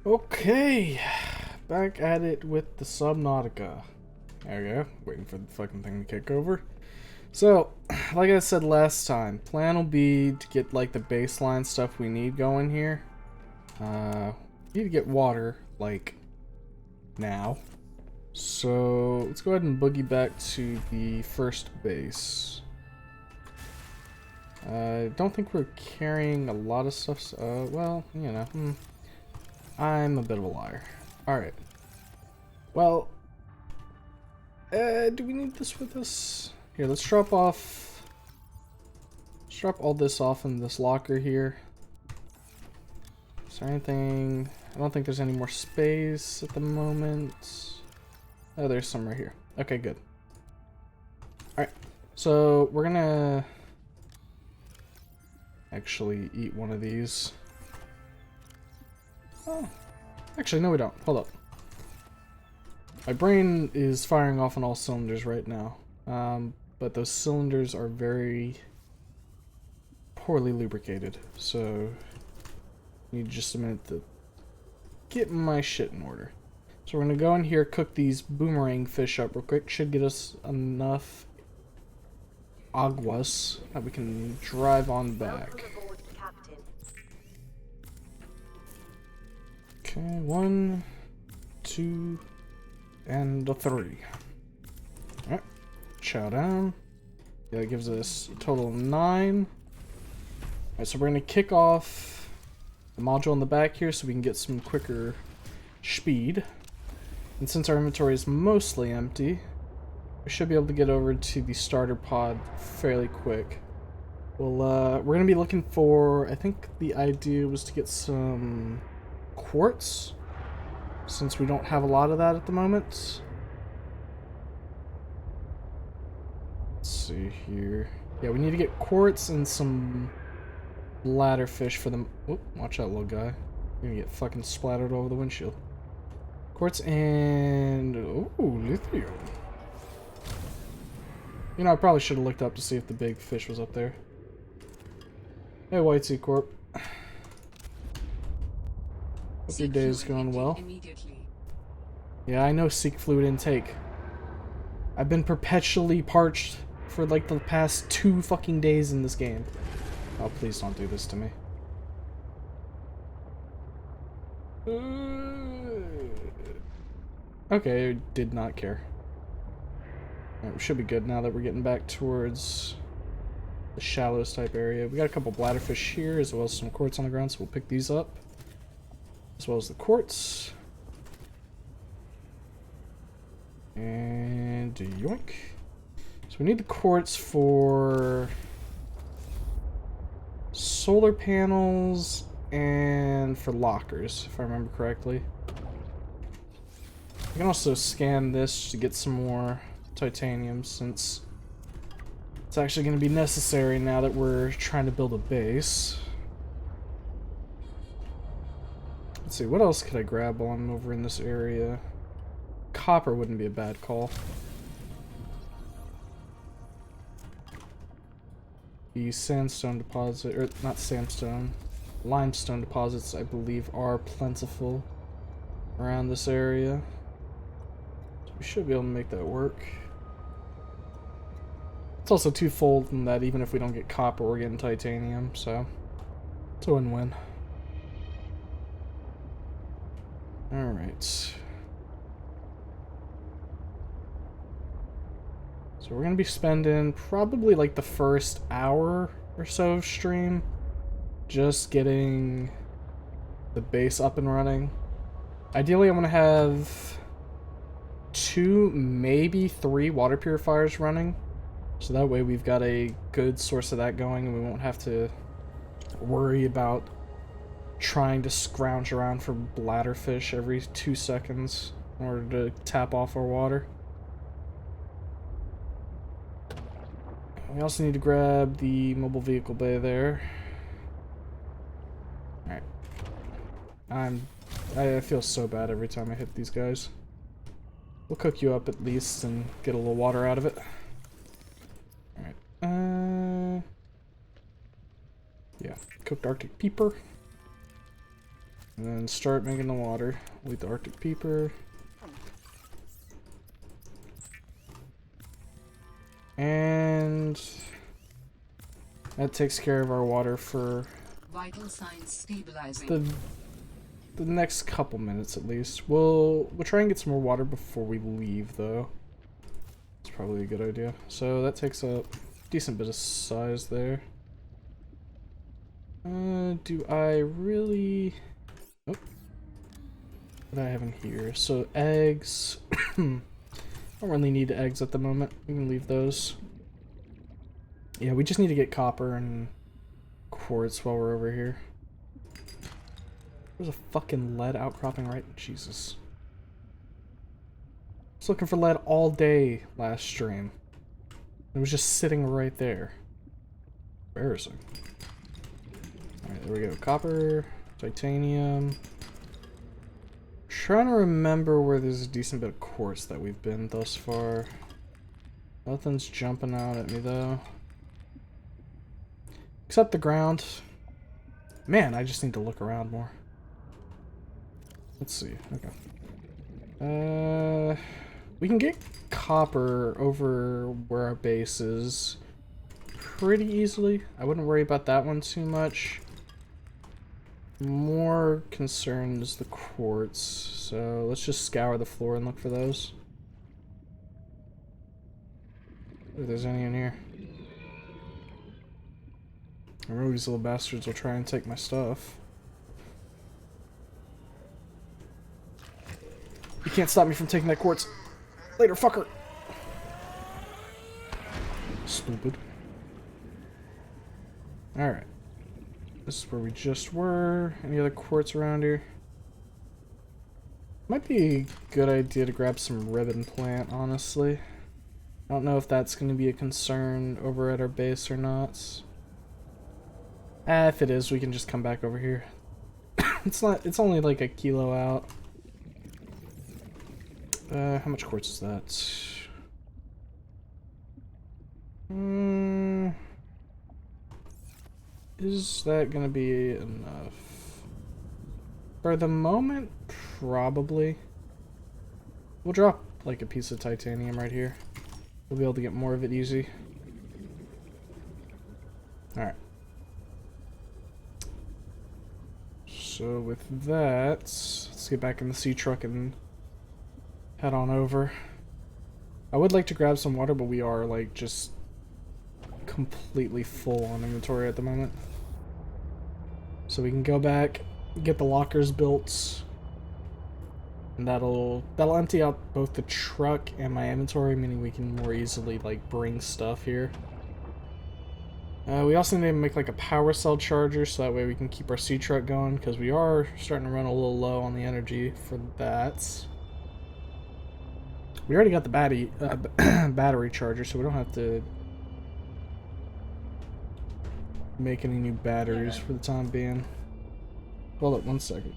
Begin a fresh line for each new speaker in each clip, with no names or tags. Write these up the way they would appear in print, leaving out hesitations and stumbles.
Okay, back at it with the Subnautica. There we go, waiting for the fucking thing to kick over. So, like I said last time, plan will be to get like the baseline stuff we need going here. Need to get water, like, now. So, let's go ahead and boogie back to the first base. I don't think we're carrying a lot of stuff, so, well, you know, I'm a bit of a liar. Alright. Well, do we need this with us? Here, let's drop off... Let's drop all this off in this locker here. Is there anything... I don't think there's any more space at the moment. Oh, there's some right here. Okay, good. Alright, so we're gonna... actually eat one of these. Oh. Actually, no we don't. Hold up. My brain is firing off on all cylinders right now. But those cylinders are very poorly lubricated. So, need just a minute to get my shit in order. So we're going to go in here, cook these boomerang fish up real quick. Should get us enough aguas that we can drive on back. Okay, 1, 2, and a 3. Alright, chow down. Yeah, that gives us a total of 9. Alright, so we're going to kick off the module in the back here so we can get some quicker speed. And since our inventory is mostly empty, we should be able to get over to the starter pod fairly quick. Well, we're going to be looking for, I think the idea was to get some quartz, since we don't have a lot of that at the moment. Let's see here. Yeah, we need to get quartz and some bladderfish for them. Oop, watch out, little guy. You're gonna get fucking splattered over the windshield. Quartz and... ooh, lithium. You know, I probably should have looked up to see if the big fish was up there. Hey, White Sea Corp. Hope your day is going well. Yeah, I know seek fluid intake. I've been perpetually parched for like the past 2 fucking days in this game. Oh, please don't do this to me. Okay, did not care. Alright, we should be good now that we're getting back towards the shallows type area. We got a couple bladderfish here, as well as some quartz on the ground, so we'll pick these up. As well as the quartz. And yoink. So we need the quartz for solar panels and for lockers, if I remember correctly. We can also scan this to get some more titanium, since it's actually going to be necessary now that we're trying to build a base. Let's see, what else could I grab while I'm over in this area? Copper wouldn't be a bad call. The sandstone deposit, or not sandstone, limestone deposits, I believe, are plentiful around this area. So we should be able to make that work. It's also twofold in that even if we don't get copper, we're getting titanium, so it's a win-win. Alright. So we're going to be spending probably like the first hour or so of stream just getting the base up and running. Ideally, I'm going to have 2, maybe 3 water purifiers running. So that way we've got a good source of that going and we won't have to worry about trying to scrounge around for bladderfish every 2 seconds in order to tap off our water. We also need to grab the mobile vehicle bay there. Alright. I feel so bad every time I hit these guys. We'll cook you up at least and get a little water out of it. Alright. Yeah, cooked Arctic peeper. And then start making the water. We'll eat the Arctic Peeper. And that takes care of our water for
vital signs stabilizing.
The next couple minutes at least. We'll try and get some more water before we leave though. It's probably a good idea. So that takes a decent bit of size there. Do I really... Oh. What do I have in here? So eggs. Don't really need eggs at the moment. We can leave those. Yeah, we just need to get copper and quartz while we're over here. There's a fucking lead outcropping right... Jesus. I was looking for lead all day last stream. It was just sitting right there. Embarrassing. Alright, there we go. Copper, titanium. Trying to remember where there's a decent bit of quartz that we've been thus far. Nothing's jumping out at me though. Except the ground. Man, I just need to look around more. Let's see. Okay. We can get copper over where our base is pretty easily. I wouldn't worry about that one too much. More concern is the quartz. So let's just scour the floor and look for those. If there's any in here. I remember these little bastards will try and take my stuff. You can't stop me from taking that quartz. Later, fucker. Stupid. Alright. This is where we just were. Any other quartz around here? Might be a good idea to grab some ribbon plant, honestly. I don't know if that's going to be a concern over at our base or not. If it is, we can just come back over here. It's only like a kilo out. How much quartz is that? Is that gonna be enough? For the moment, probably. We'll drop like a piece of titanium right here. We'll be able to get more of it easy. Alright. So with that, let's get back in the sea truck and head on over. I would like to grab some water, but we are like just completely full on inventory at the moment. So we can go back, get the lockers built, and that'll empty out both the truck and my inventory, meaning we can more easily like bring stuff here. We also need to make like a power cell charger so that way we can keep our sea truck going, because we are starting to run a little low on the energy for that. We already got the battery charger, so we don't have to make any new batteries for the time being. Hold up 1 second.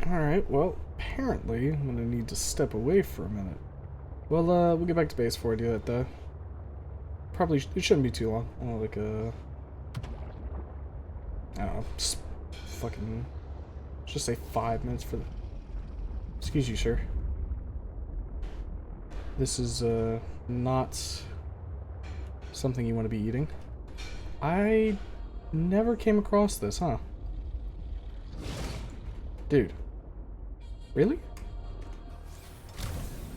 Alright, well, apparently I'm gonna need to step away for a minute. Well, we'll get back to base before I do that, though. Probably, it shouldn't be too long. Like I don't know, just fucking, let's just say 5 minutes for the... Excuse you, sir. This is, not something you want to be eating. I never came across this, huh? Dude. Really?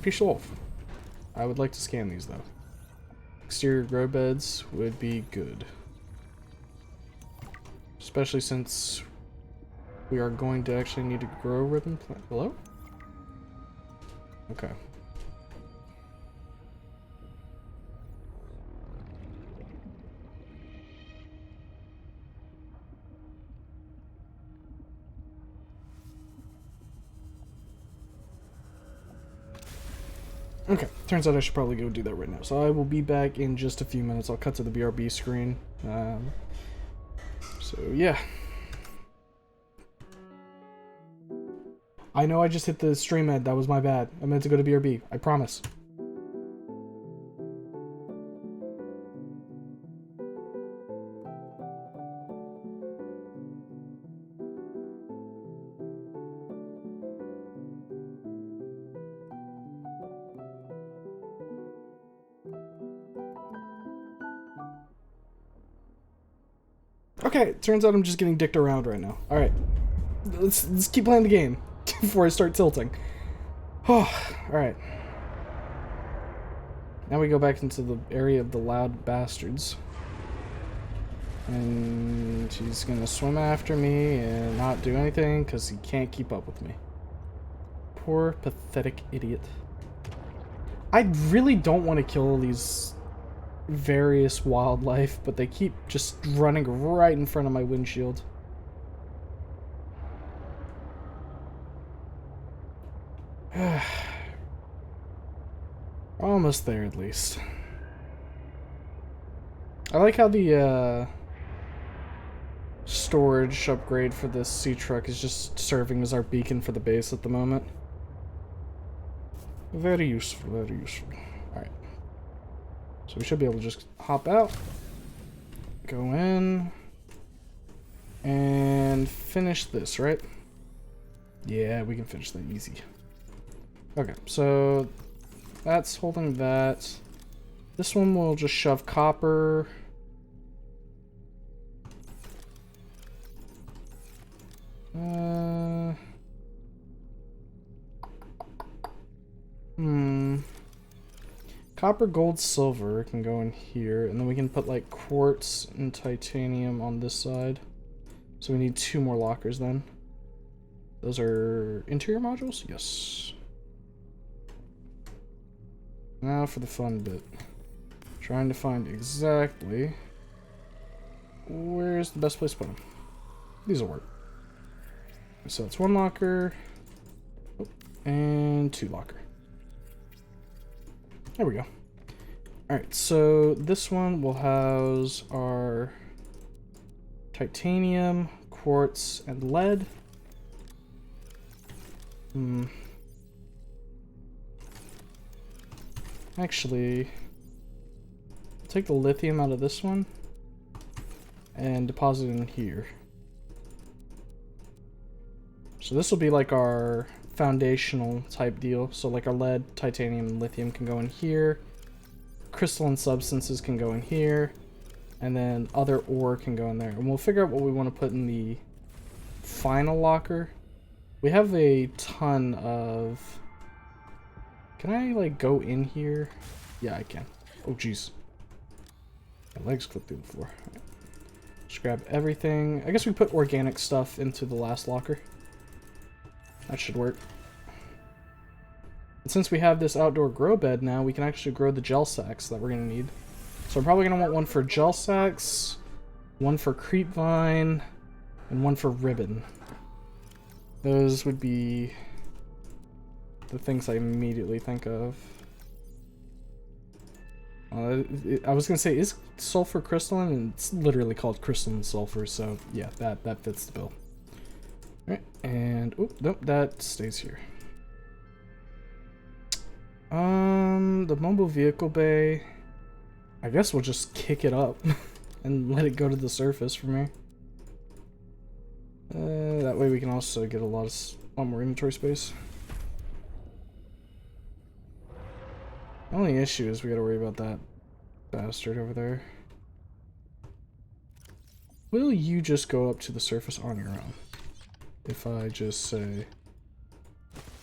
Fish off. I would like to scan these, though. Exterior grow beds would be good. Especially since we are going to actually need to grow ribbon plant. Hello? Okay. Okay, turns out I should probably go do that right now. So I will be back in just a few minutes. I'll cut to the BRB screen. So yeah. I know I just hit the stream end. That was my bad. I meant to go to BRB. I promise. Okay, turns out I'm just getting dicked around right now. Alright. Let's keep playing the game before I start tilting. Alright. Now we go back into the area of the loud bastards. And he's gonna swim after me and not do anything because he can't keep up with me. Poor, pathetic idiot. I really don't want to kill these various wildlife, but they keep just running right in front of my windshield. Almost there, at least. I like how the storage upgrade for this sea truck is just serving as our beacon for the base at the moment. Very useful, very useful. Alright. So we should be able to just hop out, go in, and finish this, right? Yeah, we can finish that easy. Okay, so that's holding that. This one will just shove copper. Copper, gold, silver can go in here, and then we can put like quartz and titanium on this side. So we need 2 more lockers then. Those are interior modules? Yes. Now for the fun bit. Trying to find exactly where's the best place to put them. These will work. So it's 1 locker and 2 locker. There we go. Alright, so this one will house our titanium, quartz, and lead. Actually, I'll take the lithium out of this one and deposit it in here. So this will be like our foundational type deal. So like our lead, titanium, and lithium can go in here. Crystalline substances can go in here. And then other ore can go in there. And we'll figure out what we want to put in the final locker. We have a ton of... Can I like go in here? Yeah, I can. Oh jeez. My legs clipped through the floor. Right. Just grab everything. I guess we put organic stuff into the last locker. That should work. And since we have this outdoor grow bed now, we can actually grow the gel sacks that we're going to need. So I'm probably going to want one for gel sacks, one for creep vine, and one for ribbon. Those would be the things I immediately think of. I was going to say, is sulfur crystalline? And it's literally called crystalline sulfur, so yeah, that fits the bill. Alright, and oh nope, that stays here. The mobile vehicle bay, I guess we'll just kick it up and let it go to the surface from here. That way we can also get a lot more inventory space. The only issue is we gotta worry about that bastard over there. Will you just go up to the surface on your own? If I just say,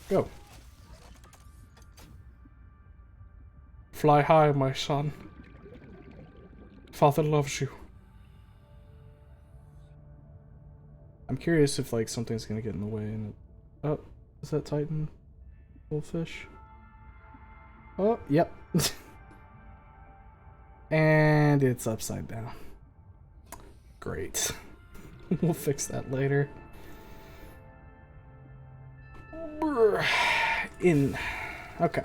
go. Fly high, my son. Father loves you. I'm curious if like something's gonna get in the way and it... Oh, is that Titan? Goldfish? Oh, yep. And it's upside down. Great. We'll fix that later. In. Okay.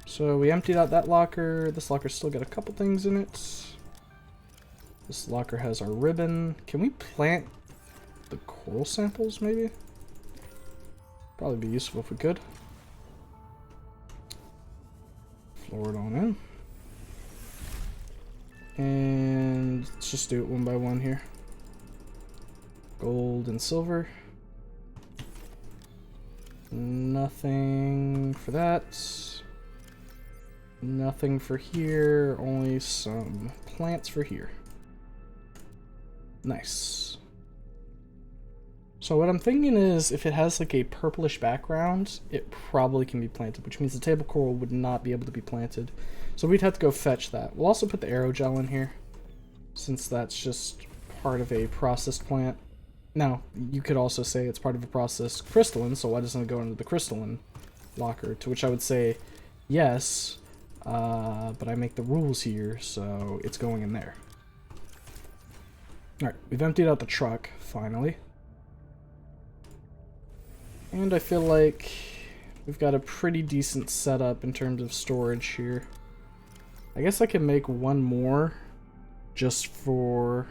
So we emptied out that locker. This locker's still got a couple things in it. This locker has our ribbon. Can we plant the coral samples, maybe? Probably be useful if we could. Floor it on in. And let's just do it one by one here. Gold and silver. Nothing for that. Nothing for here. Only some plants for here. Nice. So what I'm thinking is, if it has like a purplish background, it probably can be planted, which means the table coral would not be able to be planted. So we'd have to go fetch that. We'll also put the aerogel in here, since that's just part of a processed plant. Now, you could also say it's part of a processed crystalline, so why doesn't it go into the crystalline locker? To which I would say, yes, but I make the rules here, so it's going in there. Alright, we've emptied out the truck, finally. And I feel like we've got a pretty decent setup in terms of storage here. I guess I can make one more just for...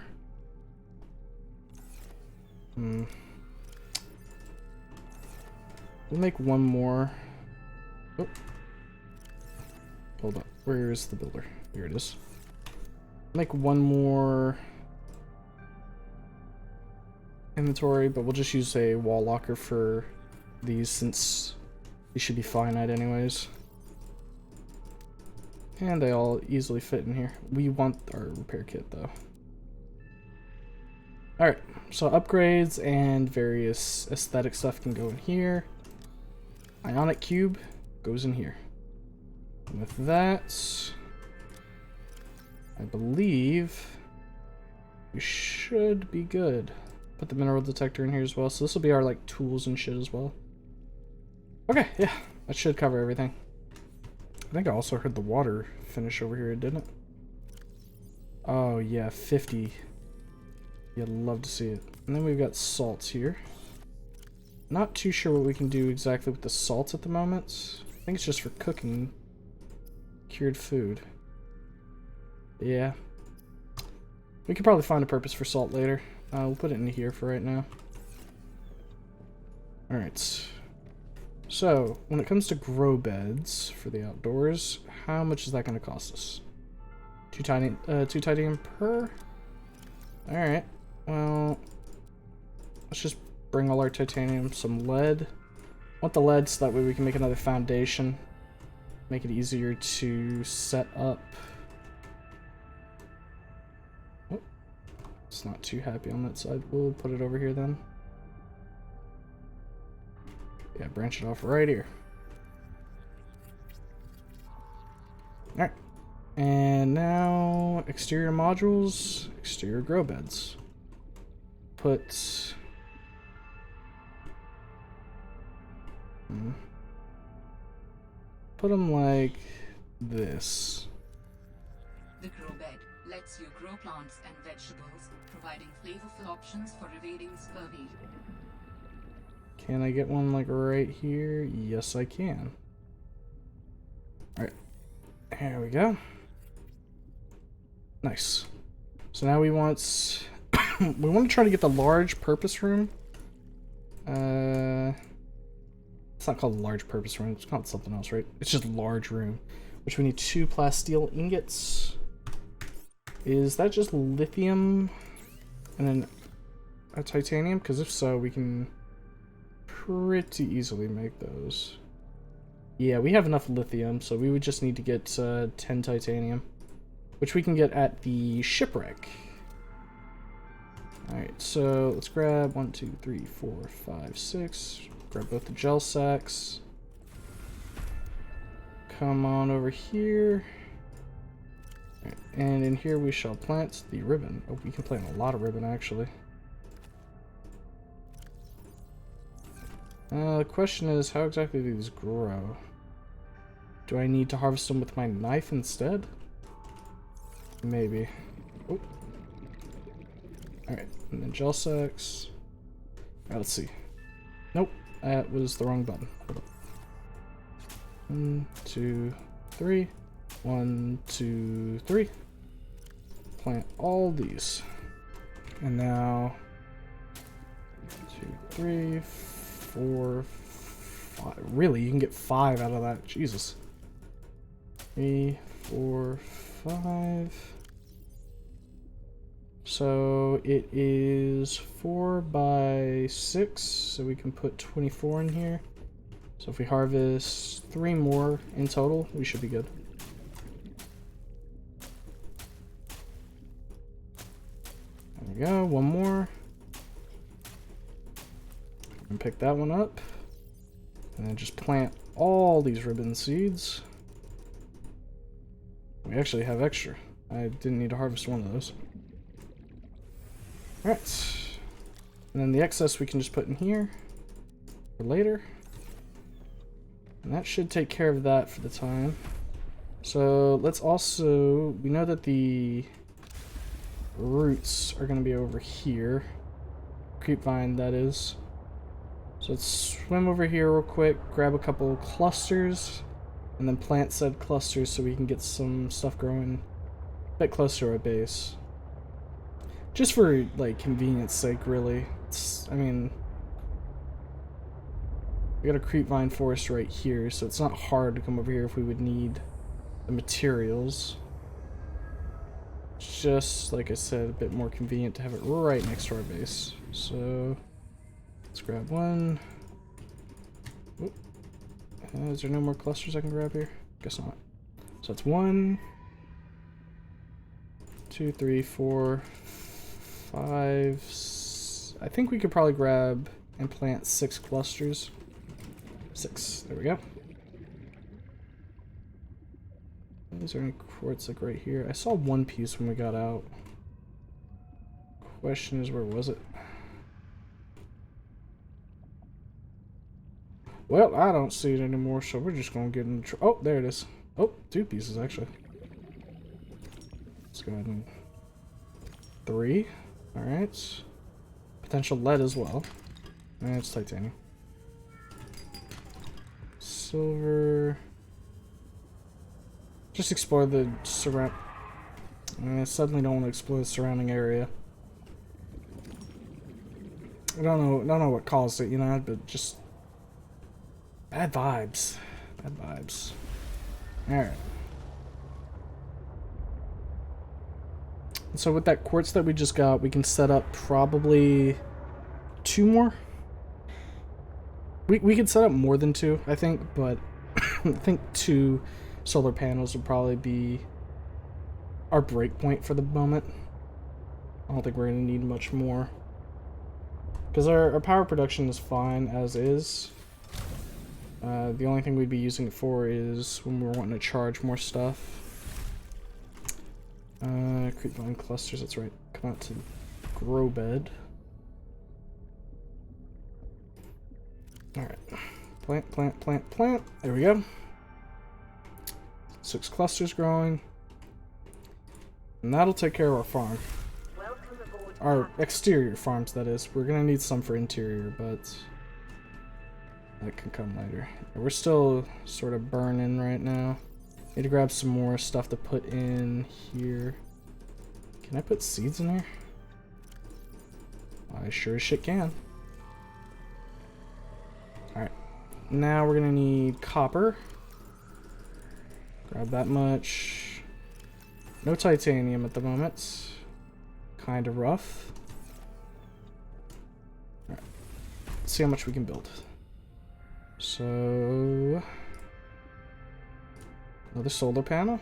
We'll make one more. Oh. Hold up. Where's the builder? Here it is. Make one more inventory, but we'll just use a wall locker for these, since these should be finite anyways. And they all easily fit in here. We want our repair kit though. Alright, so upgrades and various aesthetic stuff can go in here. Ionic cube goes in here. And with that, I believe we should be good. Put the mineral detector in here as well, so this will be our like tools and shit as well. Okay, yeah, that should cover everything. I think I also heard the water finish over here, didn't it? Oh yeah, 50. You'd love to see it. And then we've got salts here. Not too sure what we can do exactly with the salts at the moment. I think it's just for cooking cured food. Yeah. We could probably find a purpose for salt later. We'll put it in here for right now. Alright. So, when it comes to grow beds for the outdoors, how much is that going to cost us? 2 titanium per? Alright. Well, let's just bring all our titanium, some lead. I want the lead so that way we can make another foundation. Make it easier to set up. Oh, it's not too happy on that side. We'll put it over here then. Yeah, branch it off right here. Alright. And now, exterior modules, exterior grow beds. Put... Put them like this.
The grow bed lets you grow plants and vegetables, providing flavorful options for evading scurvy.
Can I get one like right here? Yes, I can. Alright. There we go. Nice. So now we want... we want to try to get the large purpose room. It's not called large purpose room. It's called something else, right? It's just large room. Which we need 2 plasteel ingots. Is that just lithium and then a titanium? Because if so, we can pretty easily make those. Yeah, we have enough lithium, so we would just need to get 10 titanium, which we can get at the shipwreck. Alright, so let's grab 1, 2, 3, 4, 5, 6. Grab both the gel sacks. Come on over here. Right, and in here we shall plant the ribbon. Oh, we can plant a lot of ribbon actually. The question is, how exactly do these grow? Do I need to harvest them with my knife instead? Maybe. Oh. Alright, and then gel sacks. Alright, let's see. Nope, that was the wrong button. Hold up. 1, 2, 3. 1, 2, 3. Plant all these. And now 2, 3, 4, Really, you can get 5 out of that. Jesus. 3, 4, 5. So it is 4 by 6, so we can put 24 in here. So if we harvest 3 more in total, we should be good. There we go, 1 more. And pick that one up. And then just plant all these ribbon seeds. We actually have extra. I didn't need to harvest one of those. Alright. And then the excess we can just put in here for later. And that should take care of that for the time. So let's also, we know that the roots are going to be over here. Creepvine, that is. So let's swim over here real quick, grab a couple clusters, and then plant said clusters so we can get some stuff growing a bit closer to our base. Just for, like, convenience sake, really. I mean, we got a creepvine forest right here, so it's not hard to come over here if we would need the materials. It's just, like I said, a bit more convenient to have it right next to our base. So, let's grab one. Oop. Is there no more clusters I can grab here? Guess not. So it's 1, 2, 3, 4, 5. I think we could probably grab and plant 6 clusters. 6. There we go. Is there any quartz like right here? I saw one piece when we got out. Question is, where was it? Well, I don't see it anymore, so we're just gonna get in. Oh, there it is. Oh, 2 pieces actually. Let's go ahead and 3. All right. Potential lead as well. And it's titanium. Silver. Just explore the surround. I suddenly don't want to explore the surrounding area. I don't know what caused it, you know, but just bad vibes. Bad vibes. All right. So with that quartz that we just got, we can set up probably 2 more. We could set up more than 2, I think, but I think 2 solar panels would probably be our break point for the moment. I don't think we're going to need much more. Because our power production is fine as is. The only thing we'd be using it for is when we're wanting to charge more stuff. Creepvine clusters, that's right. Come out to grow bed. Alright. Plant, plant, plant, plant. There we go. 6 clusters growing. And that'll take care of our farm. Our exterior farms, that is. We're gonna need some for interior, but that can come later. We're still sort of burning right now. Need to grab some more stuff to put in here. Can I put seeds in here? I sure as shit can. Alright. Now we're gonna need copper. Grab that much. No titanium at the moment. Kind of rough. Alright. Let's see how much we can build. So, another solar panel.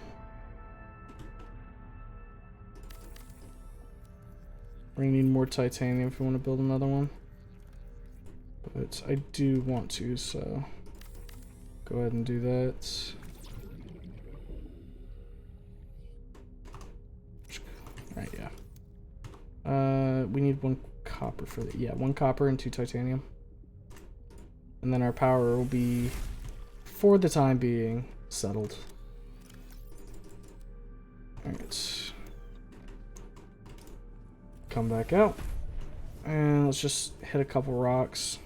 We're gonna need more titanium if we want to build another one. But I do want to, so go ahead and do that. Alright, yeah. We need 1 copper for that. Yeah, 1 copper and 2 titanium. And then our power will be, for the time being, settled. Alright. Come back out. And let's just hit a couple rocks.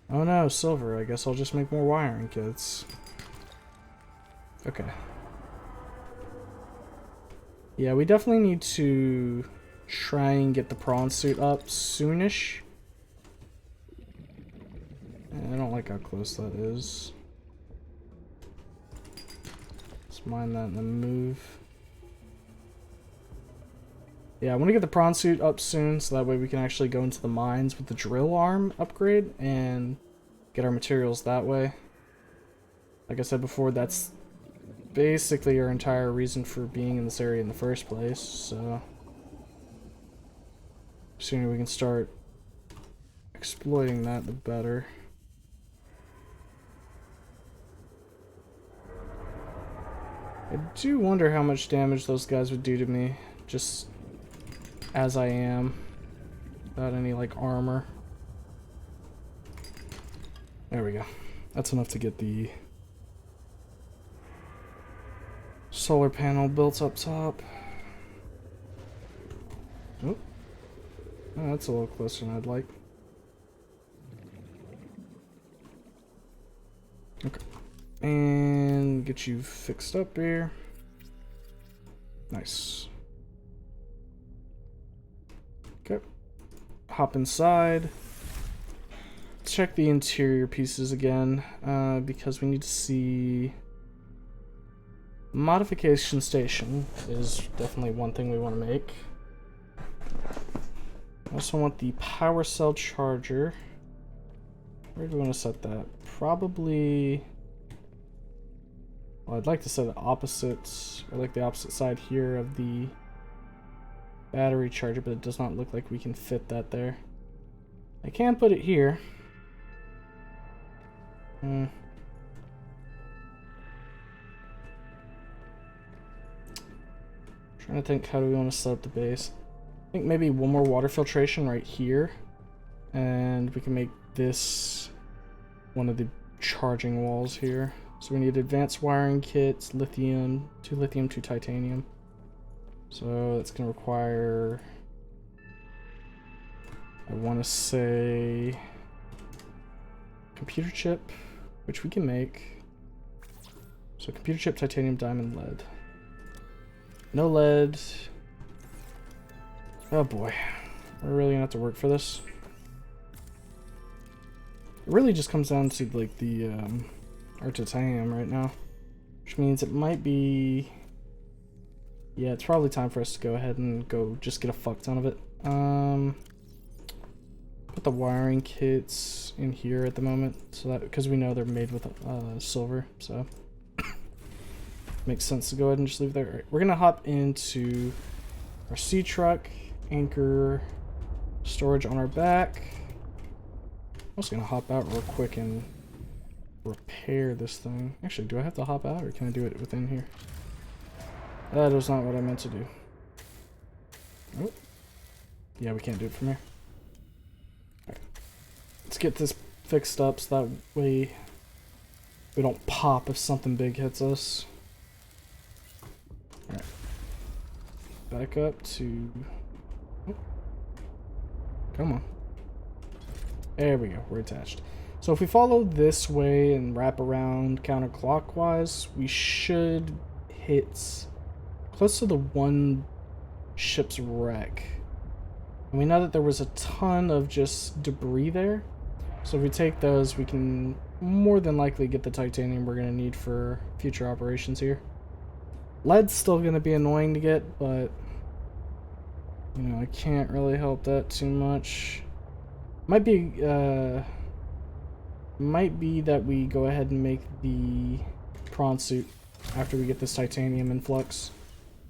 Oh no, silver. I guess I'll just make more wiring kits. Okay. Yeah, we definitely need to try and get the prawn suit up soonish. I don't like how close that is. Let's mine that and then move. Yeah, I want to get the prawn suit up soon so that way we can actually go into the mines with the drill arm upgrade and get our materials that way. Like I said before, that's basically our entire reason for being in this area in the first place, so the sooner we can start exploiting that, the better. I do wonder how much damage those guys would do to me, just as I am, without any, like, armor. There we go. That's enough to get the solar panel built up top. Oh, that's a little closer than I'd like. Okay. And get you fixed up here. Nice. Okay. Hop inside. Check the interior pieces again, because we need to see... Modification station is definitely one thing we want to make. I also want the power cell charger. Where do we want to set that? Probably... Well, I'd like to set it opposite, or like the opposite side here of the battery charger, but it does not look like we can fit that there. I can put it here. Trying to think, how do we want to set up the base? I think maybe one more water filtration right here, and we can make this one of the charging walls here. So we need advanced wiring kits, lithium, 2 titanium. So that's going to require, I want to say, computer chip, which we can make. So computer chip, titanium, diamond, lead. No lead. Oh boy. We're really gonna have to work for this. It really just comes down to like the our titanium right now. Which means it might be, yeah, it's probably time for us to go ahead and go just get a fuck ton of it. Put the wiring kits in here at the moment, so that, because we know they're made with silver, so makes sense to go ahead and just leave it there. All right, we're gonna hop into our sea truck, anchor storage on our back. I'm also gonna hop out real quick and repair this thing. Actually, do I have to hop out or can I do it within here? That was not what I meant to do. Oh. Yeah, we can't do it from here. All right. Let's get this fixed up so that way we don't pop if something big hits us. Alright. Back up to... Oh. Come on. There we go, we're attached. So if we follow this way and wrap around counterclockwise, we should hit close to the one ship's wreck. And we know that there was a ton of just debris there. So if we take those, we can more than likely get the titanium we're going to need for future operations here. Lead's still going to be annoying to get, but you know, I can't really help that too much. Might be that we go ahead and make the prawn suit after we get this titanium in flux,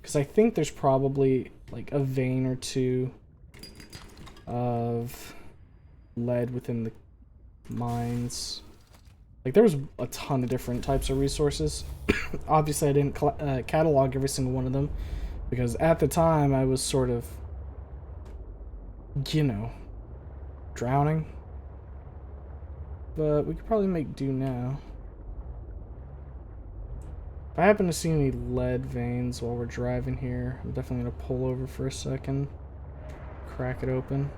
because I think there's probably like a vein or two of lead within the mines. Like, there was a ton of different types of resources. Obviously I didn't catalog every single one of them, because at the time I was sort of, you know, drowning. But we could probably make do now. If I happen to see any lead veins while we're driving here, I'm definitely going to pull over for a second, crack it open.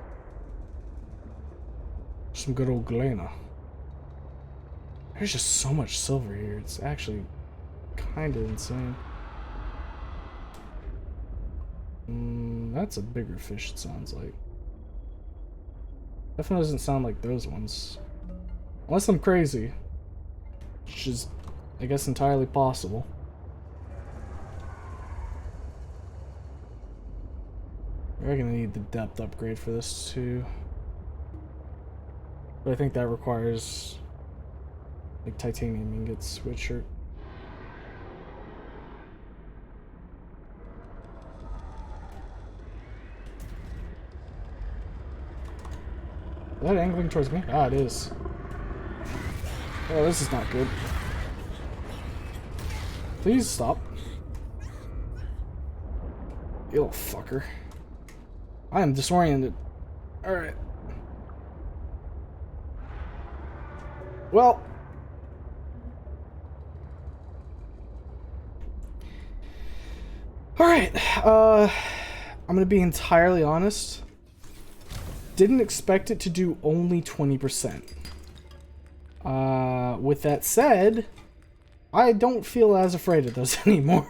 Some good old galena. There's just so much silver here, it's actually kind of insane. That's a bigger fish, it sounds like. Definitely doesn't sound like those ones. Unless I'm crazy. Which is, I guess, entirely possible. We're gonna need the depth upgrade for this too. But I think that requires like titanium ingots, which are is that angling towards me? Ah, it is. Oh, this is not good. Please stop. You little fucker. I am disoriented. Alright. Well. Alright. I'm gonna be entirely honest. Didn't expect it to do only 20%. With that said, I don't feel as afraid of those anymore.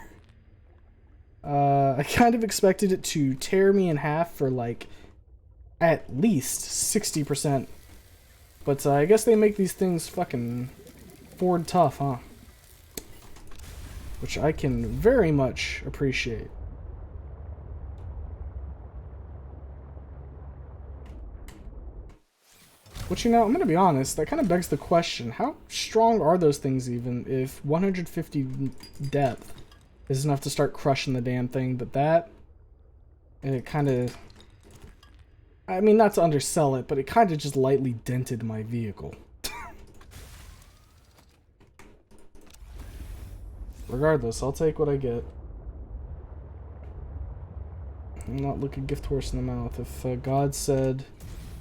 I kind of expected it to tear me in half for like at least 60%. But I guess they make these things fucking Ford tough, huh? Which I can very much appreciate. Which, you know, I'm gonna be honest, that kind of begs the question, how strong are those things even if 150 depth is enough to start crushing the damn thing, but that, it kind of, I mean, not to undersell it, but it kind of just lightly dented my vehicle. Regardless, I'll take what I get. I'm not looking gift horse in the mouth. If God said,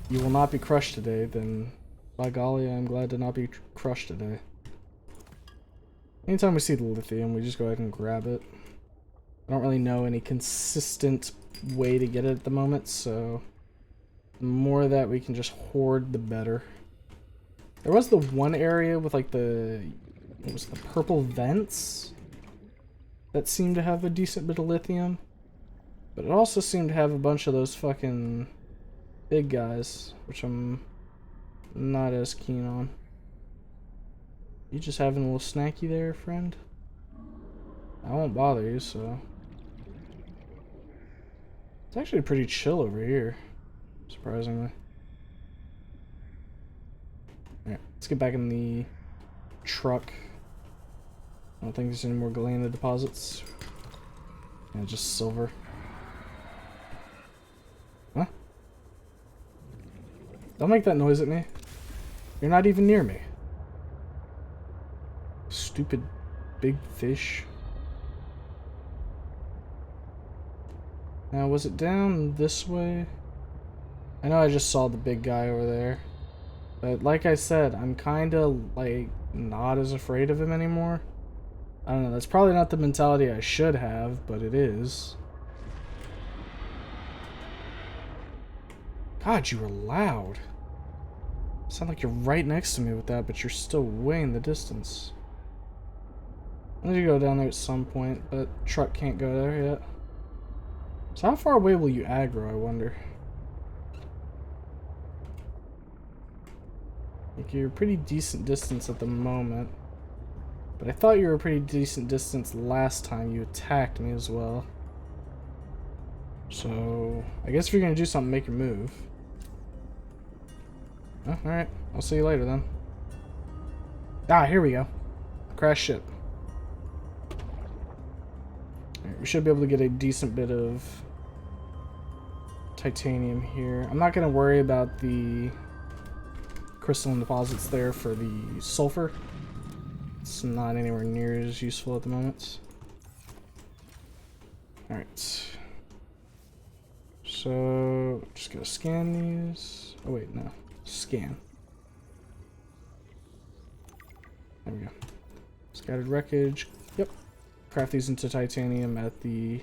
you will not be crushed today, then by golly, I'm glad to not be crushed today. Anytime we see the lithium, we just go ahead and grab it. I don't really know any consistent way to get it at the moment, so the more that we can just hoard, the better. There was the one area with like the, what was it, the purple vents that seemed to have a decent bit of lithium, but it also seemed to have a bunch of those fucking big guys, which I'm not as keen on. You just having a little snacky there, friend? I won't bother you, so. It's actually pretty chill over here, surprisingly. Alright, let's get back in the truck. I don't think there's any more galena deposits. Yeah, just silver. Huh? Don't make that noise at me. You're not even near me. Stupid big fish. Now, was it down this way? I know I just saw the big guy over there. But like I said, I'm kinda like not as afraid of him anymore. I don't know, that's probably not the mentality I should have, but it is. God, you were loud. Sound like you're right next to me with that, but you're still way in the distance. I need to go down there at some point, but truck can't go there yet. So how far away will you aggro, I wonder? Like, you're a pretty decent distance at the moment. But I thought you were a pretty decent distance last time you attacked me as well. So, I guess if you're gonna do something, make your move. Oh, alright. I'll see you later then. Ah, here we go. Crash ship. Alright, we should be able to get a decent bit of titanium here. I'm not gonna worry about the crystalline deposits there for the sulfur. It's not anywhere near as useful at the moment. Alright. So, just gonna scan these. Oh wait, no. Scan. There we go. Scattered wreckage. Yep. Craft these into titanium at the...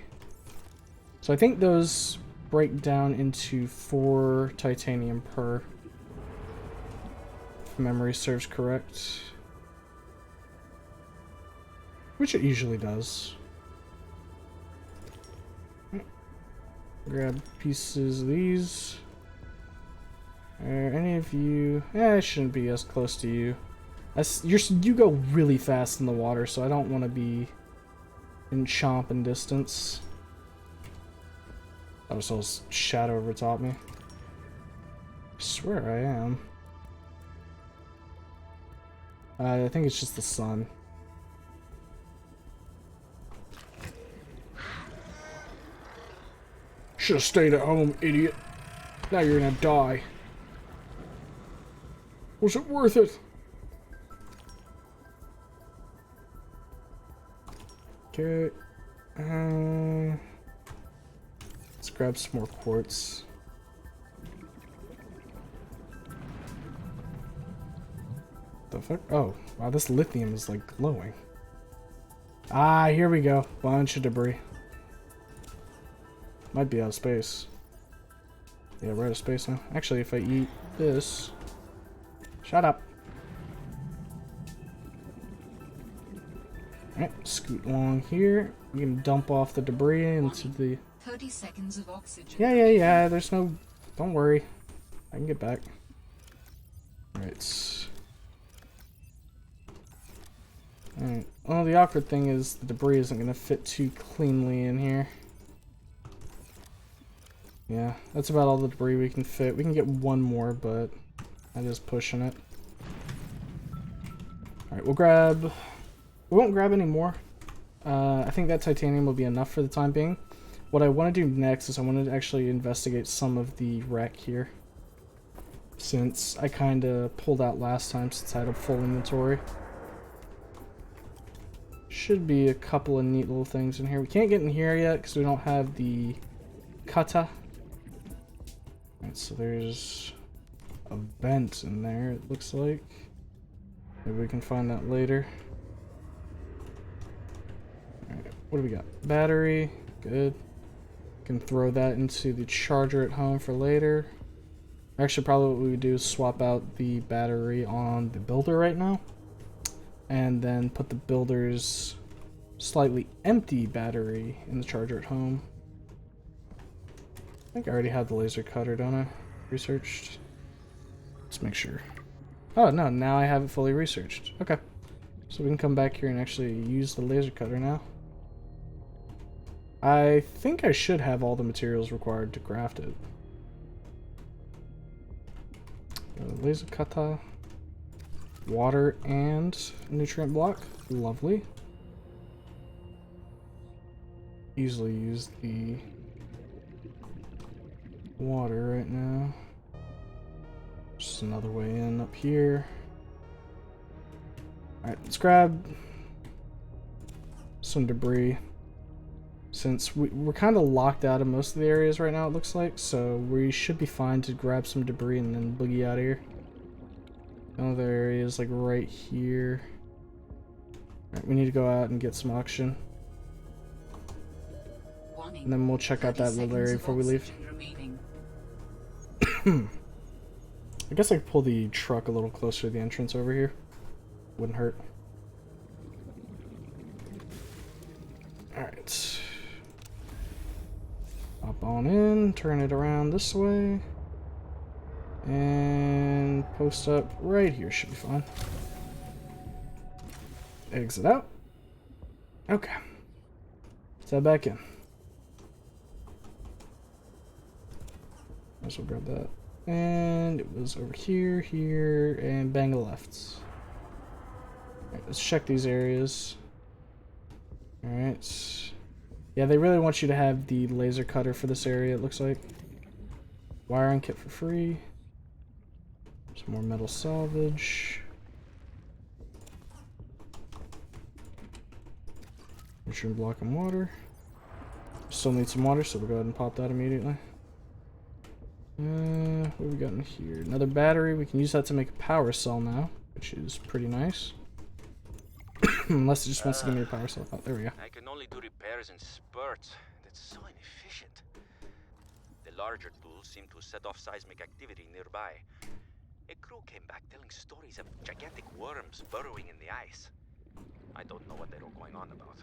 So I think those break down into 4 titanium per. If memory serves correct. Which it usually does. Grab pieces of these. Are any of you... I shouldn't be as close to you. You go really fast in the water, so I don't want to be in chomping distance. That was a shadow over top me. I swear I am. I think it's just the sun. Should've stayed at home, idiot. Now you're gonna die. Was it worth it? Okay. Let's grab some more quartz. The fuck? Oh, wow, this lithium is like glowing. Ah, here we go. Bunch of debris. Might be out of space. Yeah, we're out of space now. Actually, if I eat this... Shut up. Alright, scoot along here. We can dump off the debris into the...
30 seconds of oxygen.
Yeah. There's no... Don't worry. I can get back. Alright. Alright. Well, the awkward thing is the debris isn't going to fit too cleanly in here. Yeah, that's about all the debris we can fit. We can get one more, but that is pushing it. Alright, we'll grab... We won't grab any more. I think that titanium will be enough for the time being. What I want to do next is I want to actually investigate some of the wreck here. Since I kind of pulled out last time since I had a full inventory. Should be a couple of neat little things in here. We can't get in here yet because we don't have the kata. Alright, so there's a vent in there, it looks like. Maybe we can find that later. Alright, what do we got? Battery, good. Can throw that into the charger at home for later. Actually, probably what we would do is swap out the battery on the builder right now. And then put the builder's slightly empty battery in the charger at home. I think I already have the laser cutter, don't I? Researched. Let's make sure. Oh, no, now I have it fully researched. Okay. So we can come back here and actually use the laser cutter now. I think I should have all the materials required to craft it. Laser cutter. Water and nutrient block. Lovely. Easily use the water right now. Just another way in up here. Alright, let's grab some debris. Since we're kind of locked out of most of the areas right now, it looks like. So we should be fine to grab some debris and then boogie out of here. Another area is like right here. Alright, we need to go out and get some oxygen. And then we'll check out that little area before we leave. I guess I could pull the truck a little closer to the entrance over here. Wouldn't hurt. Alright. Hop on in, turn it around this way. And post up right here should be fine. Exit out. Okay. Let's head back in. So grab that. And it was over here, here, and bang a left. Alright, let's check these areas. Alright. Yeah, they really want you to have the laser cutter for this area, it looks like. Wiring kit for free. Some more metal salvage. Nutrient block and water. Still need some water, so we'll go ahead and pop that immediately. What have we got in here? Another battery. We can use that to make a power cell now, which is pretty nice. Unless it just wants to give me a power cell. Oh, there we go.
I can only do repairs in spurts. That's so inefficient. The larger tools seem to set off seismic activity nearby. A crew came back telling stories of gigantic worms burrowing in the ice. I don't know what they were going on about.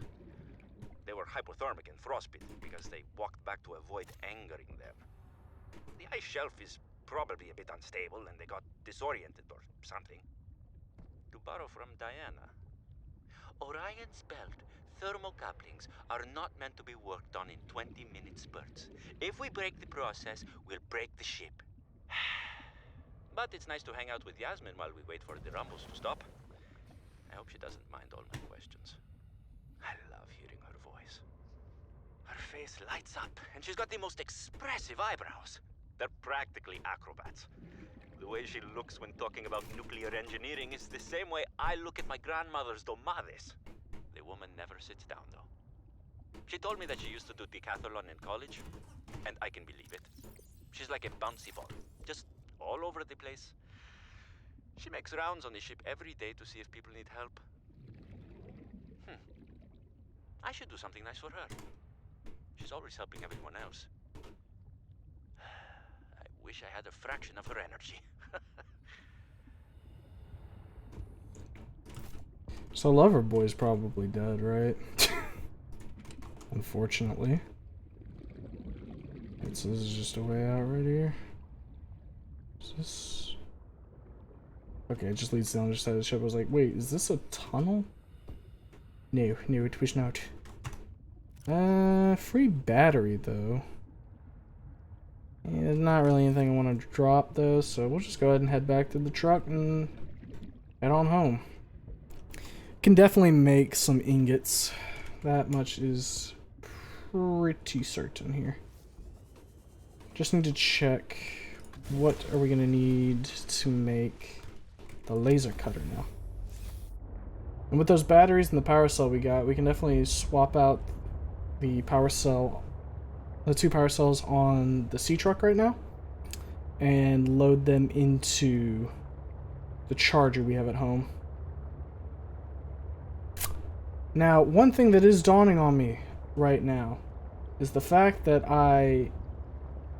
They were hypothermic and frostbitten because they walked back to avoid angering them. The ice shelf is probably a bit unstable and they got disoriented or something. To borrow from Diana, Orion's belt thermocouplings are not meant to be worked on in 20-minute spurts. If we break the process, we'll break the ship. But it's nice to hang out with Yasmin while we wait for the rumbles to stop. I hope she doesn't mind all my questions. I love hearing her voice. Her face lights up, and she's got the most expressive eyebrows. They're practically acrobats. The way she looks when talking about nuclear engineering is the same way I look at my grandmother's domades. The woman never sits down, though. She told me that she used to do decathlon in college, and I can believe it. She's like a bouncy ball, just all over the place. She makes rounds on the ship every day to see if people need help. I should do something nice for her. She's always helping everyone else. I wish I had a fraction of her energy.
So Loverboy's probably dead, right? Unfortunately. This is just a way out right here. Is this... Okay, it just leads down the other side of the ship. I was like, wait, is this a tunnel? No, it was not. Free battery, though. Yeah, there's not really anything I want to drop, though, so we'll just go ahead and head back to the truck and head on home. Can definitely make some ingots. That much is pretty certain here. Just need to check what are we going to need to make the laser cutter now. And with those batteries and the power cell we got, we can definitely swap out the power cell, the 2 power cells on the sea truck right now, and load them into the charger we have at home. Now, one thing that is dawning on me right now is the fact that I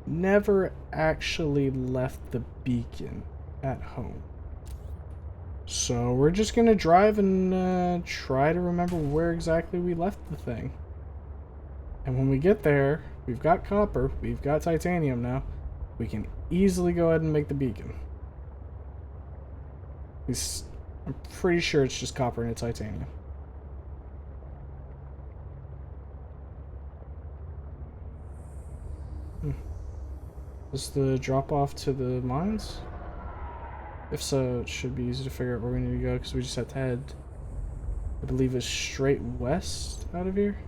never actually left the beacon at home. So we're just gonna drive and try to remember where exactly we left the thing. And when we get there, we've got copper, we've got titanium now. We can easily go ahead and make the beacon. I'm pretty sure it's just copper and titanium. Is the drop off to the mines? If so, it should be easy to figure out where we need to go because we just have to head, I believe it's straight west out of here.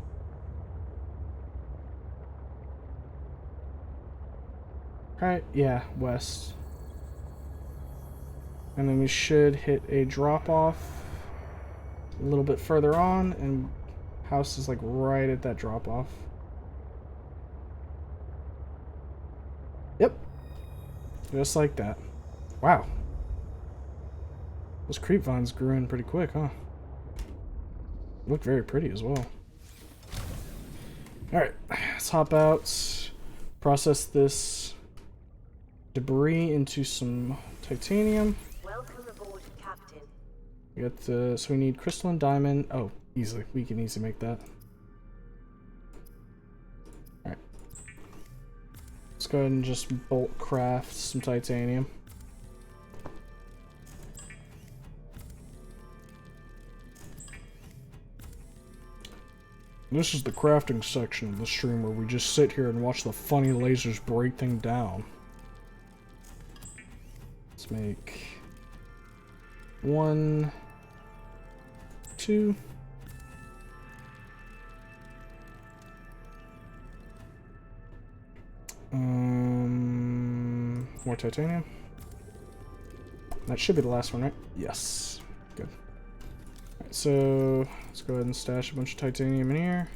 Right, yeah, west. And then we should hit a drop off a little bit further on, and house is like right at that drop off. Yep. Just like that. Wow. Those creep vines grew in pretty quick, huh? Look very pretty as well. Alright, let's hop out, process this debris into some titanium.
Welcome aboard, Captain.
We got so we need crystalline diamond. Oh, easily. We can easily make that. Alright. Let's go ahead and just bolt craft some titanium. This is the crafting section of the stream where we just sit here and watch the funny lasers break things down. Let's make 1, 2. More titanium. That should be the last one, right? Yes. Good. Alright, so let's go ahead and stash a bunch of titanium in here.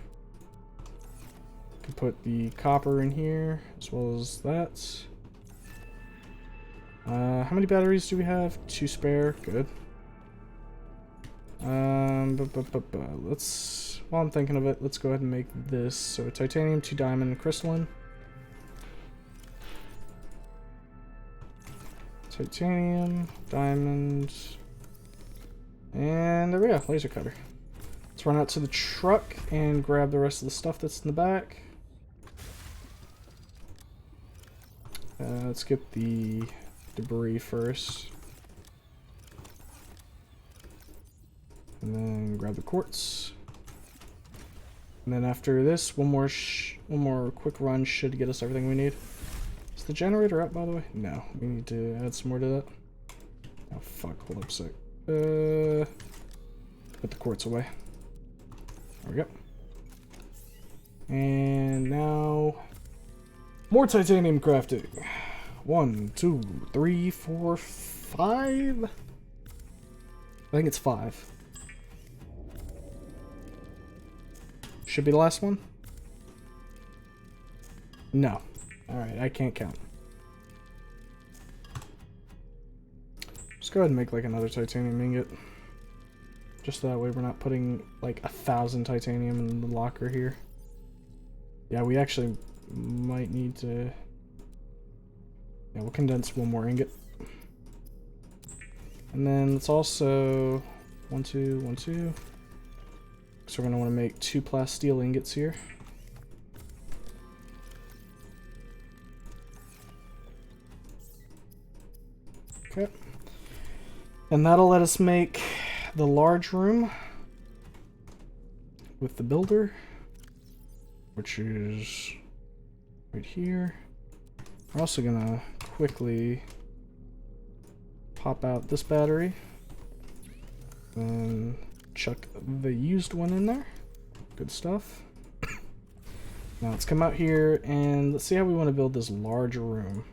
Can put the copper in here as well as that. How many batteries do we have? 2 spare. Good. Let's, while I'm thinking of it, let's go ahead and make this. So titanium, 2 diamond, crystalline. Titanium, diamond, and there we go, laser cutter. Let's run out to the truck and grab the rest of the stuff that's in the back. Let's get the debris first. And then grab the quartz. And then after this, one more quick run should get us everything we need. Is the generator up, by the way? No, we need to add some more to that. Oh fuck, hold up a sec. Put the quartz away. There we go. And now more titanium crafting. 1, 2, 3, 4, 5. I think it's 5. Should be the last one? No. Alright, I can't count. Let's go ahead and make like another titanium ingot. Just that way we're not putting like 1,000 titanium in the locker here. Yeah, we actually might need to... Yeah, we'll condense one more ingot. And then let's also... 1, 2, 1, 2. So we're going to want to make 2 plasteel ingots here. Okay. And that'll let us make the large room with the builder, which is right here. We're also going to quickly pop out this battery and chuck the used one in there. Good stuff. Now let's come out here and let's see how we want to build this large room.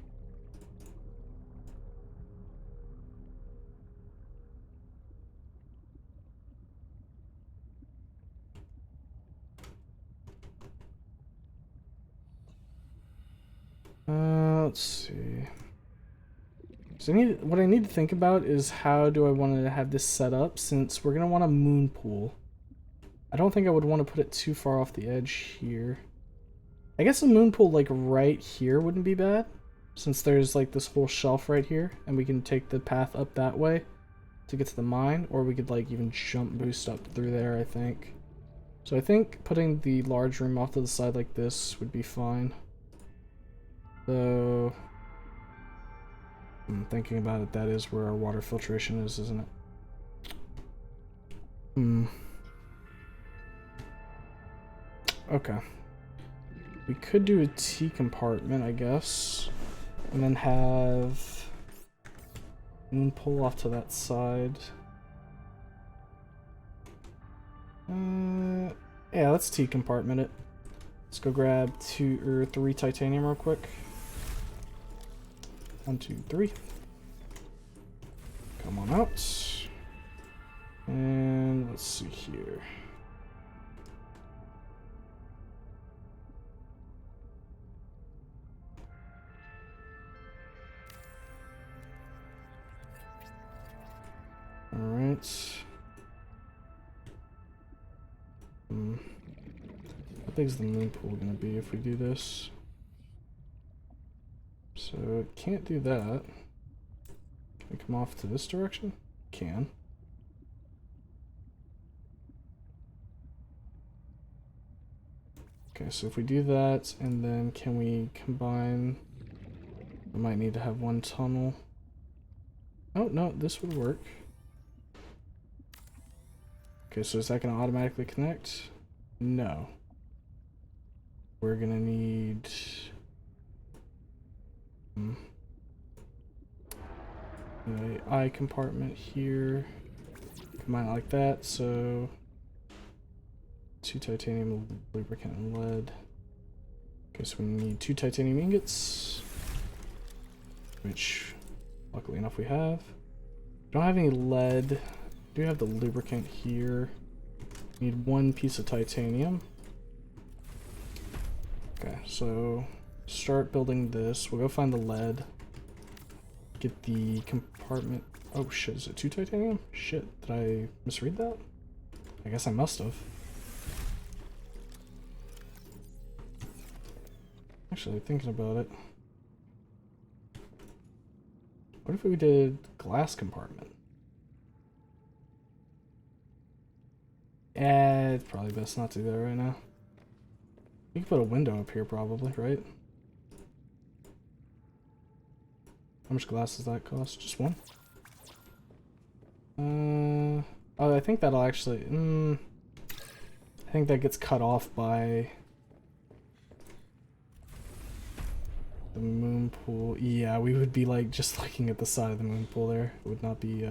Let's see. So what I need to think about is how do I want to have this set up, since we're going to want a moon pool. I don't think I would want to put it too far off the edge here. I guess a moon pool like right here wouldn't be bad, since there's like this whole shelf right here, and we can take the path up that way to get to the mine, or we could like even jump boost up through there, I think. So I think putting the large room off to the side like this would be fine. So, I'm thinking about it, that is where our water filtration is, isn't it? Okay. We could do a T compartment, I guess, and then have moon pull off to that side. Yeah, let's T compartment it. Let's go grab 2 or 3 titanium real quick. 1, 2, 3. Come on out. And let's see here. All right. How big is the moon pool going to be if we do this? So it can't do that. Can we come off to this direction? Can. Okay, so if we do that, and then can we combine? We might need to have 1 tunnel. Oh, no, this would work. Okay, so is that going to automatically connect? No. We're going to need... the eye compartment here. Combine it like that, so 2 titanium, lubricant, and lead. Okay, so we need 2 titanium ingots, which luckily enough we have. Don't have any lead. Do have the lubricant here. Need 1 piece of titanium. Okay, so start building this. We'll go find the lead. Get the compartment. Oh shit, is it 2 titanium? Shit, did I misread that? I guess I must have. Actually, thinking about it. What if we did glass compartment? It's probably best not to do that right now. You can put a window up here probably, right? How much glass does that cost? Just one? Oh, I think that'll actually... I think that gets cut off by... the moon pool. Yeah, we would be like just looking at the side of the moon pool there. It would not be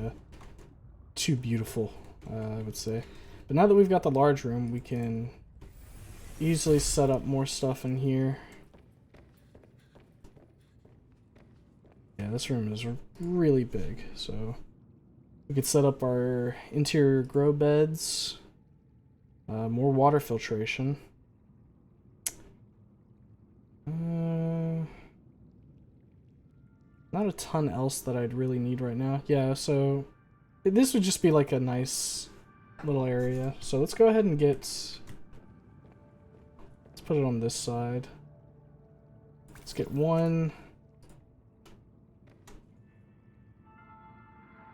too beautiful, I would say. But now that we've got the large room, we can easily set up more stuff in here. Yeah, this room is really big, so we could set up our interior grow beds, more water filtration. Not a ton else that I'd really need right now. Yeah, so this would just be like a nice little area. So let's go ahead and let's put it on this side. Let's get 1,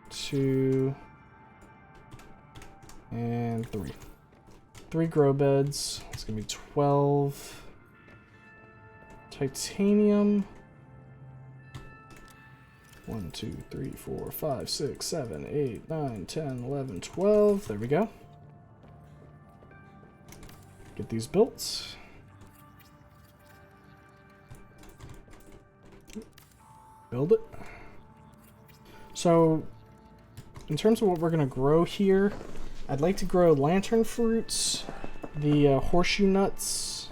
2, and 3. 3 grow beds. It's gonna be 12 titanium. 1, 2, 3, 4, 5, 6, 7, 8, 9, 10, 11, 12. There we go. Get these built. Build it. So, in terms of what we're going to grow here, I'd like to grow lantern fruits, the horseshoe nuts,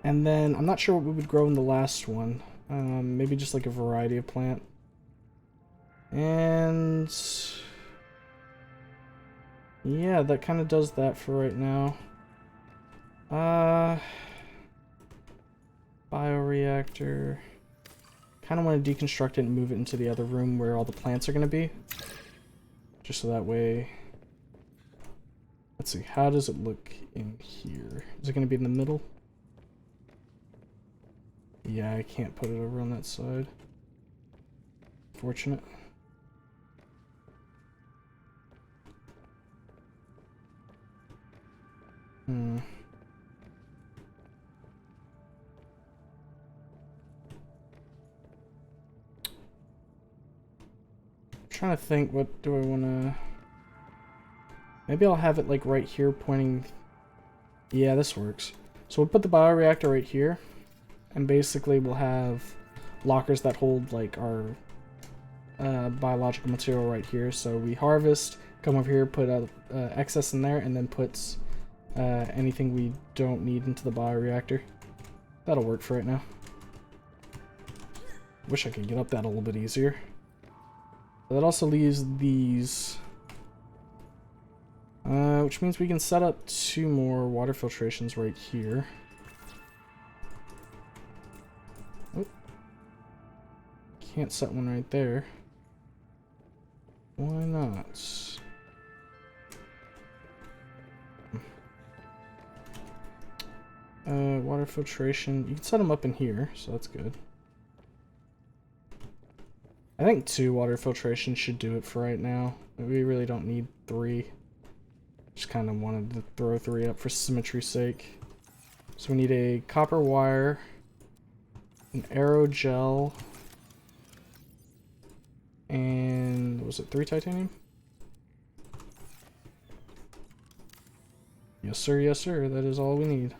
and then I'm not sure what we would grow in the last one. Maybe just like a variety of plant. And yeah, that kind of does that for right now. Bioreactor. Kind of want to deconstruct it and move it into the other room where all the plants are going to be. Just so that way... Let's see, how does it look in here? Is it going to be in the middle? Yeah, I can't put it over on that side. Fortunate. Trying to think, what do I want to... Maybe I'll have it like right here pointing... Yeah, this works. So we'll put the bioreactor right here, and basically we'll have lockers that hold like our biological material right here. So we harvest, come over here, put excess in there, and then puts anything we don't need into the bioreactor. That'll work for right now. Wish I could get up that a little bit easier. That also leaves these, which means we can set up 2 more water filtrations right here. Oh. Can't set one right there. Why not? Water filtration. You can set them up in here, so that's good. I think 2 water filtration should do it for right now. We really don't need 3. Just kind of wanted to throw 3 up for symmetry's sake. So we need a copper wire, an aerogel, and was it 3 titanium? Yes sir, that is all we need.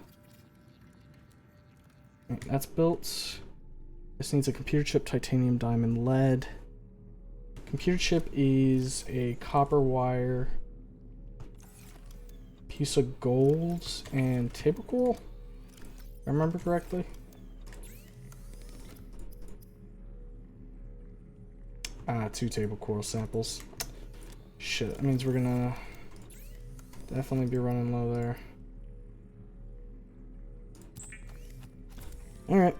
Right, that's built. This needs a computer chip, titanium, diamond, lead. Computer chip is a copper wire, piece of gold, and table coral, if I remember correctly. Ah, 2 table coral samples. Shit, that means we're gonna definitely be running low there. Alright.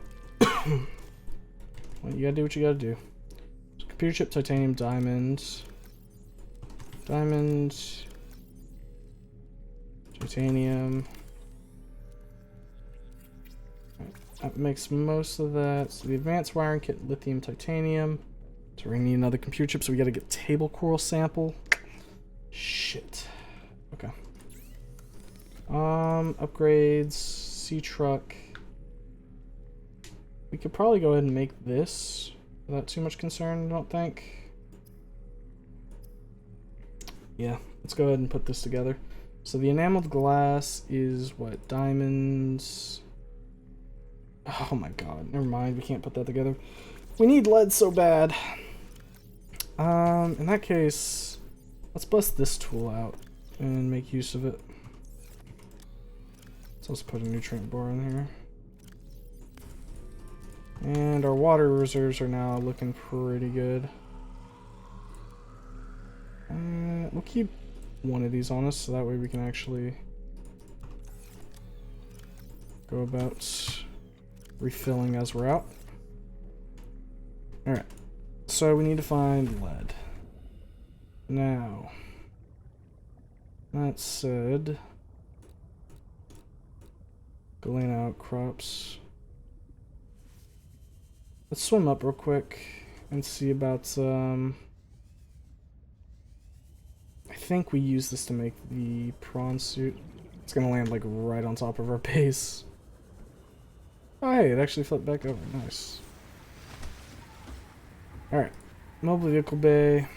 Well, you gotta do what you gotta do. So computer chip, titanium, diamond, titanium. Right, that makes most of that. So the advanced wiring kit, lithium, titanium. So we're gonna need another computer chip, so we gotta get table coral sample. Shit. Okay. Upgrades, sea truck. We could probably go ahead and make this Without too much concern, I don't think. Yeah, let's go ahead and put this together. So the enameled glass is what? Diamonds. Oh my god, never mind, we can't put that together. We need lead so bad. In that case, let's bust this tool out and make use of it. So let's put a nutrient bar in here. And our water reserves are now looking pretty good. We'll keep one of these on us so that way we can actually go about refilling as we're out. Alright, so we need to find lead. Now, that said, galena outcrops. Let's swim up real quick and see about I think we use this to make the prawn suit. It's gonna land like right on top of our base. Oh hey, it actually flipped back over. Nice. Alright. Mobile vehicle bay.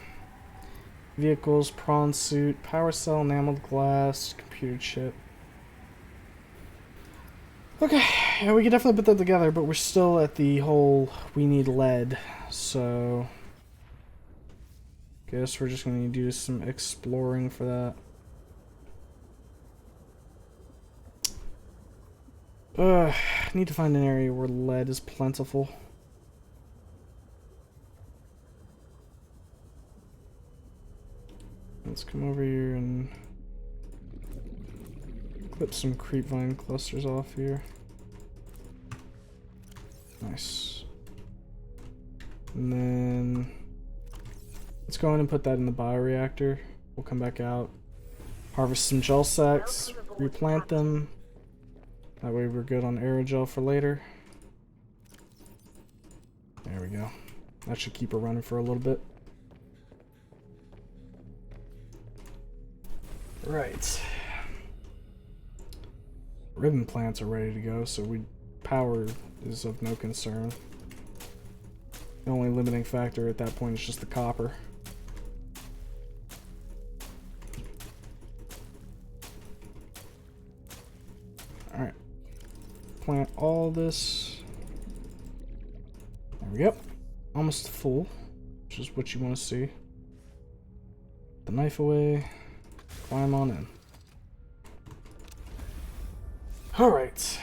Vehicles, prawn suit, power cell, enameled glass, computer chip. Okay, yeah, we can definitely put that together, but we're still at the whole we need lead, so guess we're just gonna do some exploring for that. Need to find an area where lead is plentiful. Let's come over here and clip some creepvine clusters off here. Nice. And then let's go in and put that in the bioreactor. We'll come back out, harvest some gel sacks, replant them. That way we're good on aerogel for later. There we go. That should keep her running for a little bit. Right. Ribbon plants are ready to go, so power is of no concern. The only limiting factor at that point is just the copper. Alright. Plant all this. There we go. Almost full, which is what you want to see. Put the knife away. Climb on in. Alright.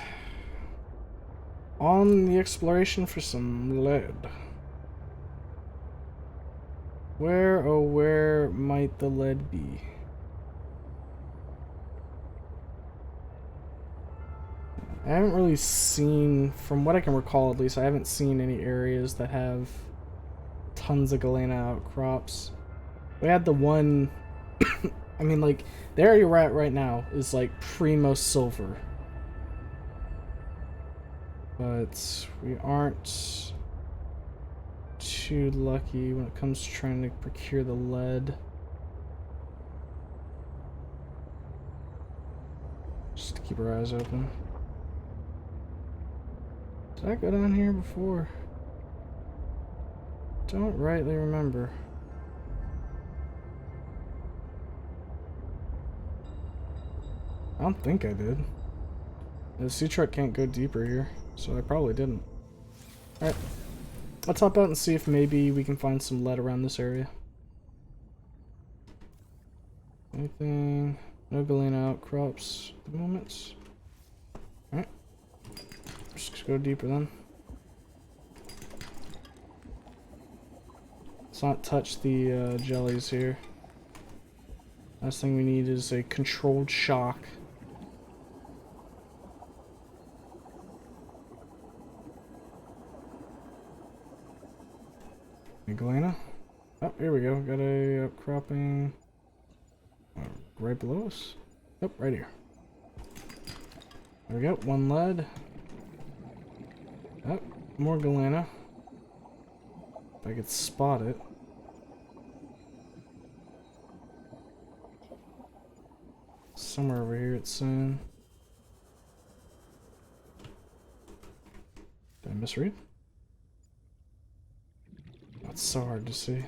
On the exploration for some lead. Where, oh where might the lead be? I haven't really seen, from what I can recall at least, I haven't seen any areas that have tons of galena outcrops. We had the one, I mean like, the area we're at right now is like primo silver. But we aren't too lucky when it comes to trying to procure the lead. Just to keep our eyes open. Did I go down here before? Don't rightly remember. I don't think I did. The sea truck can't go deeper here, so I probably didn't. Alright. Let's hop out and see if maybe we can find some lead around this area. Anything? No galena outcrops at the moment. Alright. Just go deeper then. Let's not touch the jellies here. Last thing we need is a controlled shock. Galena? Oh, here we go. Got a outcropping right below us. Oh, right here. There we go. One lead. Oh, more galena. If I could spot it. Somewhere over here it's soon. Did I misread? it's so hard to see.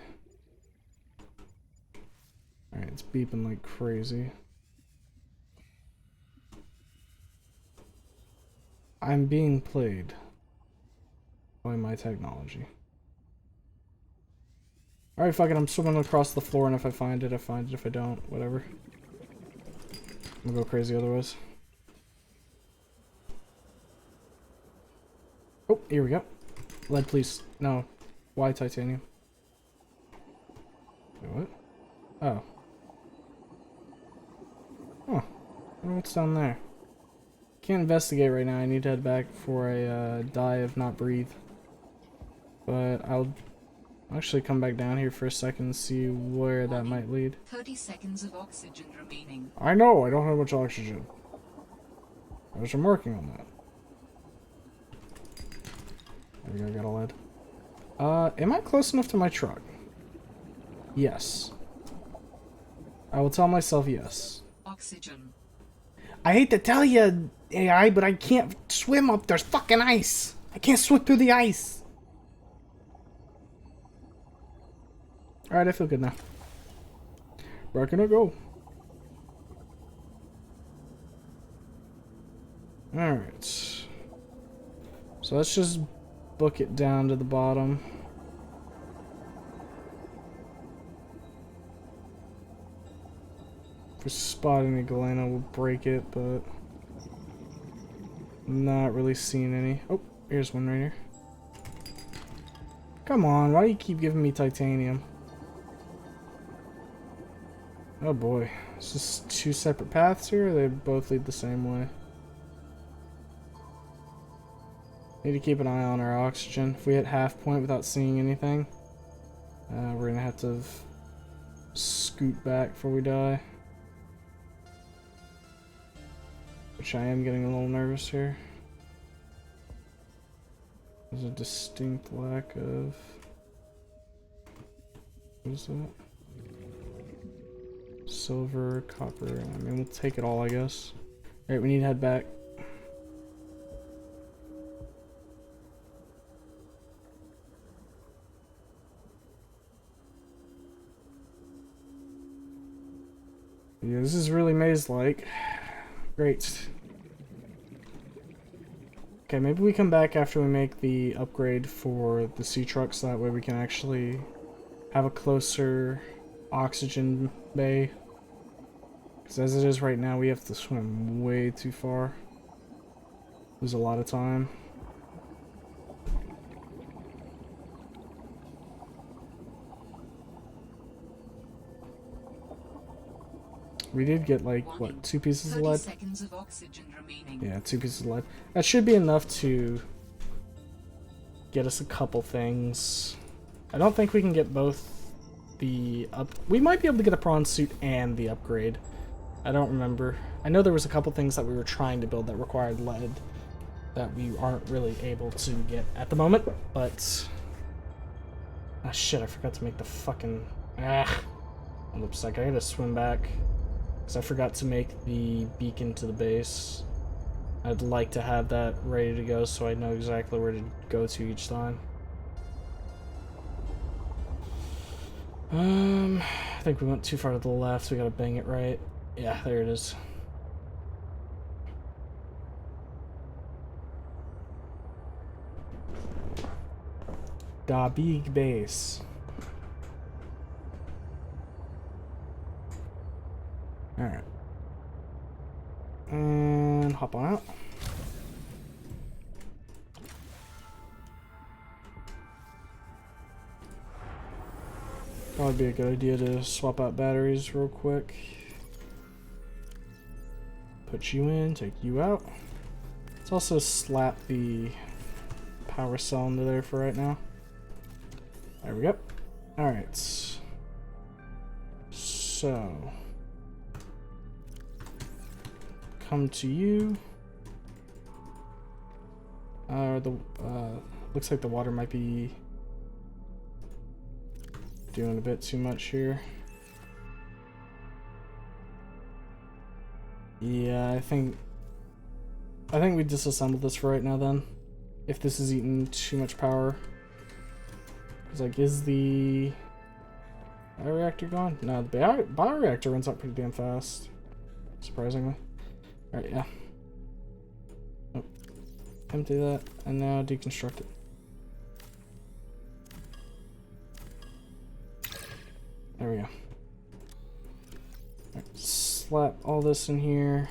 Alright, it's beeping like crazy. I'm being played by my technology. Alright, fuck it, I'm swimming across the floor, and if I find it, I find it. If I don't, whatever. I'm gonna go crazy otherwise. Oh, here we go. Lead, please. No. Why titanium? Wait, what? Oh. Huh. I wonder what's down there. Can't investigate right now. I need to head back before I die of not breathe. But I'll actually come back down here for a second and see where that might lead.
30 seconds of oxygen remaining.
I know, I don't have much oxygen. I'm working on that. There we go, got a lead. Am I close enough to my truck? Yes. I will tell myself yes.
Oxygen.
I hate to tell you, AI, but I can't swim up. There's fucking ice. I can't swim through the ice. Alright, I feel good now. Where can I go? Alright. So let's just book it down to the bottom. If we spot any galena, we'll break it, but not really seeing any. Oh, here's one right here. Come on, why do you keep giving me titanium? Oh boy. Is this two separate paths here, or they both lead the same way? Need to keep an eye on our oxygen. If we hit half point without seeing anything, we're gonna have to scoot back before we die. Which I am getting a little nervous here. There's a distinct lack of... What is that? Silver, copper. I mean, we'll take it all, I guess. Alright, we need to head back. Yeah, this is really maze-like. Great. Okay, maybe we come back after we make the upgrade for the sea truck, so that way we can actually have a closer oxygen bay. Because as it is right now, we have to swim way too far. Lose a lot of time. We did get like, what, 2 pieces of lead?
30 seconds of oxygen remaining.
Yeah, 2 pieces of lead. That should be enough to get us a couple things. I don't think we can get both the we might be able to get a prawn suit and the upgrade. I don't remember. I know there was a couple things that we were trying to build that required lead that we aren't really able to get at the moment, but... Ah, shit, I forgot to make the fucking... Looks like I gotta swim back. Because I forgot to make the beacon to the base. I'd like to have that ready to go so I know exactly where to go to each time. I think we went too far to the left, so we gotta bang it right. Yeah, there it is. Da big base. Alright. And hop on out. Probably be a good idea to swap out batteries real quick. Put you in, take you out. Let's also slap the power cell into there for right now. There we go. Alright. So... come to you. Looks like the water might be doing a bit too much here. Yeah, I think we disassemble this for right now then. If this is eating too much power. It's like, is the bioreactor gone? No, the bioreactor runs out pretty damn fast. Surprisingly. Alright, yeah. Oh. Empty that, and now deconstruct it. There we go. Right, slap all this in here.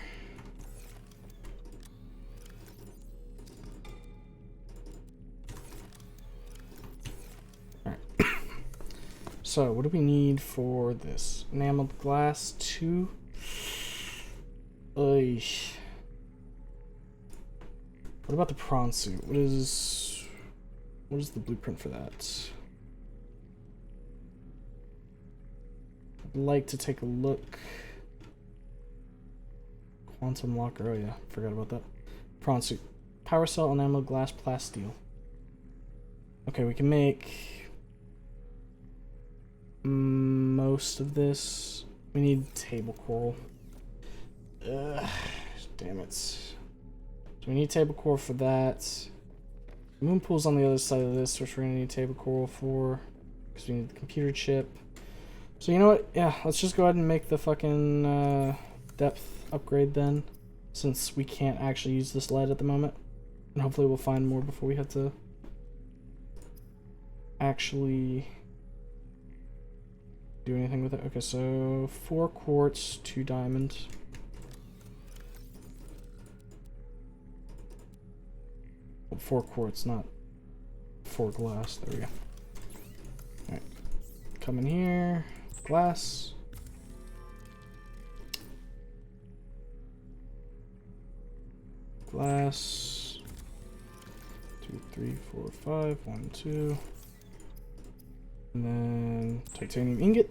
Alright. So, what do we need for this? Enameled glass 2. Oy. What about the prawn suit? What is the blueprint for that? I'd like to take a look. Quantum locker. Oh yeah, forgot about that. Prawn suit. Power cell, enameled glass, plasteel. Okay, we can make most of this. We need table coral. Damn it. So we need table coral for that. Moon pool's on the other side of this, which we're gonna need table coral for, because we need the computer chip. So you know what? Yeah, let's just go ahead and make the fucking depth upgrade then, since we can't actually use this lead at the moment. And hopefully we'll find more before we have to actually do anything with it. Okay, so 4 quartz, 2 diamonds. Well, 4 quartz, not 4 glass. There we go. Alright. Come in here. Glass. Glass. 2, 3, 4, 5. 1, 2. And then titanium ingot.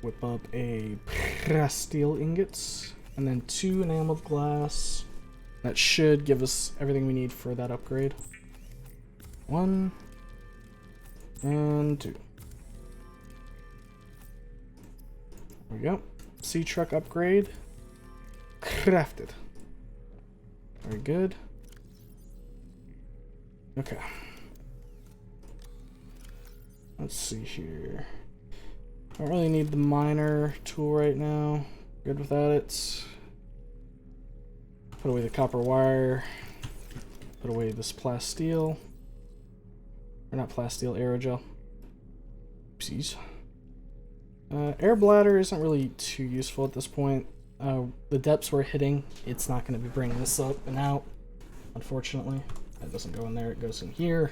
Whip up a plasteel ingots. And then 2 enameled glass. That should give us everything we need for that upgrade. 1 and 2. There we go. Sea truck upgrade. Crafted. Very good. Okay. Let's see here. I don't really need the miner tool right now. Good without it. Put away the copper wire. Put away this plasteel. Or not plasteel, aerogel. Oopsies. Air bladder isn't really too useful at this point. The depths we're hitting, it's not going to be bringing this up and out, unfortunately. That doesn't go in there, it goes in here.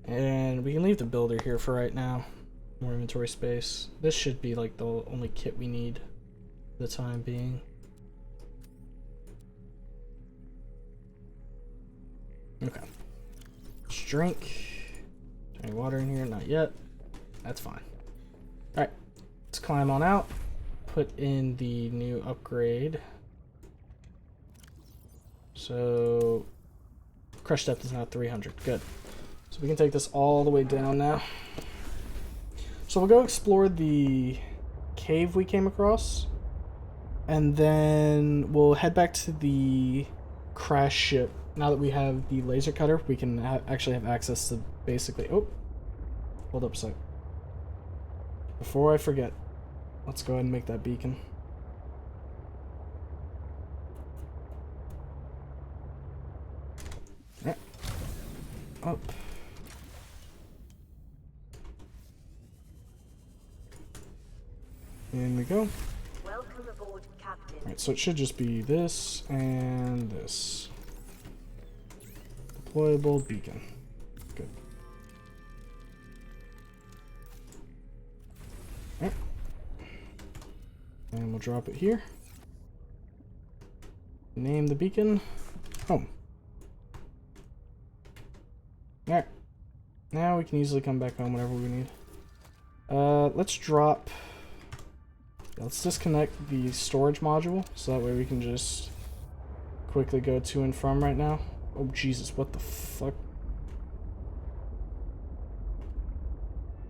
And we can leave the builder here for right now. More inventory space. This should be like the only kit we need for the time being. Okay. Let's drink. Any water in here? Not yet. That's fine. Alright. Let's climb on out. Put in the new upgrade. So crush depth is now 300. Good. So we can take this all the way down now. So we'll go explore the cave we came across. And then we'll head back to the crash ship. Now that we have the laser cutter, we can actually have access to basically... Oh! Hold up a sec. Before I forget, let's go ahead and make that beacon. Alright. Up. In we go.
Welcome aboard, Captain.
Alright, so it should just be this and this. Deployable beacon. Good. Alright. And we'll drop it here. Name the beacon home. Alright. Now we can easily come back home whenever we need. Let's drop... Let's disconnect the storage module, so that way we can just quickly go to and from right now. Oh, Jesus, what the fuck?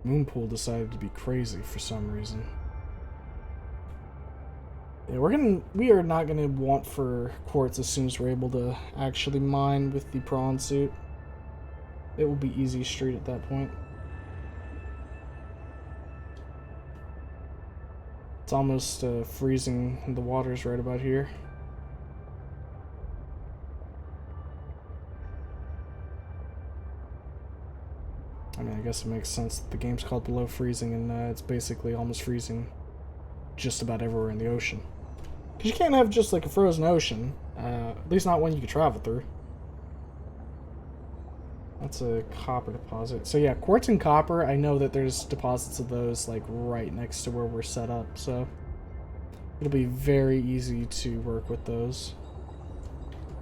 Moonpool decided to be crazy for some reason. Yeah, we are not gonna want for quartz as soon as we're able to actually mine with the prawn suit. it will be easy street at that point. It's almost freezing in the waters right about here. I mean, I guess it makes sense that the game's called Below Freezing, and it's basically almost freezing just about everywhere in the ocean. Because you can't have just like a frozen ocean, at least not one you can travel through. That's a copper deposit. So yeah, quartz and copper, I know that there's deposits of those like right next to where we're set up, so it'll be very easy to work with those.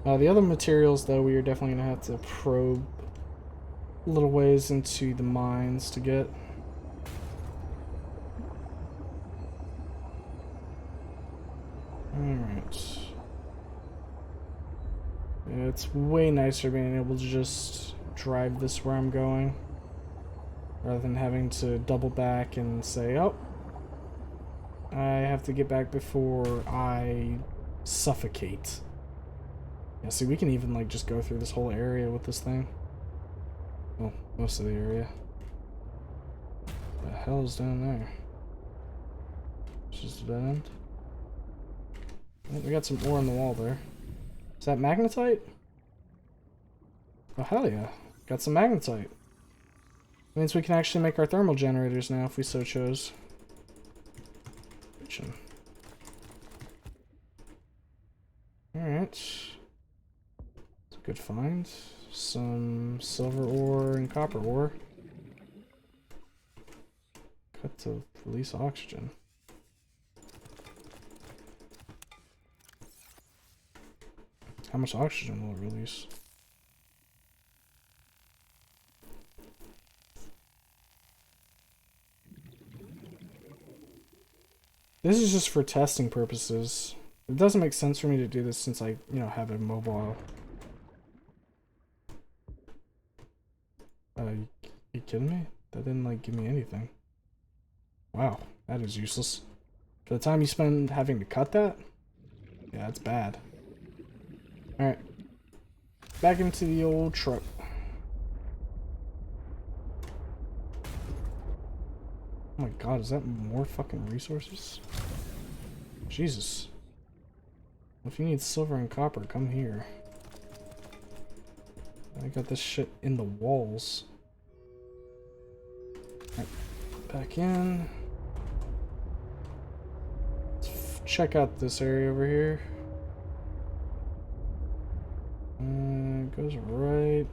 The other materials, though, we are definitely going to have to probe a little ways into the mines to get. Alright. Yeah, it's way nicer being able to just drive this where I'm going, rather than having to double back and say, oh, I have to get back before I suffocate. Yeah, see, we can even like just go through this whole area with this thing. Well, most of the area. What the hell is down there? It's just a dead end. Oh, we got some ore on the wall there. Is that magnetite? Oh, hell yeah. Got some magnetite. Means we can actually make our thermal generators now if we so chose. Alright. It's a good find. Some silver ore and copper ore. Cut to release oxygen. How much oxygen will it release? This is just for testing purposes. It doesn't make sense for me to do this since I, have a mobile. You kidding me? That didn't, like, give me anything. Wow, that is useless. For the time you spend having to cut that? Yeah, that's bad. Alright. Back into the old truck. Oh my god, is that more fucking resources? Jesus. If you need silver and copper, come here. I got this shit in the walls. Right, back in. Let's check out this area over here. It goes right.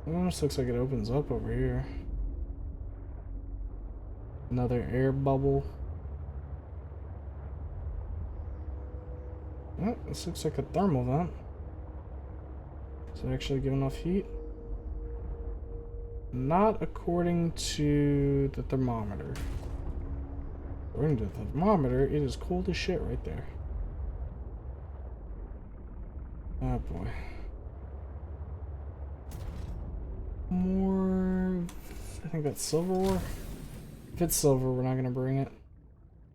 It almost looks like it opens up over here. Another air bubble. Oh, this looks like a thermal vent. Does it actually give enough heat? Not according to the thermometer. According to the thermometer, it is cold as shit right there. Oh boy. More... I think that's silver ore. If it's silver, we're not gonna bring it.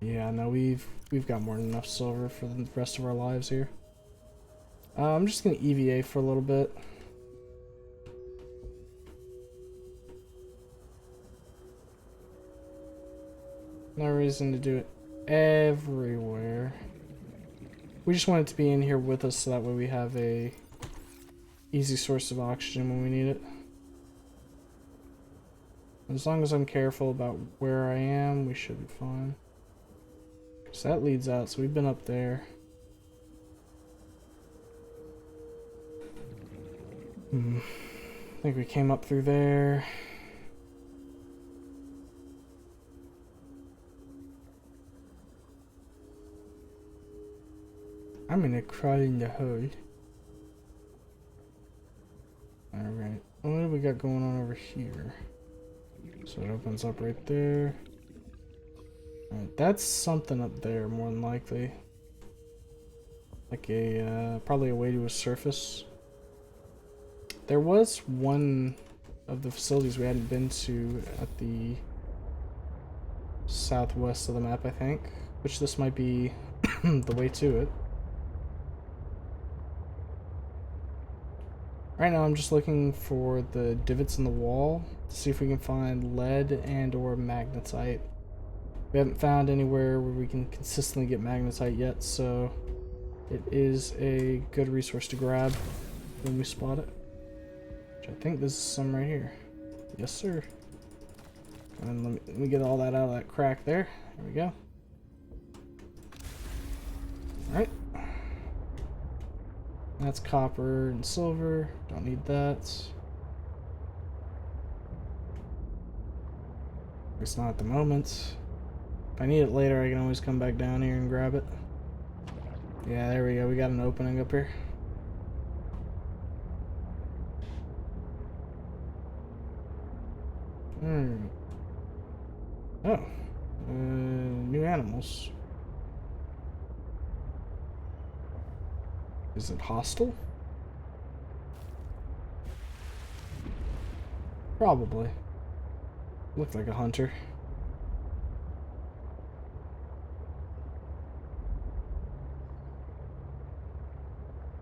Yeah, no, we've got more than enough silver for the rest of our lives here. I'm just gonna EVA for a little bit. No reason to do it everywhere. We just want it to be in here with us so that way we have a easy source of oxygen when we need it. As long as I'm careful about where I am, we should be fine. So that leads out, so we've been up there. I think we came up through there. I'm gonna crawl in the hole. Alright, what do we got going on over here? So it opens up right there. Alright, that's something up there, more than likely. Like a, probably a way to a surface. There was one of the facilities we hadn't been to at the southwest of the map, I think. Which this might be the way to it. Right now I'm just looking for the divots in the wall to see if we can find lead and or magnetite. We haven't found anywhere where we can consistently get magnetite yet, so it is a good resource to grab when we spot it. Which I think this is some right here. Yes, sir. And let me get all that out of that crack there. There we go. Alright. That's copper and silver. Don't need that. It's not at the moment. If I need it later, I can always come back down here and grab it. Yeah, there we go. We got an opening up here. Oh. New animals. Is it hostile? Probably. Looked like a hunter.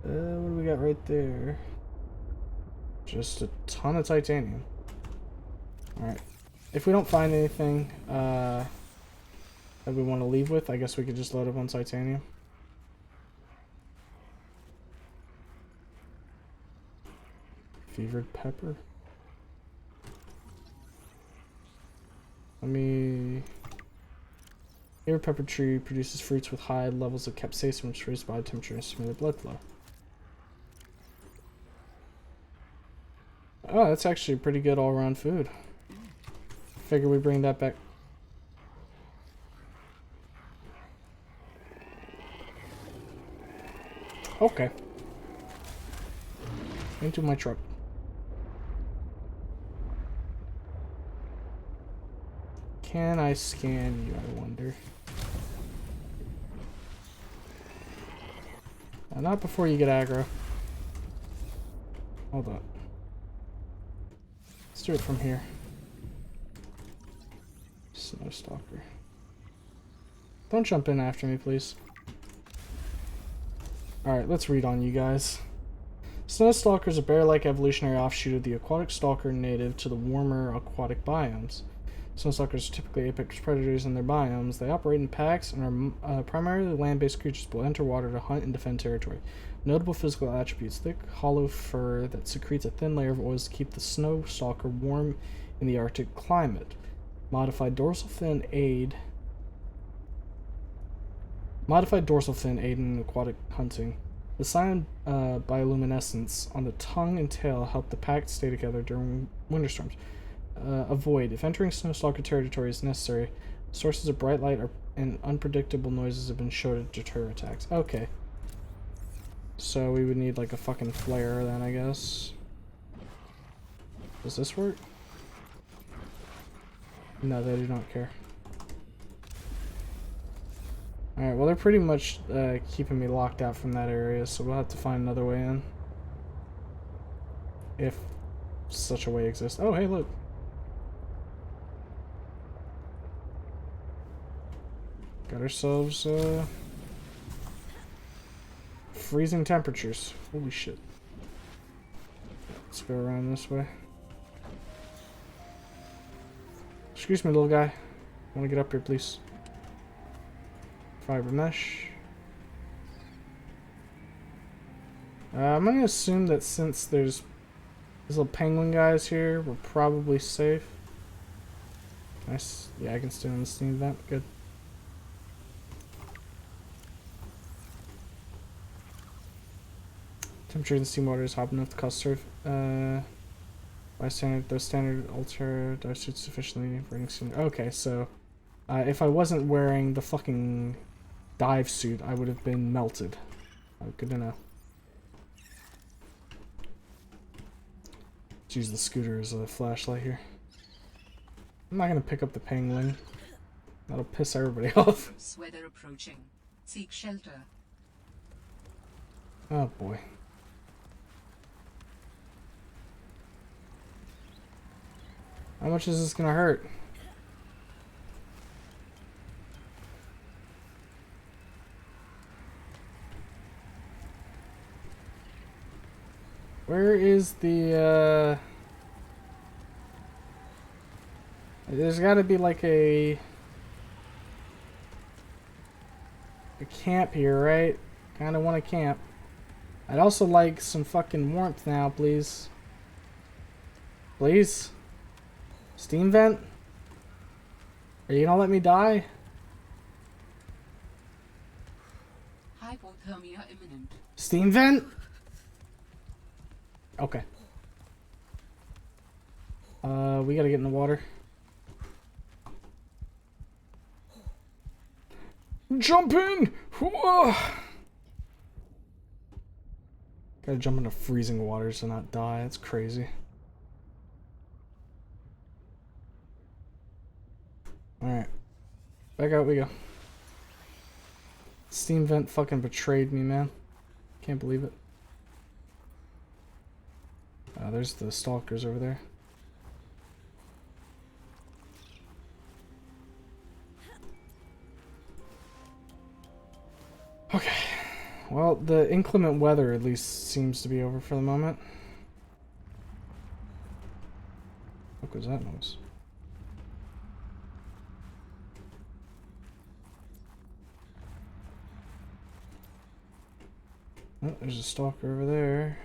What do we got right there? Just a ton of titanium. Alright. If we don't find anything that we want to leave with, I guess we could just load up on titanium. Fevered pepper. Fevered pepper tree produces fruits with high levels of capsaicin, which raise body temperature and stimulate blood flow. Oh, that's actually a pretty good all-around food. Figure we bring that back. Okay. Into my truck. Can I scan you, I wonder? Not before you get aggro. Hold up. Let's do it from here. Snowstalker. Don't jump in after me, please. Alright, let's read on you guys. Snowstalker is a bear-like evolutionary offshoot of the aquatic stalker native to the warmer aquatic biomes. Snowstalkers are typically apex predators in their biomes. They operate in packs and are primarily land-based creatures but will enter water to hunt and defend territory. Notable physical attributes: thick, hollow fur that secretes a thin layer of oils to keep the snowstalker warm in the Arctic climate. Modified dorsal fin aid in aquatic hunting. The cyan bioluminescence on the tongue and tail help the pack stay together during winter storms. Avoid. If entering snowstalker territory is necessary, sources of bright light and unpredictable noises have been shown to deter attacks. Okay. So we would need like a fucking flare then, I guess. Does this work? No, they do not care. Alright, well they're pretty much keeping me locked out from that area, so we'll have to find another way in. If such a way exists. Oh, hey, look. Got ourselves freezing temperatures. Holy shit. Let's go around this way. Excuse me, little guy. Want to get up here, please? Fiber mesh. I'm gonna assume that since there's these little penguin guys here, we're probably safe. Nice. Yeah, I can stay on the steam vent. Good. Temperature in the seawater is hot enough to cause surf. By standard, those standard ultra dive suits sufficiently burning soon. Okay, so if I wasn't wearing the fucking dive suit, I would have been melted. Oh, good to know. Let's use the scooter as a flashlight here. I'm not gonna pick up the penguin. That'll piss everybody off.
Weather approaching. Seek shelter.
Oh boy. How much is this gonna hurt? Where is the, There's gotta be like a camp here, right? Kinda wanna camp. I'd also like some fucking warmth now, please. Please? Steam vent? Are you gonna let me die?
Hypothermia imminent.
Steam vent? Okay. We gotta get in the water. Jump in! Whoa! Gotta jump into freezing waters and not die. That's crazy. Alright. Back out we go. Steam vent fucking betrayed me, man. Can't believe it. There's the stalkers over there. Okay. Well, the inclement weather at least seems to be over for the moment. What was that noise? Oh, there's a stalker over there.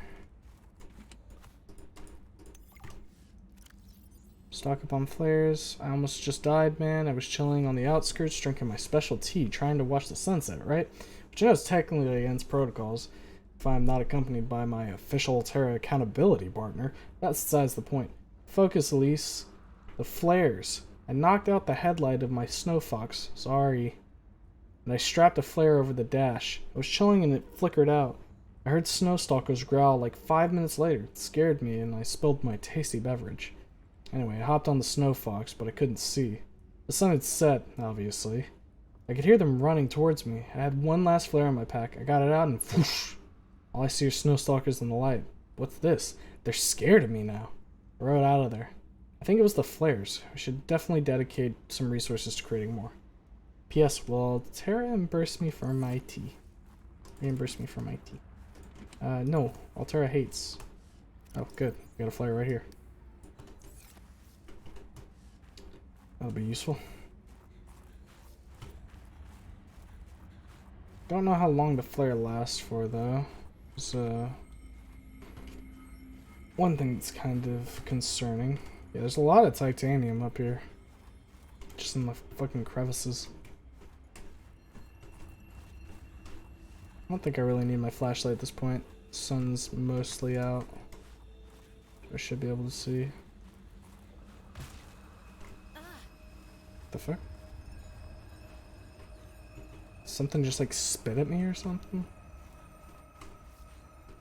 Stock up on flares. I almost just died, man. I was chilling on the outskirts, drinking my special tea, trying to watch the sunset, right? Which I know is technically against protocols if I'm not accompanied by my official Terra accountability partner. That's besides the point. Focus, Elise. The flares. I knocked out the headlight of my Snow Fox. Sorry. And I strapped a flare over the dash. I was chilling and it flickered out. I heard snow stalkers growl like 5 minutes later. It scared me and I spilled my tasty beverage. Anyway, I hopped on the Snow Fox, but I couldn't see. The sun had set, obviously. I could hear them running towards me. I had one last flare in my pack. I got it out and whoosh! All I see are snow stalkers in the light. What's this? They're scared of me now. I rode out of there. I think it was the flares. I should definitely dedicate some resources to creating more. P.S. Will Terra reimburse me for my tea? Reimburse me for my tea. No. Alterra hates. Oh, good. We got a flare right here. That'll be useful. Don't know how long the flare lasts for, though. It's, one thing that's kind of concerning. Yeah, there's a lot of titanium up here. Just in the fucking crevices. I don't think I really need my flashlight at this point. The sun's mostly out. I should be able to see. The fuck? Something just like spit at me or something?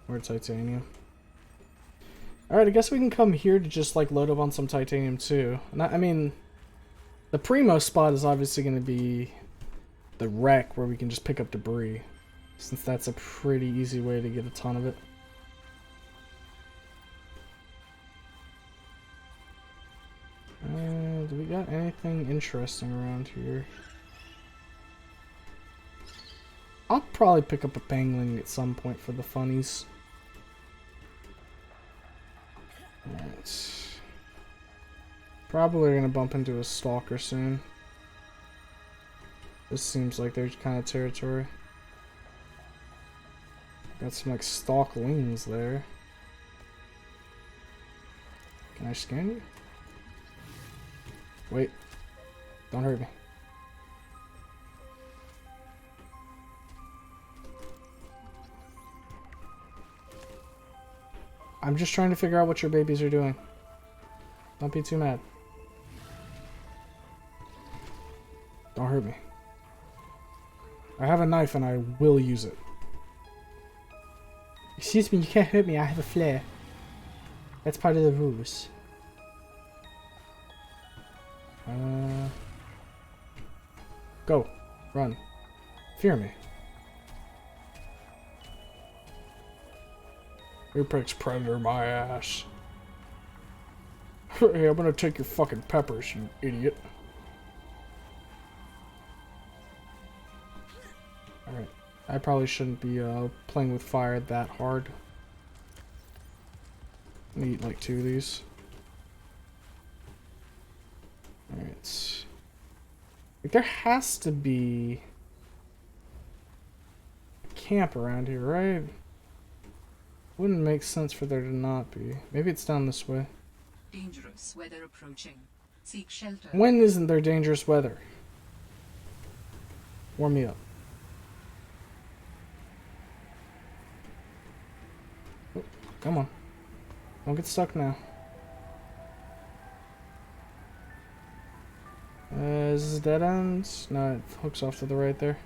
Or titanium. Alright, I guess we can come here to just like load up on some titanium too. And I mean, the primo spot is obviously going to be the wreck where we can just pick up debris. Since that's a pretty easy way to get a ton of it. Do we got anything interesting around here? I'll probably pick up a pangolin at some point for the funnies. Alright. Probably gonna bump into a stalker soon. This seems like their kind of territory. Got some like stalklings there. Can I scan you? Wait. Don't hurt me. I'm just trying to figure out what your babies are doing. Don't be too mad. Don't hurt me. I have a knife and I will use it. Excuse me, you can't hurt me, I have a flare. That's part of the rules. Go. Run. Fear me. Apex Predator my ass. Hey, I'm gonna take your fucking peppers, you idiot. Alright. I probably shouldn't be playing with fire that hard. I'm gonna eat like 2 of these. Alright. Like, there has to be a camp around here, right? Wouldn't make sense for there to not be. Maybe it's down this way.
Dangerous weather approaching. Seek shelter.
When isn't there dangerous weather? Warm me up. Oh, come on. Don't get stuck now. Is this a dead end? No, it hooks off to the right there.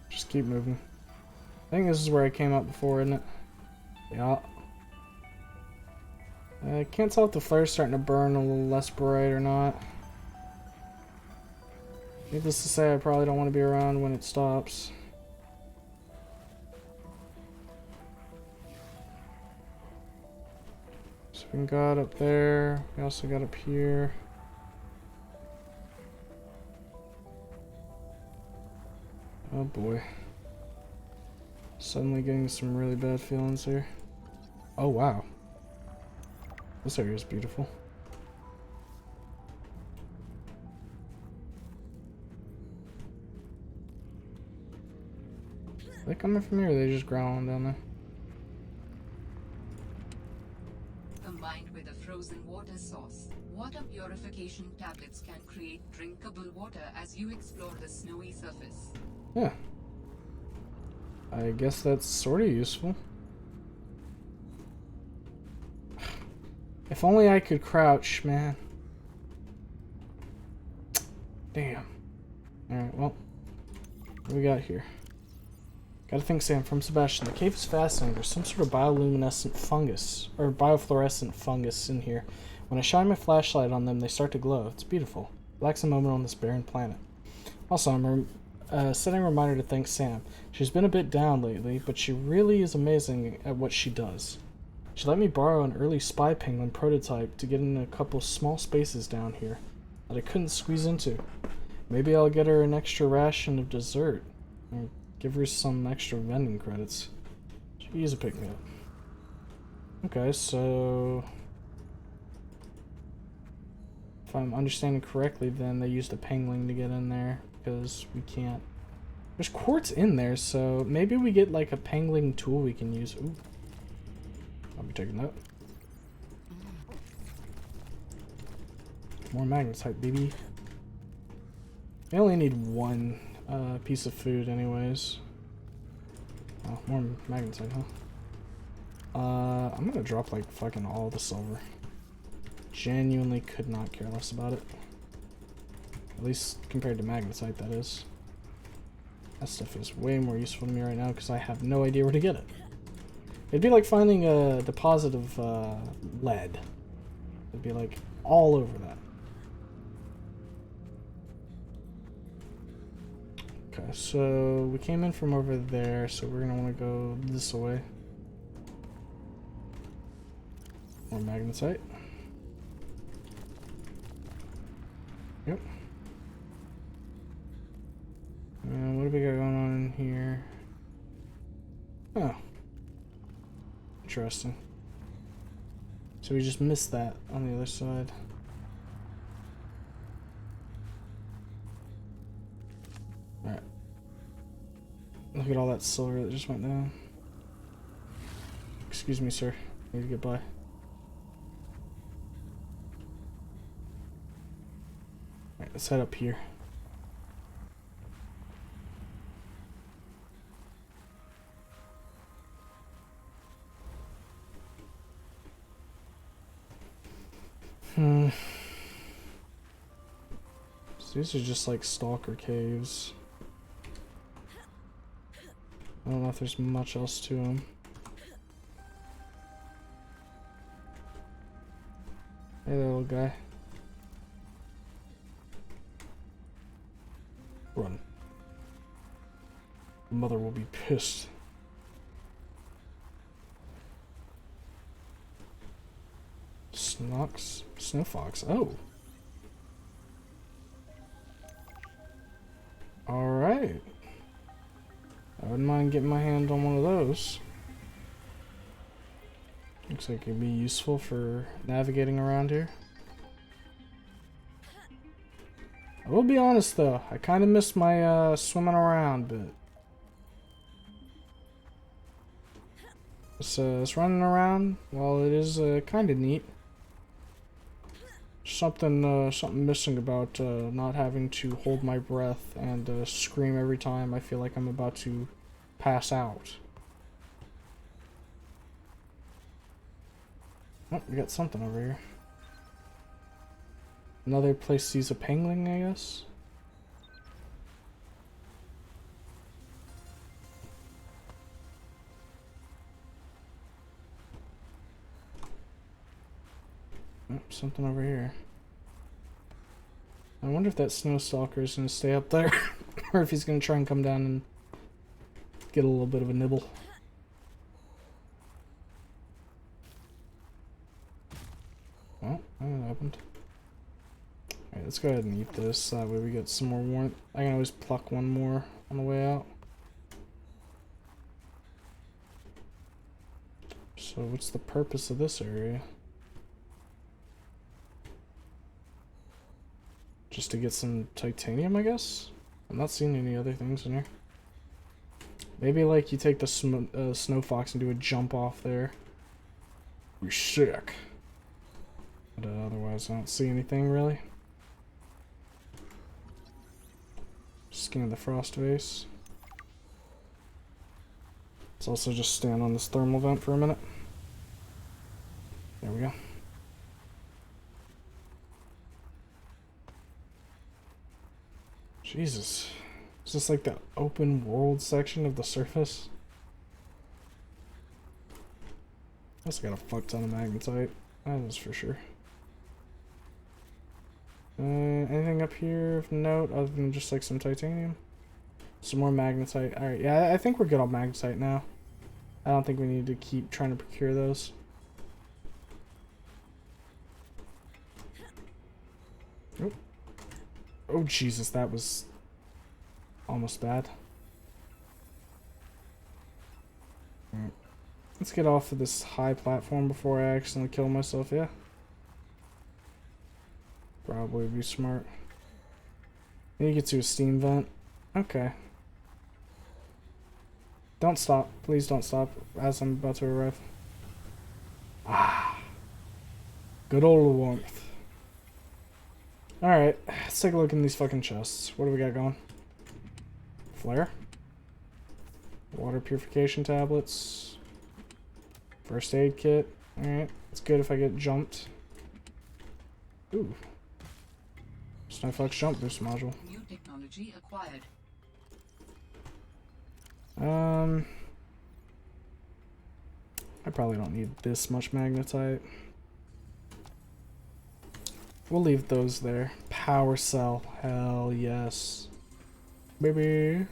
Just keep moving. I think this is where I came out before, isn't it? Yeah. I can't tell if the flare's starting to burn a little less bright or not. Needless to say, I probably don't want to be around when it stops. So we got up there. We also got up here. Oh boy. Suddenly getting some really bad feelings here. Oh wow. This area is beautiful. Are they coming from here or are they just growling down there?
Combined with a frozen water source, water purification tablets can create drinkable water as you explore the snowy surface.
Yeah. I guess that's sort of useful. If only I could crouch, man. Damn. Alright, well. What do we got here? Gotta think, Sam, from Sebastian. The cave is fascinating. There's some sort of bioluminescent fungus, or biofluorescent fungus in here. When I shine my flashlight on them, they start to glow. It's beautiful. Relax a moment on this barren planet. Also, I'm setting a reminder to thank Sam. She's been a bit down lately, but she really is amazing at what she does. She let me borrow an early spy penguin prototype to get in a couple small spaces down here that I couldn't squeeze into. Maybe I'll get her an extra ration of dessert, or give her some extra vending credits. She's a pick-me-up. Okay, so if I'm understanding correctly, then they used a penguin to get in there, because we can't. There's quartz in there, so maybe we get like a penguin tool we can use. Ooh. I'll be taking that. More magnetite, baby. I only need 1 piece of food anyways. Oh, more magnetite, huh? I'm gonna drop like fucking all the silver. Genuinely could not care less about it. At least compared to magnetite, that is. That stuff is way more useful to me right now because I have no idea where to get it. It'd be like finding a deposit of lead. It'd be like all over that. Okay, so we came in from over there, so we're gonna want to go this way. More magnetite. Yep. And what do we got going on in here? Oh. Interesting. So we just missed that on the other side. Alright. Look at all that silver that just went down. Excuse me, sir. I need to get by. Alright, let's head up here. So these are just like stalker caves. I don't know if there's much else to them. Hey there, little guy. Run. Mother will be pissed. Snox? Snow fox. Oh. Alright. I wouldn't mind getting my hand on one of those. Looks like it'd be useful for navigating around here. I will be honest though, I kind of missed my swimming around bit. This running around, well, it is kind of neat. Something missing about not having to hold my breath and scream every time I feel like I'm about to pass out. Oh, we got something over here. Another place sees a penguin, I guess. Oh, something over here. I wonder if that snow stalker is going to stay up there or if he's going to try and come down and get a little bit of a nibble. Oh, that happened. Alright, let's go ahead and eat this. That way we get some more warmth. I can always pluck one more on the way out. So what's the purpose of this area? Just to get some titanium, I guess? I'm not seeing any other things in here. Maybe like you take the snow fox and do a jump off there. You're sick. But otherwise I don't see anything really. Scan the frost vase. Let's also just stand on this thermal vent for a minute. There we go. Jesus. Is this like the open world section of the surface? Also got a fuck ton of magnetite. That is for sure. Anything up here of note other than just like some titanium? Some more magnetite. Alright, yeah, I think we're good on magnetite now. I don't think we need to keep trying to procure those. Oh. Oh Jesus, that was almost bad. Alright. Let's get off of this high platform before I accidentally kill myself, yeah? Probably be smart. Need to get to a steam vent. Okay. Don't stop. Please don't stop as I'm about to arrive. Ah. Good old warmth. Alright, let's take a look in these fucking chests. What do we got going? Flare. Water purification tablets. First aid kit. Alright, it's good if I get jumped. Ooh. Snowfox jump boost module.
New technology acquired.
I probably don't need this much magnetite. We'll leave those there. Power cell. Hell yes. Baby.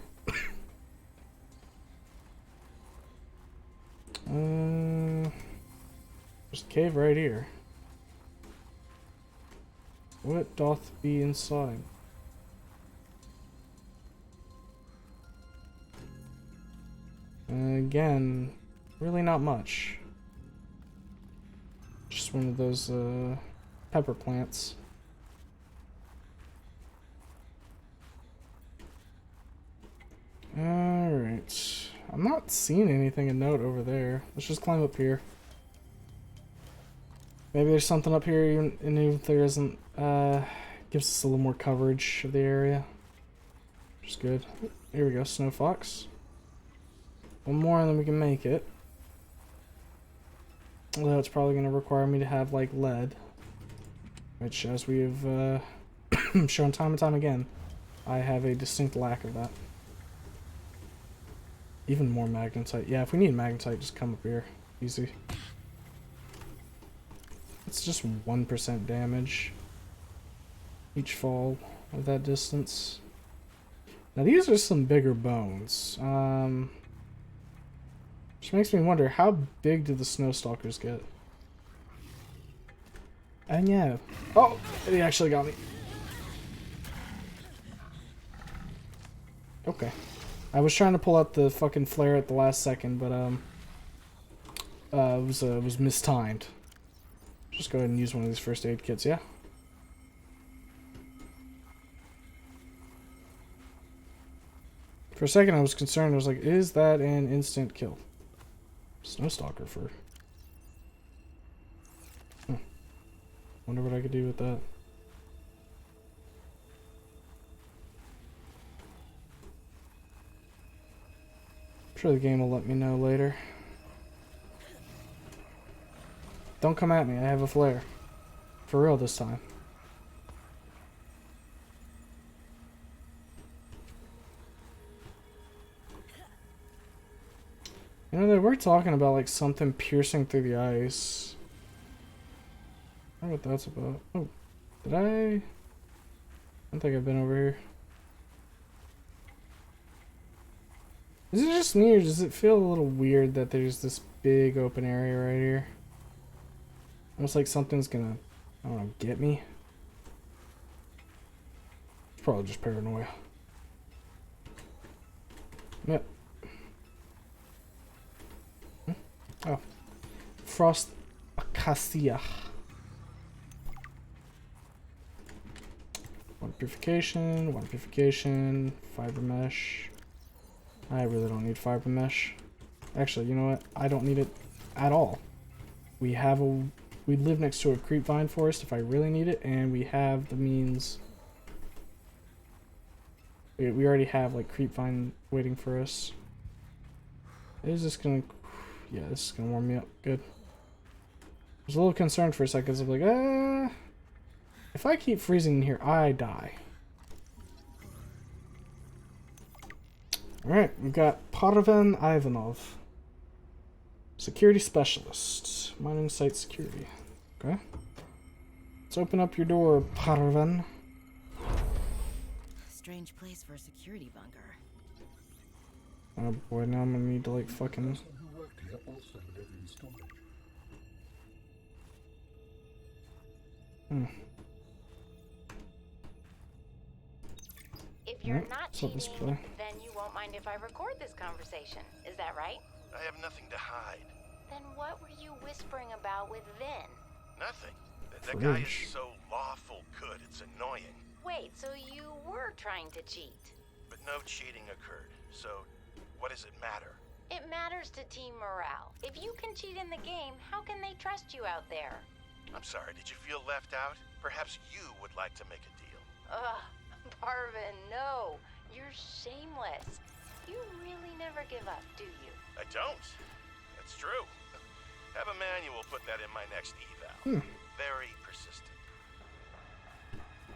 There's a cave right here. What doth be inside? Again, really not much. Just one of those pepper plants. Alright. I'm not seeing anything of note over there. Let's just climb up here. Maybe there's something up here, and even if there isn't, gives us a little more coverage of the area. Which is good. Here we go, Snow Fox. One more and then we can make it. Although it's probably going to require me to have, like, lead. Which, as we have shown time and time again, I have a distinct lack of that. Even more magnetite. Yeah, if we need magnetite, just come up here. Easy. It's just 1% damage each fall of that distance. Now these are some bigger bones. Which makes me wonder, how big do the snow stalkers get? And yeah. Oh! He actually got me. Okay. I was trying to pull out the fucking flare at the last second, but it was mistimed. Just go ahead and use one of these first aid kits, yeah? For a second I was concerned, I was like, is that an instant kill? Snowstalker fur. Wonder what I could do with that. I'm sure the game will let me know later. Don't come at me, I have a flare. For real this time. You know, they were talking about like something piercing through the ice. I don't know what that's about. Oh, did I don't think I've been over here. Is it just me, or does it feel a little weird that there's this big open area right here? Almost like something's gonna, I don't know, get me. It's probably just paranoia. Yep. Oh. Frost Acacia. Water purification, fiber mesh. I really don't need fiber mesh. Actually, you know what? I don't need it at all. We live next to a creepvine forest if I really need it, and we have the means. We already have like creepvine waiting for us. Is this gonna? Yeah, this is gonna warm me up. Good. I was a little concerned for a second. I was like, if I keep freezing in here, I die. Alright, we've got Parvan Ivanov. Security Specialist. Mining Site Security. Okay. Let's open up your door, Parvan.
Strange place for a security bunker.
Oh boy, now I'm gonna need to like fucking...
If you're
Alright,
not
so let's
cheating,
play.
then you won't mind if I record this conversation. Is that right?
I have nothing to hide.
Then what were you whispering about with Vin?
Nothing. That guy
Fridge.
is so lawful good, it's annoying.
Wait, so you were trying to cheat?
But no cheating occurred. So, what does it matter?
It matters to team morale. If you can cheat in the game, how can they trust you out there?
I'm sorry, did you feel left out? Perhaps you would like to make a deal.
Ugh, Parvin, no. You're shameless. You really never give up, do you?
I don't. That's true. Have a manual put that in my next eval. Very persistent.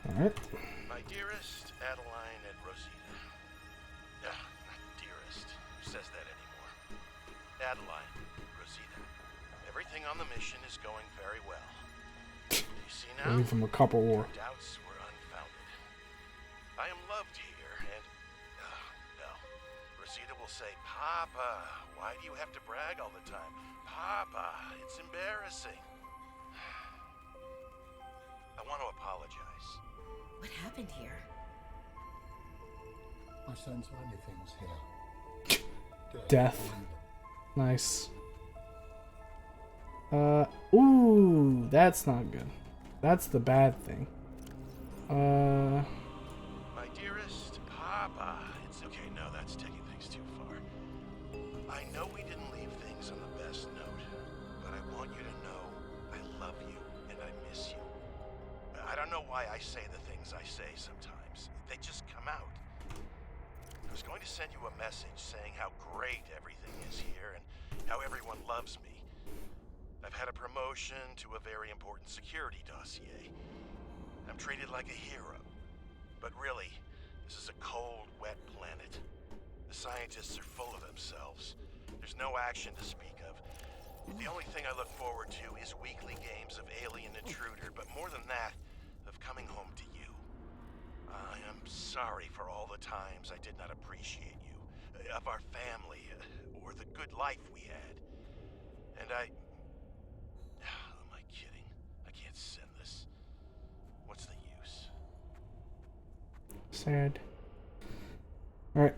Alright.
My dearest Adeline and Rosita. Not dearest. Who says that anymore? Adeline, Rosita. Everything on the mission is going very well. You see now?
Leave from a couple war.
Doubts were unfounded. I am loved here, and no. Rosita will say, "Papa, why do you have to brag all the time? Papa, it's embarrassing." I want to apologize.
What happened here?
I sense many things here.
Death. Nice. Ooh, that's not good. That's the bad thing.
My dearest Papa, it's okay. No, that's taking things too far. I know we didn't leave things on the best note, but I want you to know I love you and I miss you. I don't know why I say the things I say sometimes. They just come out. I was going to send you a message saying how great everything is here and how everyone loves me. I've had a promotion to a very important security dossier. I'm treated like a hero. But really, this is a cold, wet planet. The scientists are full of themselves. There's no action to speak of. The only thing I look forward to is weekly games of Alien Intruder, but more than that, of coming home to you. I am sorry for all the times I did not appreciate you, of our family, or the good life we had. And am I kidding? I can't send this. What's the use?
Sad. Alright.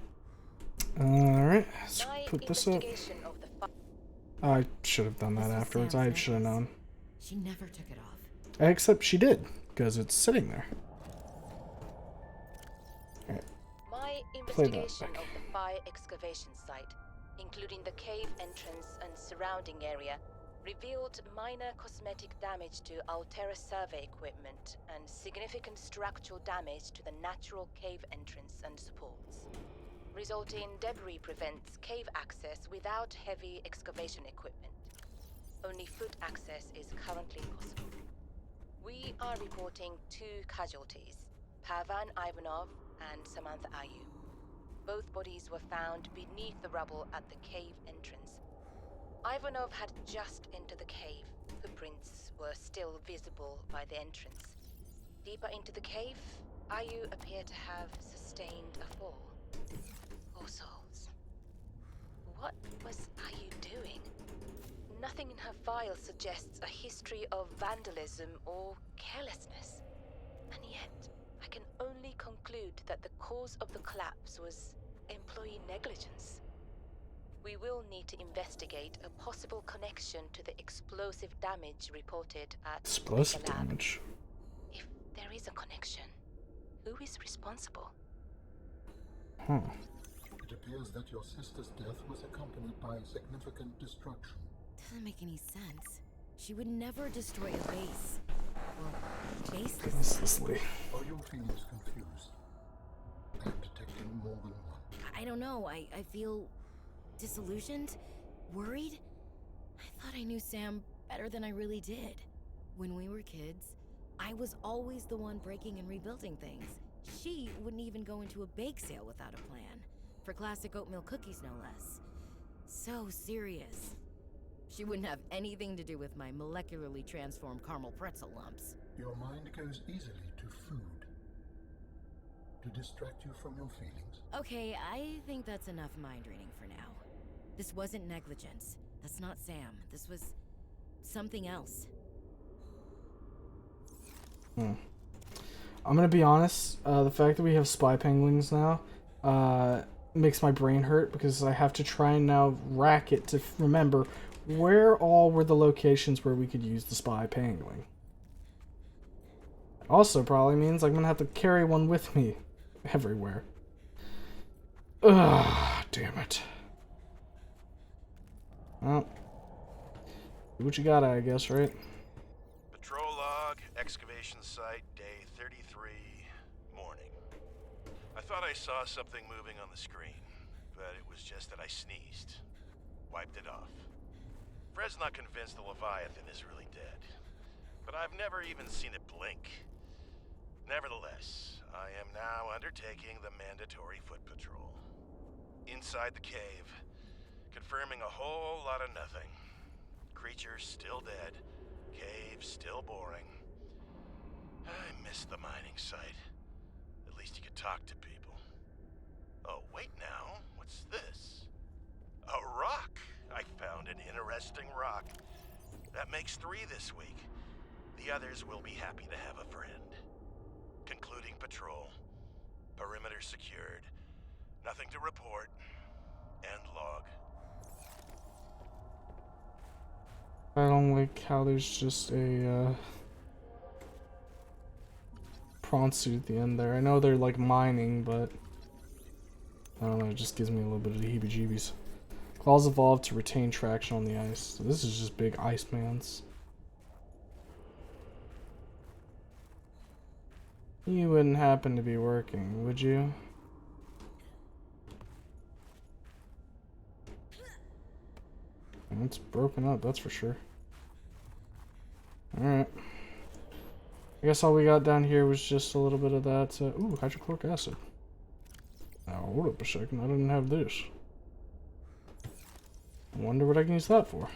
put this up.
investigation of the
I should have done that
This was
afterwards.
Sam's
I should have known.
She never took it off.
Except she did, because it's sitting there.
My
Play that
investigation
back.
of the fire excavation site, including the cave entrance and surrounding area, revealed minor cosmetic damage to Altera survey equipment and significant structural damage to the natural cave entrance and supports. Resulting debris prevents cave access without heavy excavation equipment. Only foot access is currently possible. We are reporting 2 casualties, Pavan Ivanov and Samantha Ayu. Both bodies were found beneath the rubble at the cave entrance. Ivanov had just entered the cave. Footprints were still visible by the entrance. Deeper into the cave, Ayu appeared to have sustained a fall. Poor souls. What was Ayu doing? Nothing in her file suggests a history of vandalism or carelessness. And yet, I can only conclude that the cause of the collapse was employee negligence. We will need to investigate a possible connection to the explosive damage reported at
Explosive
the lab.
damage.
If there is a connection, who is responsible?
Huh.
It appears that your sister's death was accompanied by significant destruction.
Doesn't make any sense. She would never destroy a base. Well, baseless.
Baselessly.
Are your feelings confused? I am detecting more than one.
I don't know. I feel disillusioned, worried. I thought I knew Sam better than I really did. When we were kids, I was always the one breaking and rebuilding things. She wouldn't even go into a bake sale without a plan. For classic oatmeal cookies, no less. So serious. She wouldn't have anything to do with my molecularly transformed caramel pretzel lumps.
Your mind goes easily to food. To distract you from your feelings.
Okay, I think that's enough mind reading for now. This wasn't negligence. That's not Sam. This was something else.
I'm gonna be honest, the fact that we have spy penguins now makes my brain hurt because I have to try and now rack it to remember where all were the locations where we could use the spy penguin. Also probably means I'm gonna have to carry one with me everywhere. Ugh, damn it. Well, do what you gotta, I guess, right?
Patrol log, excavation site, day 33, morning. I thought I saw something moving on the screen, but it was just that I sneezed. Wiped it off. Fred's not convinced the Leviathan is really dead, but I've never even seen it blink. Nevertheless, I am now undertaking the mandatory foot patrol. Inside the cave, confirming a whole lot of nothing. Creatures still dead, cave still boring. I miss the mining site. At least you could talk to people. Oh, wait now, what's this? A rock! I found an interesting rock. That makes 3 this week. The others will be happy to have a friend. Concluding patrol. Perimeter secured. Nothing to report. End log.
I don't like how there's just a prawn suit at the end there. I know they're like mining, but I don't know, it just gives me a little bit of the heebie-jeebies. Claws evolved to retain traction on the ice. So this is just big Icemans. You wouldn't happen to be working, would you? It's broken up, that's for sure. Alright. I guess all we got down here was just a little bit of that. Ooh, hydrochloric acid. Now, hold up a second. I didn't have this. I wonder what I can use that for.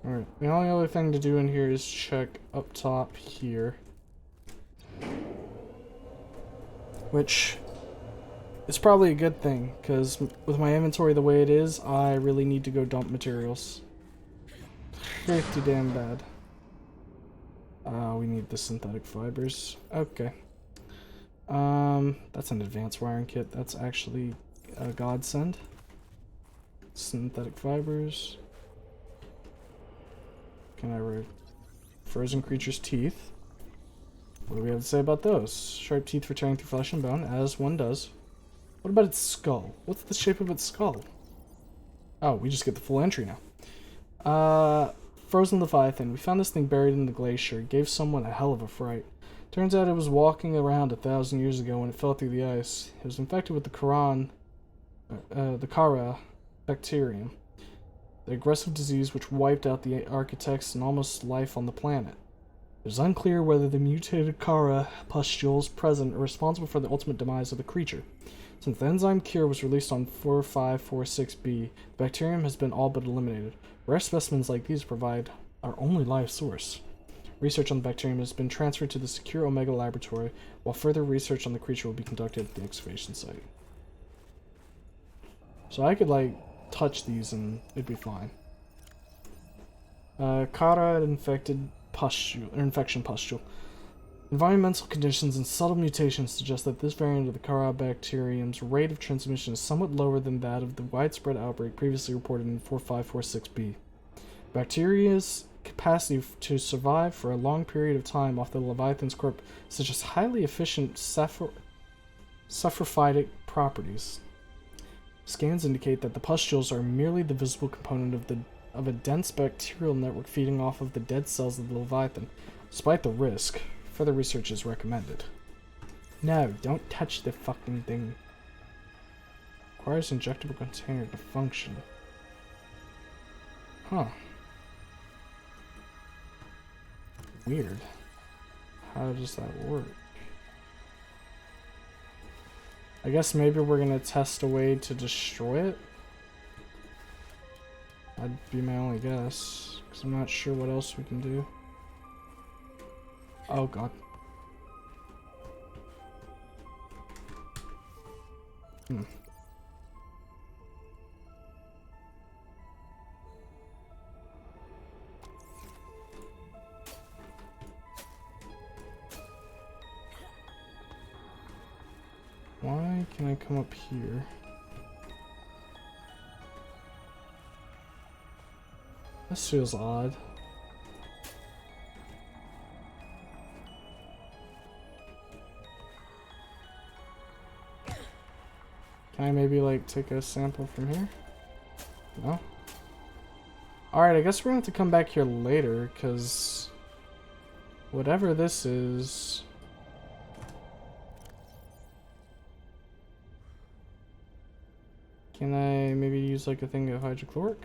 Alright, the only other thing to do in here is check up top here. Which is probably a good thing, because with my inventory the way it is, I really need to go dump materials. Pretty damn bad. We need the synthetic fibers. Okay. That's an advanced wiring kit. That's actually a godsend. Synthetic fibers. Can I read? Frozen creature's teeth. What do we have to say about those? Sharp teeth for tearing through flesh and bone, as one does. What about its skull? What's the shape of its skull? Oh, we just get the full entry now. Frozen Leviathan. We found this thing buried in the glacier. It gave someone a hell of a fright. Turns out it was walking around 1,000 years ago when it fell through the ice. It was infected with the Kara bacterium, the aggressive disease which wiped out the architects and almost life on the planet. It is unclear whether the mutated Kara pustules present are responsible for the ultimate demise of the creature. Since the enzyme cure was released on 4546b, the bacterium has been all but eliminated. Rare specimens like these provide our only live source. Research on the bacterium has been transferred to the secure Omega laboratory, while further research on the creature will be conducted at the excavation site. So I could, like, touch these and it'd be fine. Kara infection pustule. Environmental conditions and subtle mutations suggest that this variant of the Kara bacterium's rate of transmission is somewhat lower than that of the widespread outbreak previously reported in 4546b. Bacteria's capacity to survive for a long period of time off the Leviathan's corpse suggests highly efficient saprophytic properties. Scans indicate that the pustules are merely the visible component of a dense bacterial network feeding off of the dead cells of the Leviathan. Despite the risk, further research is recommended. No, don't touch the fucking thing. Requires injectable container to function. Huh. Weird. How does that work? I guess maybe we're gonna test a way to destroy it? That'd be my only guess, because I'm not sure what else we can do. Oh god. Why can I come up here? This feels odd. Can I maybe like take a sample from here? No? Alright, I guess we're gonna have to come back here later, because whatever this is... Can I maybe use like a thing of hydrochloric?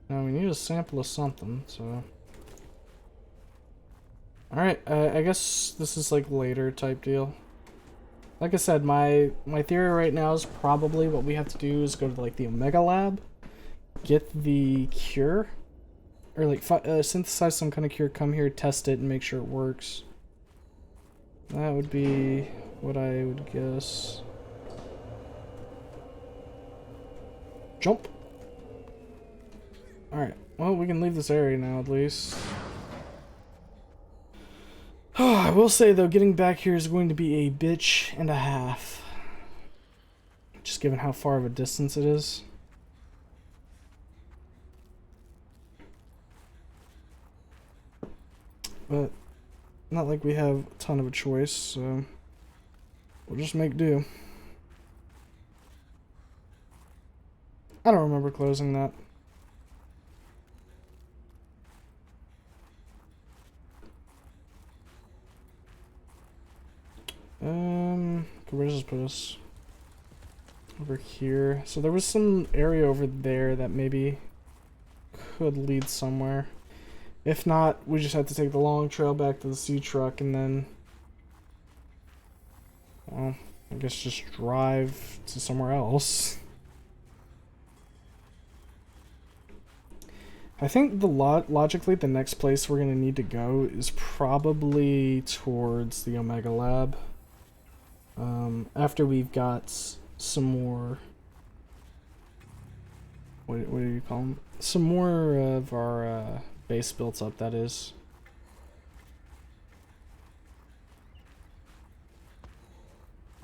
No, we need a sample of something, so... Alright, I guess this is like later type deal. Like I said, my theory right now is probably what we have to do is go to like the Omega lab, get the cure, or like synthesize some kind of cure, come here, test it, and make sure it works. That would be what I would guess. Jump! Alright, well, we can leave this area now at least. I will say though, getting back here is going to be a bitch and a half. Just given how far of a distance it is. But, not like we have a ton of a choice, so we'll just make do. I don't remember closing that. Where does this put us? Over here. So there was some area over there that maybe could lead somewhere. If not, we just have to take the long trail back to the sea truck and then, well, I guess just drive to somewhere else. I think logically the next place we're gonna need to go is probably towards the Omega Lab. After we've got some more, what do you call them? Some more of our base built up, that is.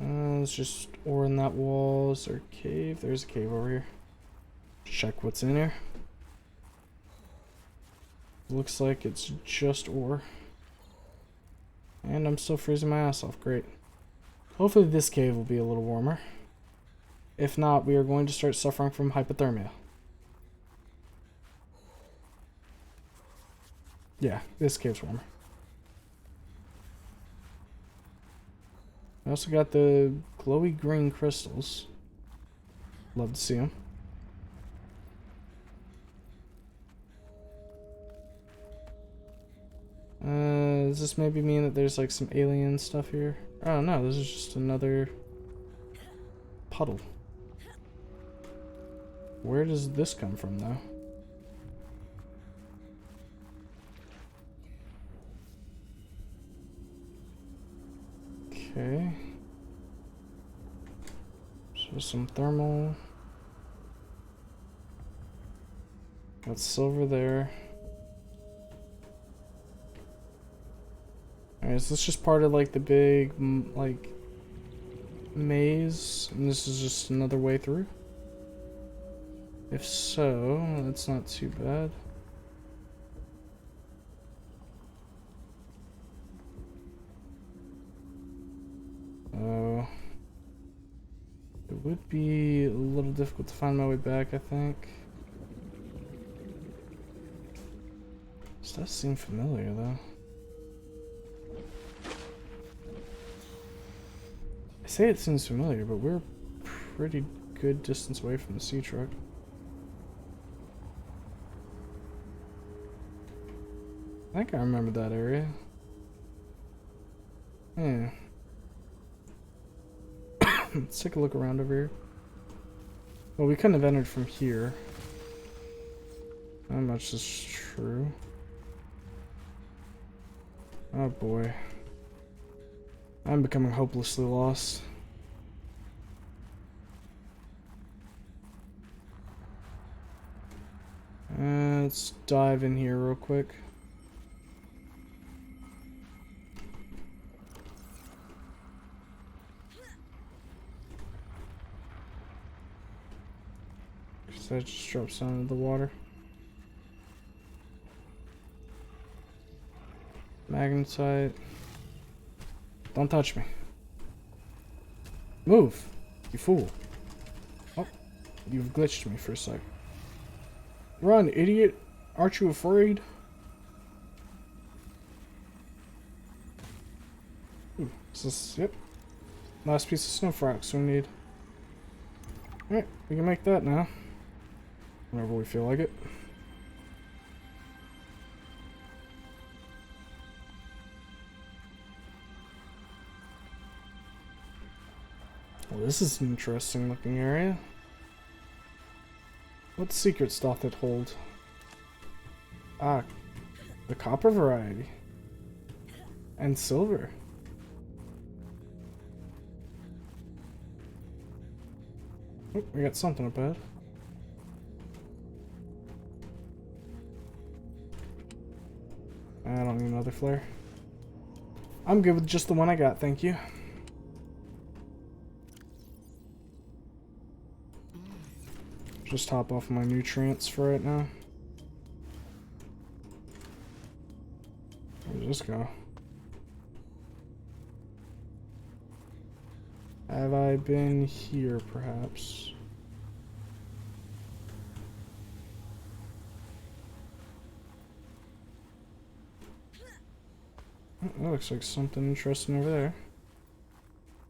It's just ore in that wall. Is there a cave? There's a cave over here. Check what's in here. Looks like it's just ore. And I'm still freezing my ass off. Great. Hopefully this cave will be a little warmer. If not, we are going to start suffering from hypothermia. Yeah, this cave's warmer. I also got the glowy green crystals. Love to see them. Does this maybe mean that there's like some alien stuff here? Oh no, this is just another puddle. Where does this come from though? Okay. So some thermal. Got silver there. Alright, is this just part of like the big like maze and this is just another way through? If so, that's not too bad. It would be a little difficult to find my way back, I think. This does seem familiar, though. I say it seems familiar, but we're a pretty good distance away from the sea truck. I think I remember that area. Yeah. Let's take a look around over here. Well, we couldn't have entered from here. Not much is true. Oh boy. I'm becoming hopelessly lost. Let's dive in here real quick. That just drops down into the water. Magnetite. Don't touch me. Move, you fool. Oh, you've glitched me for a sec. Run, idiot. Aren't you afraid? Is this, yep. Last piece of snow fracks we need. Alright, we can make that now. Whenever we feel like it. Well, this is an interesting looking area. What secrets doth it hold? Ah, the copper variety. And silver. Oh, we got something up ahead. I don't need another flare. I'm good with just the one I got, thank you. Just top off my nutrients for right now. Where'd this go? Have I been here, perhaps? Oh, that looks like something interesting over there.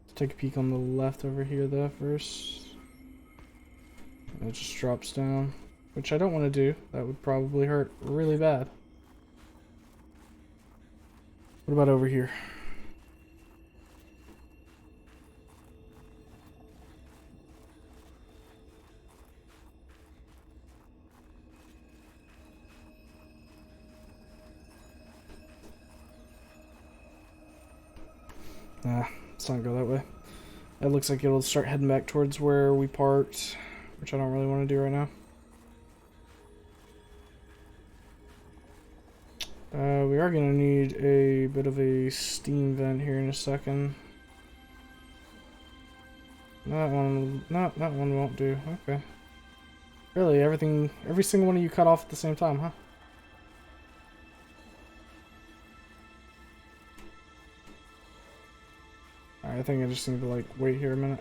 Let's take a peek on the left over here, though, first. It just drops down, which I don't want to do. That would probably hurt really bad. What about over here? Nah, let's not go that way. It looks like it'll start heading back towards where we parked, which I don't really want to do right now. We are going to need a bit of a steam vent here in a second. That one, no, that one won't do. Okay. Really, every single one of you cut off at the same time, huh? Alright, I think I just need to, like, wait here a minute.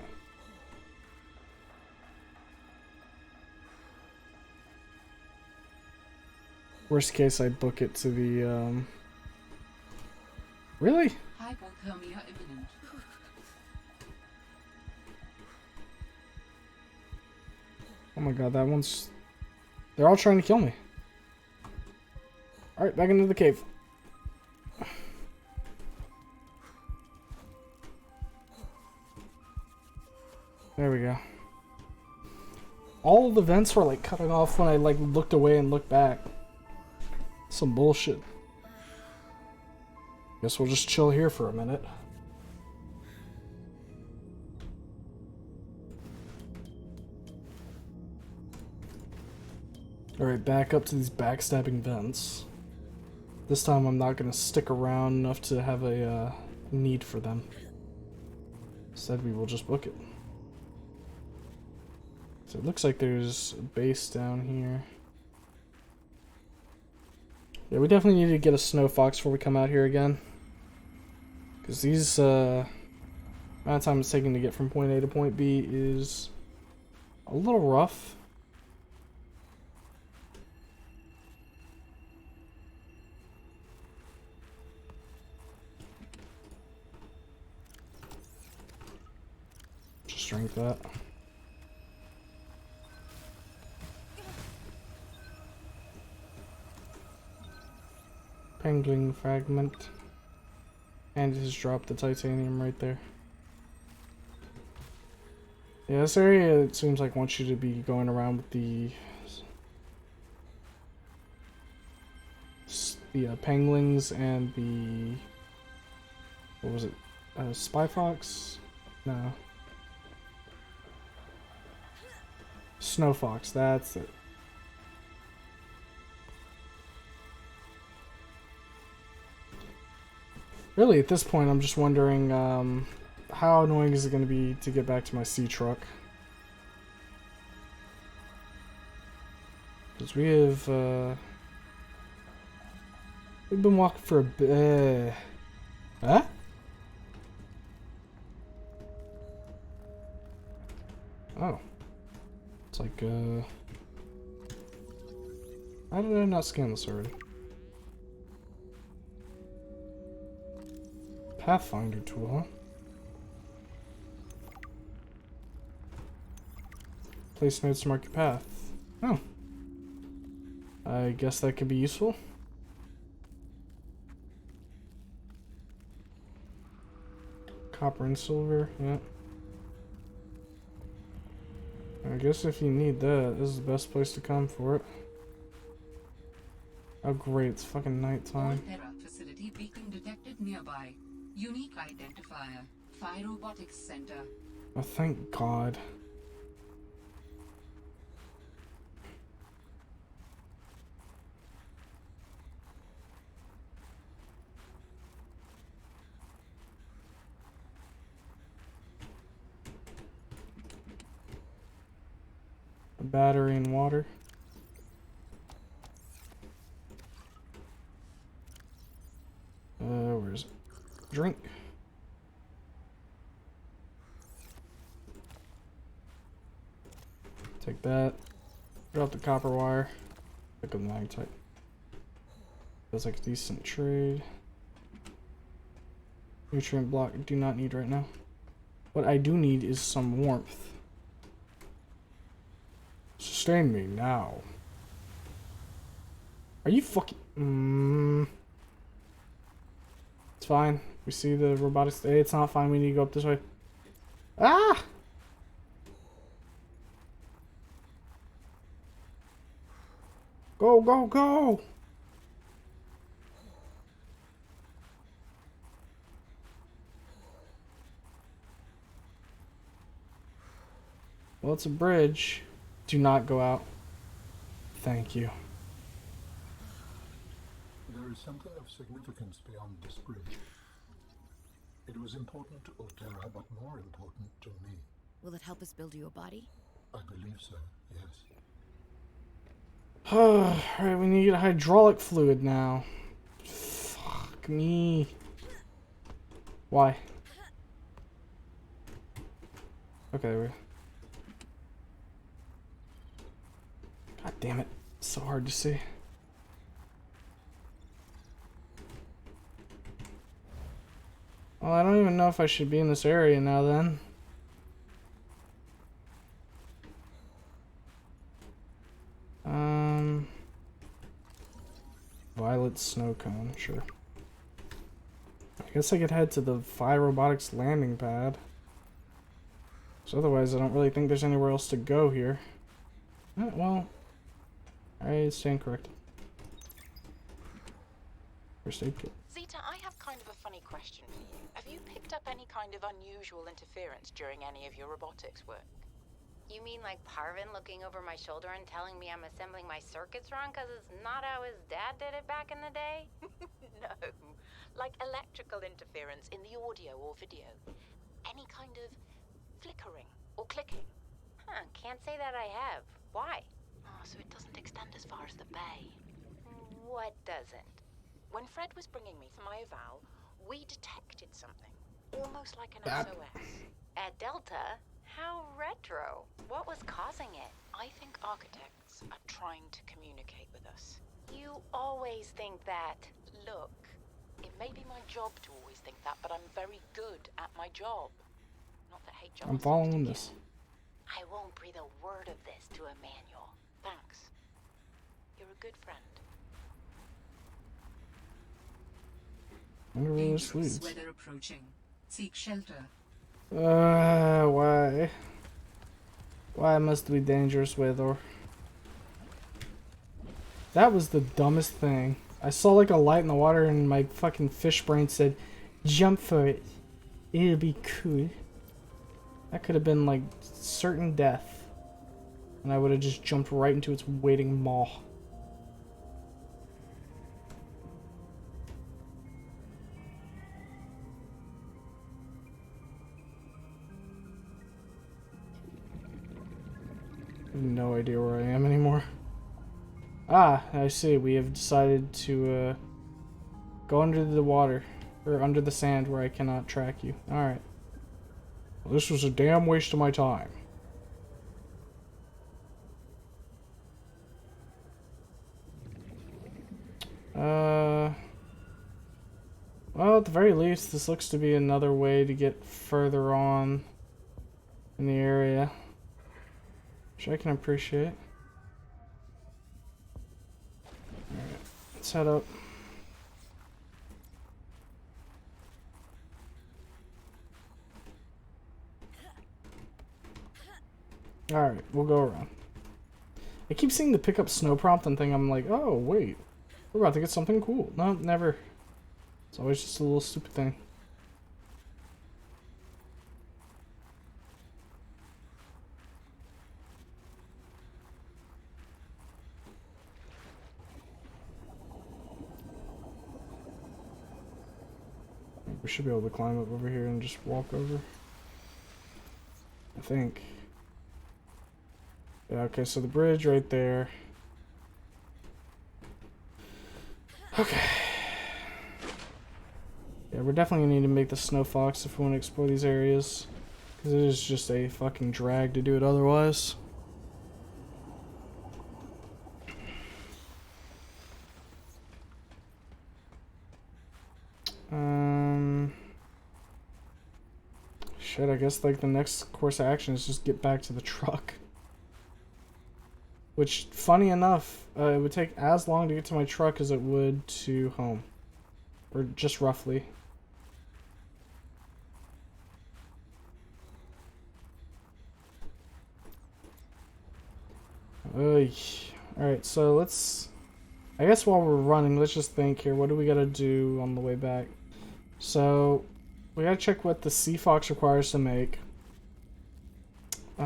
Worst case, I book it to the, Really?
Hypothermia imminent.
Oh my god, that one's... They're all trying to kill me. Alright, back into the cave. There we go. All the vents were like cutting off when I like looked away and looked back. Some bullshit. Guess we'll just chill here for a minute. Alright, back up to these backstabbing vents. This time I'm not gonna stick around enough to have a need for them. Instead we will just book it. So it looks like there's a base down here. Yeah, we definitely need to get a snow fox before we come out here again. Because these, amount of time it's taking to get from point A to point B is a little rough. Just drink that. Penguin fragment. And it just dropped the titanium right there. Yeah, this area, it seems like wants you to be going around with the penguins and the... What was it? Spy fox? No. Snow fox, that's it. Really, at this point, I'm just wondering how annoying is it going to be to get back to my sea truck? Because we have we've been walking for a bit. Huh? Oh, it's like how did I not scan this already? Pathfinder tool, huh? Place notes to mark your path. Oh. I guess that could be useful. Copper and silver, yeah. I guess if you need that, this is the best place to come for it. Oh great, it's fucking nighttime.
Terra facility beacon detected nearby. Unique identifier. Phi Robotics Center.
Oh, thank God. A battery and water. Where's it? Drink. Take that. Drop the copper wire. Pick up the magnetite. Feels like a decent trade. Nutrient block. Do not need right now. What I do need is some warmth. Sustain me now. Are you fucking... It's fine. We see the robotics. Hey, it's not fine. We need to go up this way. Ah! Go, go, go! Well, it's a bridge. Do not go out. Thank you.
There is something of significance beyond this bridge. It was important to Alterra, but more important to me.
Will it help us build you a body?
I believe so, yes.
Alright, we need hydraulic fluid now. Fuck me. Why? Okay, God damn it. It's so hard to see. Well, I don't even know if I should be in this area now then. Violet snow cone, sure. I guess I could head to the Phi Robotics landing pad. So otherwise, I don't really think there's anywhere else to go here. Well, I stand corrected. First aid kit.
Zeta, I have kind of a funny question for you. Have you picked up any kind of unusual interference during any of your robotics work?
You mean like Parvin looking over my shoulder and telling me I'm assembling my circuits wrong because it's not how his dad did it back in the day?
No. Like electrical interference in the audio or video. Any kind of flickering or clicking.
Huh, can't say that I have. Why?
Oh, so it doesn't extend as far as the bay.
What doesn't?
When Fred was bringing me my eval, we detected something. Almost like an SOS.
At Delta? How retro. What was causing it?
I think architects are trying to communicate with us.
You always think that.
Look, it may be my job to always think that, but I'm very good at my job. Not that HR.
I'm following this.
I won't breathe a word of this to Emmanuel.
Thanks. You're a good friend.
I wonder where this
Dangerous
leads.
weather approaching. Seek shelter.
Why? Why must we dangerous weather? That was the dumbest thing. I saw like a light in the water and my fucking fish brain said, jump for it. It'll be cool. That could have been like certain death. And I would have just jumped right into its waiting maw. I have no idea where I am anymore. Ah, I see. We have decided to go under the water. Or under the sand where I cannot track you. Alright. Well, this was a damn waste of my time. Well, at the very least, this looks to be another way to get further on in the area. Which I can appreciate. Alright, let's head up. Alright, we'll go around. I keep seeing the pick up snow prompt and think I'm like, oh, wait. We're about to get something cool. No, never. It's always just a little stupid thing. We should be able to climb up over here and just walk over. I think. Yeah, okay, so the bridge right there. Okay. Yeah, we're definitely gonna need to make the Snow Fox if we want to explore these areas. Because it is just a fucking drag to do it otherwise. Shit, I guess like the next course of action is just get back to the truck. Which, funny enough, it would take as long to get to my truck as it would to home. Or just roughly. Alright, so let's... I guess while we're running, let's just think here. What do we gotta do on the way back? So, we gotta check what the Sea Fox requires to make. We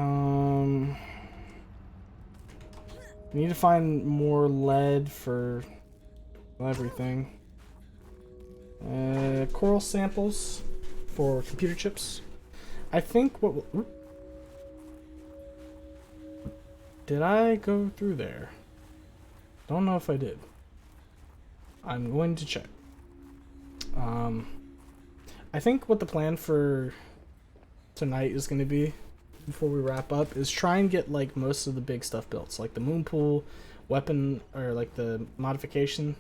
need to find more lead for everything. Coral samples for computer chips. I think what we'll, Did I go through there? Don't know if I did. I'm going to check. I think what the plan for tonight is going to be, before we wrap up, is try and get like most of the big stuff built. So like the moon pool, weapon, or like the modification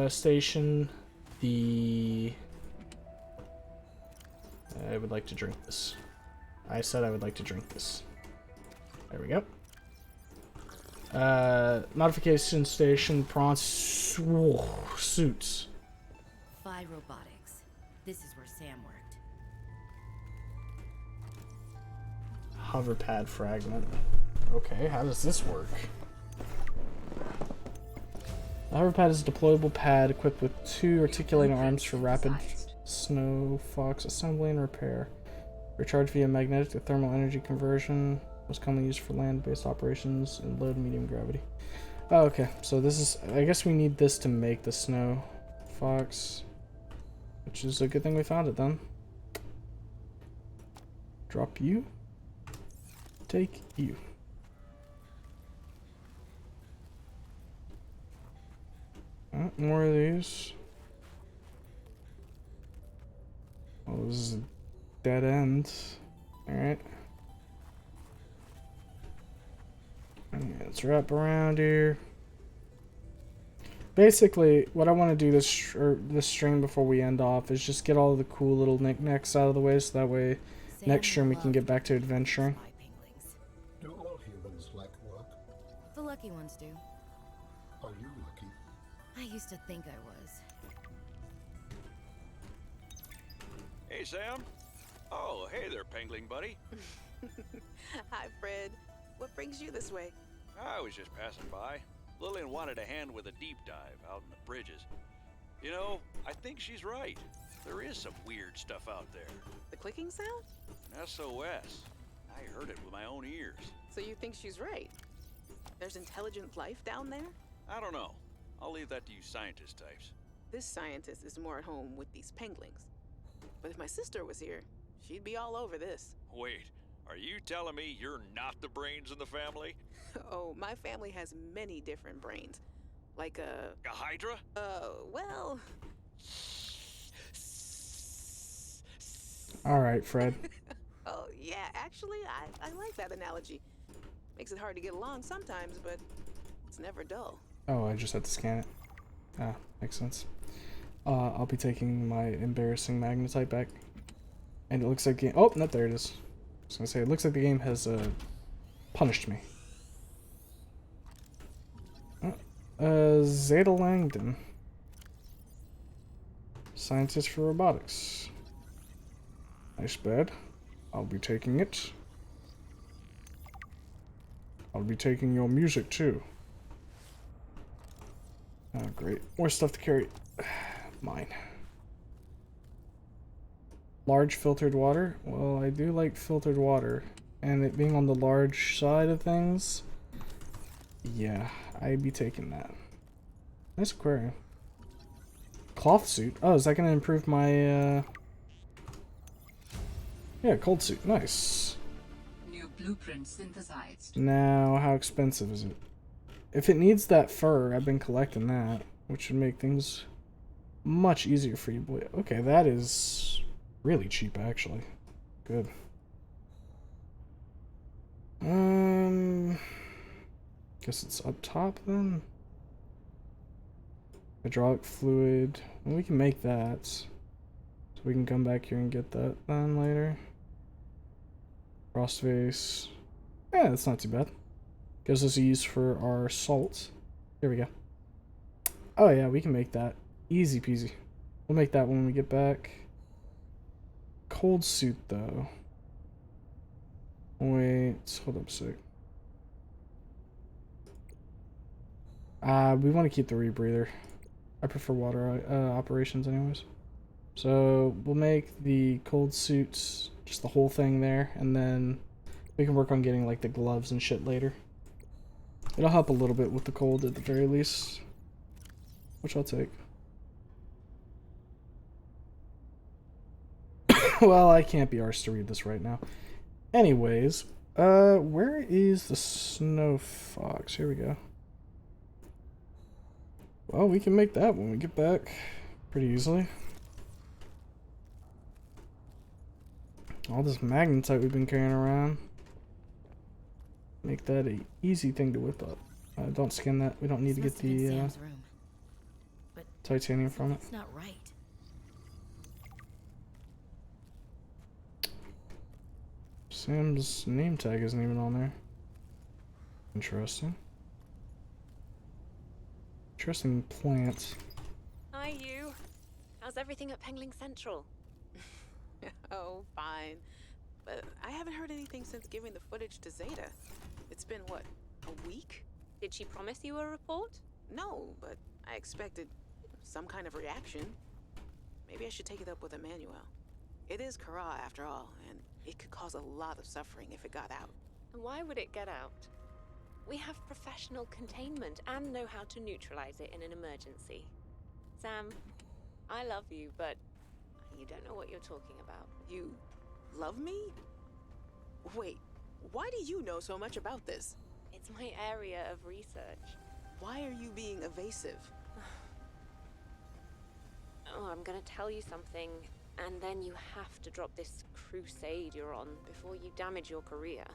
station, the... I would like to drink this. I said I would like to drink this. There we go. Modification station, prawn suits.
Phi Robotics. This is where Sam worked.
Hover pad fragment. Okay, how does this work? The hover pad is a deployable pad equipped with 2 articulating arms for rapid snow fox assembly and repair. Recharged via magnetic to thermal energy conversion. Most commonly used for land-based operations in low to medium gravity. Oh, okay, so this is... I guess we need this to make the snow fox. Which is a good thing we found it then. Drop you. Take you. Oh, more of these. Oh, this is a dead end. Alright. Let's wrap around here. Basically, what I want to do this stream before we end off is just get all the cool little knickknacks out of the way, so that way next stream we can get back to adventuring.
Do all humans like work?
The lucky ones do.
Are you lucky?
I used to think I was.
Hey, Sam. Oh, hey there, Pengling buddy.
Hi, Fred. What brings you this way?
I was just passing by. Lillian wanted a hand with a deep dive out in the bridges. You know, I think she's right. There is some weird stuff out there.
The clicking sound?
An SOS. I heard it with my own ears.
So you think she's right? There's intelligent life down there?
I don't know. I'll leave that to you scientist types.
This scientist is more at home with these penglings. But if my sister was here, she'd be all over this.
Wait, are you telling me you're not the brains in the family?
Oh, my family has many different brains. Like a
Hydra?
Well...
Alright, Fred.
Oh, yeah, actually, I like that analogy. Makes it hard to get along sometimes, but it's never dull.
Oh, I just had to scan it. Ah, makes sense. I'll be taking my embarrassing magnetite back. And it looks like game... Oh, no, there it is. I was gonna say, it looks like the game has punished me. Zeta Langdon. Scientist for robotics. Nice bed. I'll be taking it. I'll be taking your music too. Oh, great. More stuff to carry. Mine. Large filtered water. Well, I do like filtered water. And it being on the large side of things. Yeah, I'd be taking that. Nice aquarium. Cloth suit. Oh, is that going to improve my, Yeah, cold suit. Nice.
New blueprint synthesized.
Now, how expensive is it? If it needs that fur, I've been collecting that, which would make things much easier for you, boy. Okay, that is really cheap, actually. Good. Guess it's up top then. Hydraulic fluid. Well, we can make that, so we can come back here and get that then later. Frost vase. Yeah, that's not too bad. Gives us a use for our salt. Here we go. Oh yeah, we can make that. Easy peasy. We'll make that when we get back. Cold suit though. Wait, hold up a sec. We want to keep the rebreather. I prefer water operations anyways. So we'll make the cold suits, just the whole thing there, and then we can work on getting like the gloves and shit later. It'll help a little bit with the cold at the very least, which I'll take. Well, I can't be arsed to read this right now. Anyways, Where is the snow fox? Here we go. Well, we can make that when we get back pretty easily. All this magnetite we've been carrying around. Make that a easy thing to whip up. Don't skin that. We don't need to get the titanium from it.
That's not right.
Sam's name tag isn't even on there. Interesting. Interesting plant.
Hi, you. How's everything at Pengling Central?
Oh, fine. But I haven't heard anything since giving the footage to Zeta. It's been, what, a week?
Did she promise you a report?
No, but I expected some kind of reaction. Maybe I should take it up with Emmanuel. It is Kara, after all, and it could cause a lot of suffering if it got out.
And why would it get out? We have professional containment and know how to neutralize it in an emergency. Sam, I love you, but you don't know what you're talking about.
You love me? Wait, why do you know so much about this?
It's my area of research.
Why are you being evasive?
Oh, I'm gonna tell you something, and then you have to drop this crusade you're on before you damage your career.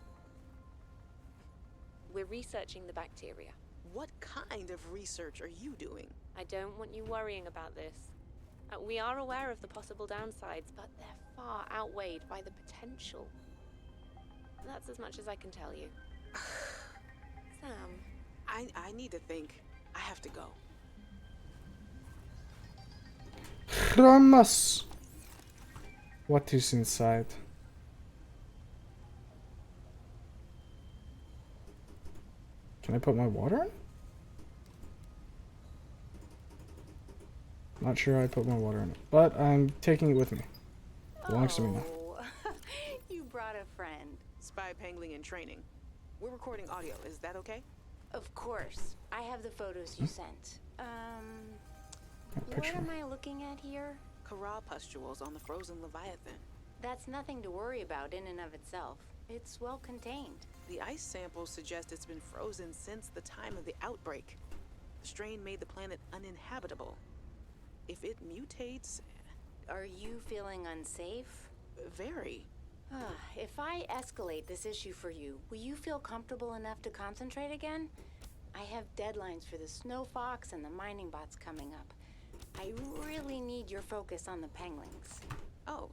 We're researching the bacteria.
What kind of research are you doing?
I don't want you worrying about this. We are aware of the possible downsides, but they're far outweighed by the potential. That's as much as I can tell you. Sam.
I need to think. I have to go.
Ramas. What is inside? Can I put my water in? Not sure I put my water in it, but I'm taking it with me. Belongs to me now.
You brought a friend.
Spy Pengling in training. We're recording audio. Is that okay?
Of course. I have the photos you sent. What am I looking at here?
Kara pustules on the frozen Leviathan.
That's nothing to worry about in and of itself. It's well contained.
The ice samples suggest it's been frozen since the time of the outbreak. The strain made the planet uninhabitable. If it mutates...
Are you feeling unsafe?
Very.
If I escalate this issue for you, will you feel comfortable enough to concentrate again? I have deadlines for the Snow Fox and the mining bots coming up. I really need your focus on the penglings.
Oh,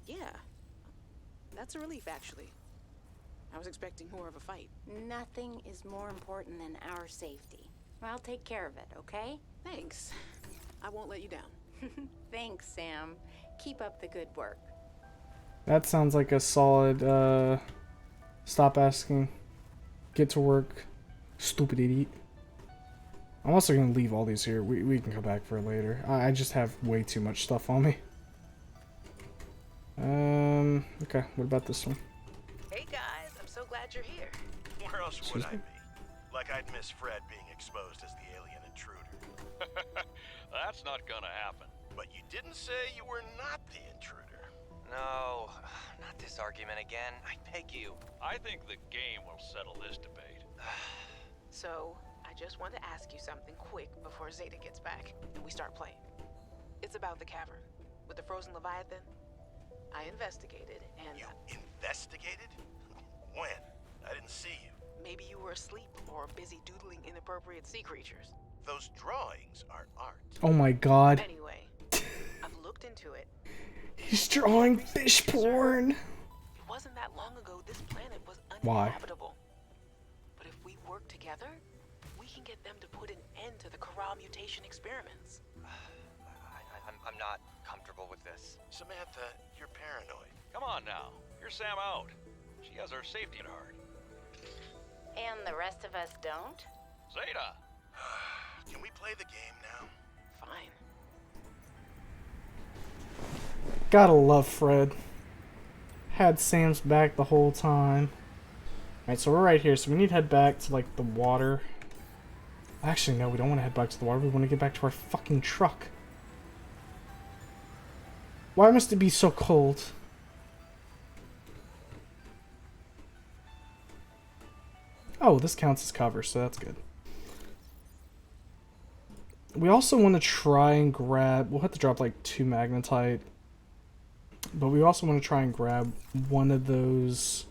yeah. That's a relief, actually. I was expecting more of a fight.
Nothing is more important than our safety. I'll take care of it, okay?
Thanks. I won't let you down.
Thanks, Sam. Keep up the good work.
That sounds like a solid, stop asking. Get to work. Stupid idiot. I'm also gonna leave all these here. We can come back for it later. I just have way too much stuff on me. Okay, what about this one?
Hey guys, I'm so glad you're here.
Where else would I be? Like I'd miss Fred being exposed as the alien intruder.
That's not gonna happen.
But you didn't say you were not the intruder.
No, not this argument again. I beg you.
I think the game will settle this debate.
So, I just want to ask you something quick before Zeta gets back and we start playing. It's about the cavern with the frozen Leviathan. I investigated and...
You investigated? When? I didn't see you.
Maybe you were asleep or busy doodling inappropriate sea creatures.
Those drawings are art.
Oh my god.
Anyway, I've looked into it.
He's drawing fish porn.
It wasn't that long ago this planet was uninhabitable. But if we work together, we can get them to put an end to the Kara mutation experiments.
I'm not comfortable with this.
Samantha, you're paranoid.
Come on now. Hear Sam out. She has our safety at heart.
And the rest of us don't?
Zeta!
Can we play the game now?
Fine.
Gotta love Fred. Had Sam's back the whole time. Alright, so we're right here, so we need to head back to, like, the water. Actually, no, we don't want to head back to the water. We want to get back to our fucking truck. Why must it be so cold? Oh, this counts as cover, so that's good. We also want to try and grab... We'll have to drop like 2 magnetite. But we also want to try and grab one of those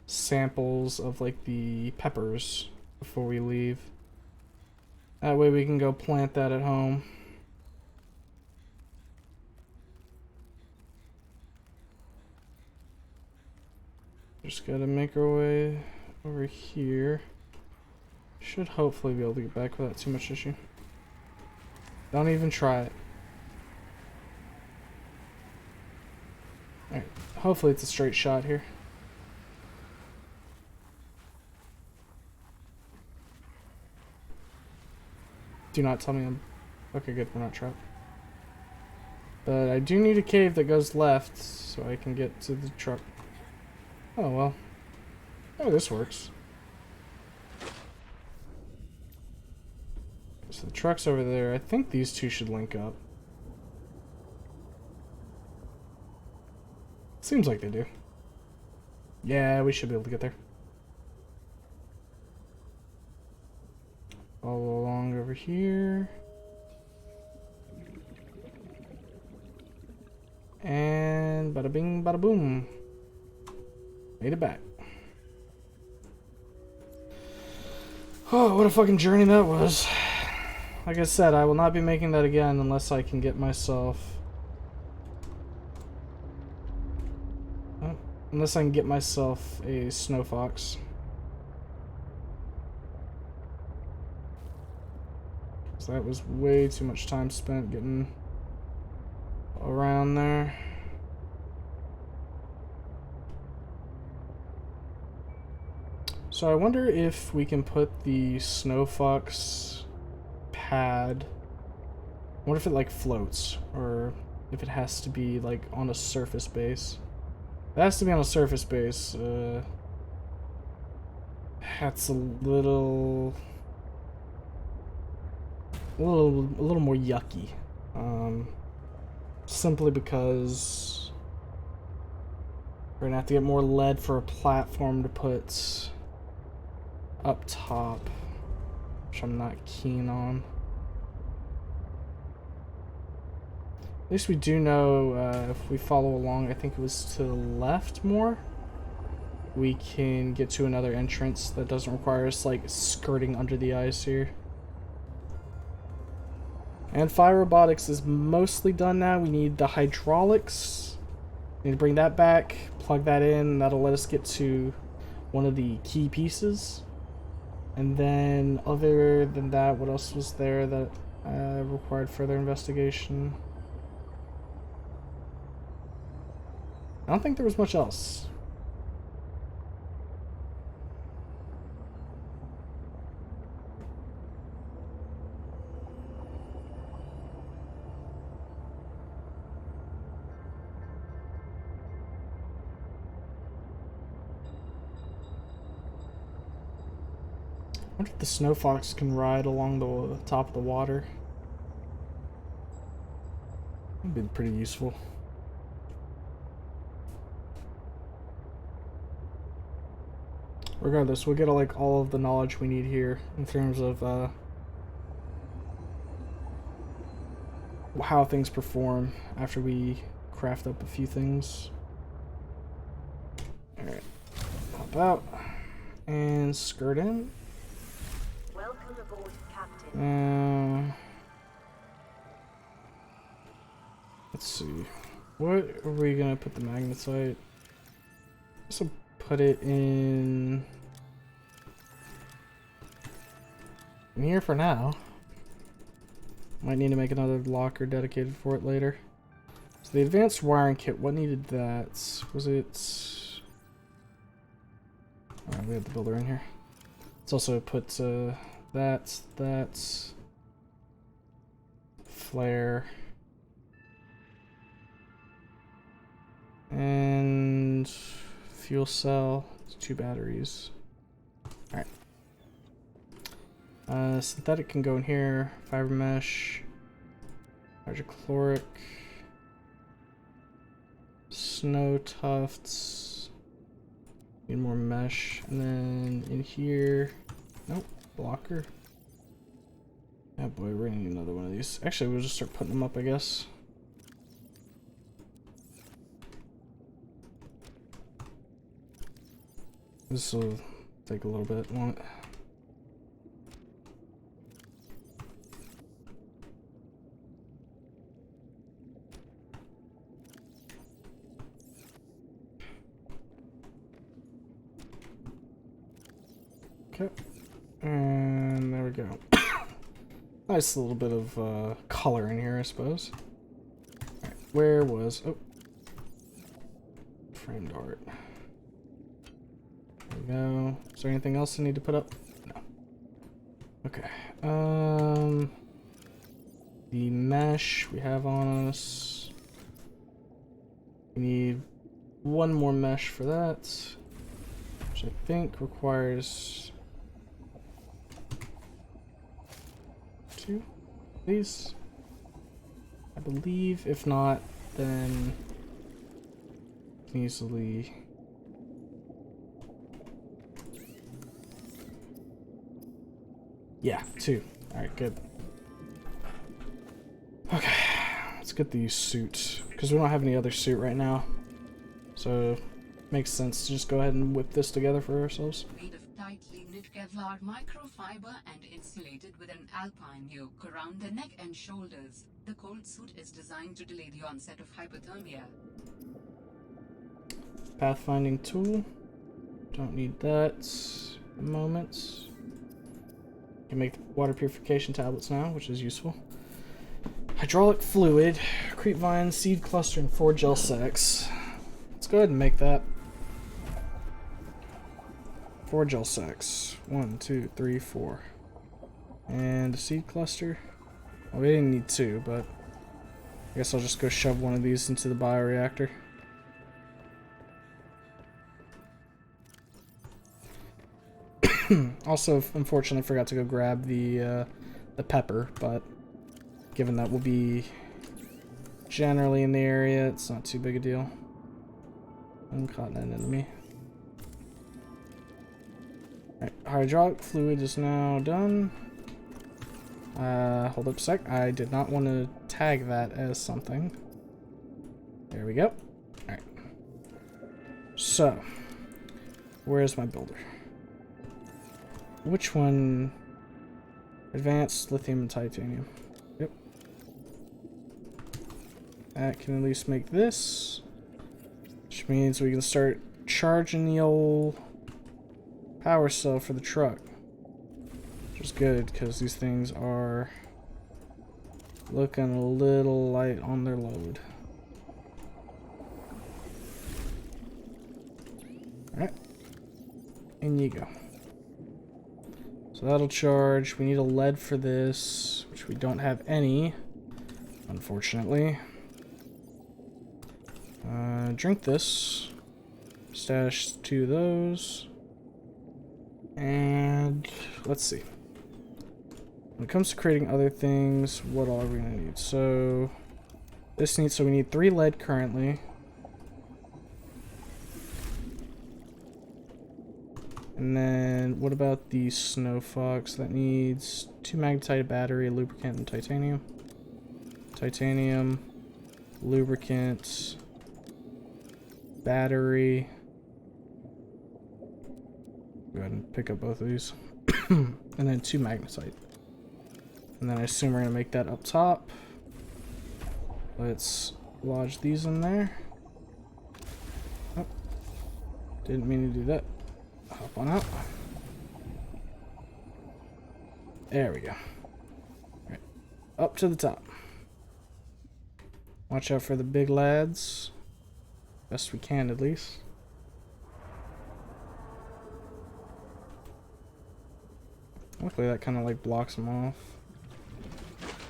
samples of like the peppers before we leave. That way we can go plant that at home. Just gotta make our way over here. Should hopefully be able to get back without too much issue. Don't even try it. Alright, hopefully it's a straight shot here. Do not tell me I'm... Okay, good, we're not trapped. But I do need a cave that goes left so I can get to the truck. Oh, well. Oh, this works. So the truck's over there. I think these two should link up. Seems like they do. Yeah, we should be able to get there. Follow along over here. And bada bing, bada boom. Made it back. Oh, what a fucking journey that was. Like I said, I will not be making that again unless I can get myself... Unless I can get myself a snow fox. So that was way too much time spent getting around there. So I wonder if we can put the snow fox pad... I wonder if it like floats, or if it has to be like on a surface base. If it has to be on a surface base, that's a little more yucky. Simply because we're gonna have to get more lead for a platform to put up top, which I'm not keen on. At least we do know if we follow along, I think it was to the left more, we can get to another entrance that doesn't require us like skirting under the ice here. And fire robotics is mostly done now. We need the hydraulics. We need to bring that back, plug that in, and that'll let us get to one of the key pieces. And then other than that, what else was there that required further investigation? I don't think there was much else. I wonder if the snow fox can ride along the top of the water. That'd be pretty useful. Regardless, we'll get like all of the knowledge we need here in terms of how things perform after we craft up a few things. Alright, hop out and skirt in.
Welcome aboard, Captain.
Let's see. What are we gonna put the magnetite? So put it in here for now. Might need to make another locker dedicated for it later. So the advanced wiring kit, what needed that? Was it... Alright, we have the builder in here. Let's also put that, flare, and fuel cell, 2 batteries. Alright. Synthetic can go in here, fiber mesh, hydrochloric, snow tufts, Need more mesh. And then in here... Nope. Blocker. Oh boy, we're gonna need another one of these. Actually, we'll just start putting them up, I guess. This will take a little bit, won't it? Okay, and there we go. Nice little bit of color in here, I suppose. Alright, where was... Oh. Framed art. There we go. Is there anything else I need to put up? No. Okay. The mesh we have on us. We need one more mesh for that, which I think requires 2 of these, I believe. If not, then easily. Yeah, 2. Alright, good. Okay, let's get the suit, because we don't have any other suit right now. So, makes sense to just go ahead and whip this together for ourselves.
Made of tightly knit Kevlar microfiber and insulated with an alpine yoke around the neck and shoulders, the cold suit is designed to delay the onset of hypothermia.
Pathfinding tool. Don't need that at the moment. Can make the water purification tablets now, which is useful. Hydraulic fluid, creep vine, seed cluster, and 4 gel sacks. Let's go ahead and make that. 4 gel sacks. 1, 2, 3, 4. And a seed cluster. Well, we didn't need 2, but I guess I'll just go shove one of these into the bioreactor. Also, unfortunately, forgot to go grab the pepper, but given that we'll be generally in the area, it's not too big a deal. Uncontinent enemy. Alright, hydraulic fluid is now done. Hold up a sec. I did not want to tag that as something. There we go. Alright. So, where's my builder? Which one? Advanced lithium and titanium. Yep. That can at least make this. Which means we can start charging the old power cell for the truck. Which is good, because these things are looking a little light on their load. Alright. In you go. So that'll charge. We need a lead for this, which we don't have any, unfortunately. Drink this. Stash 2 of those. And let's see. When it comes to creating other things, what all are we gonna need? So this needs, so we need 3 lead currently. And then, what about the Snow Fox? That needs 2 magnetite, battery, lubricant, and titanium. Titanium, lubricant, battery. Go ahead and pick up both of these. And then 2 magnetite. And then I assume we're going to make that up top. Let's lodge these in there. Oh, didn't mean to do that. Hop on out. There we go. Right. Up to the top. Watch out for the big lads. Best we can, at least. Luckily that kind of like blocks them off.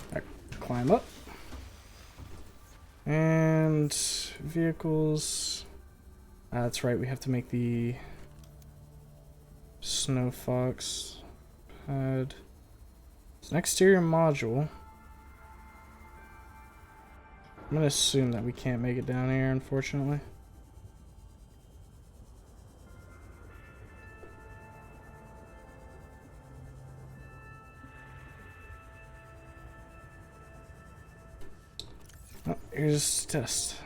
Alright, climb up. And vehicles. That's right, we have to make the Snow Fox pad. It's an exterior module. I'm gonna assume that we can't make it down here, unfortunately. Oh, here's the test.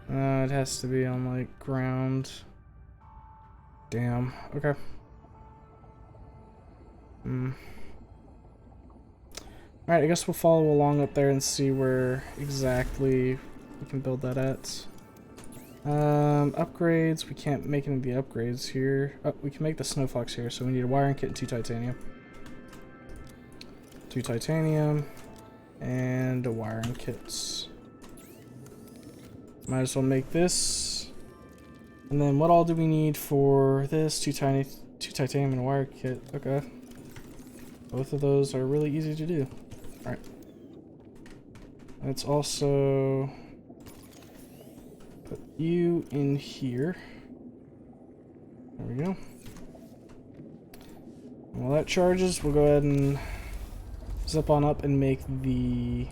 It has to be on like ground. Damn. Okay. Alright, I guess we'll follow along up there and see where exactly we can build that at. Upgrades. We can't make any of the upgrades here. Oh, we can make the snow fox here, so we need a wiring kit and 2 titanium. 2 titanium and a wiring kit. Might as well make this. And then what all do we need for this? 2 titanium and a wire kit. Okay. Both of those are really easy to do. Alright. Let's also put you in here. There we go. And while that charges, we'll go ahead and zip on up and make the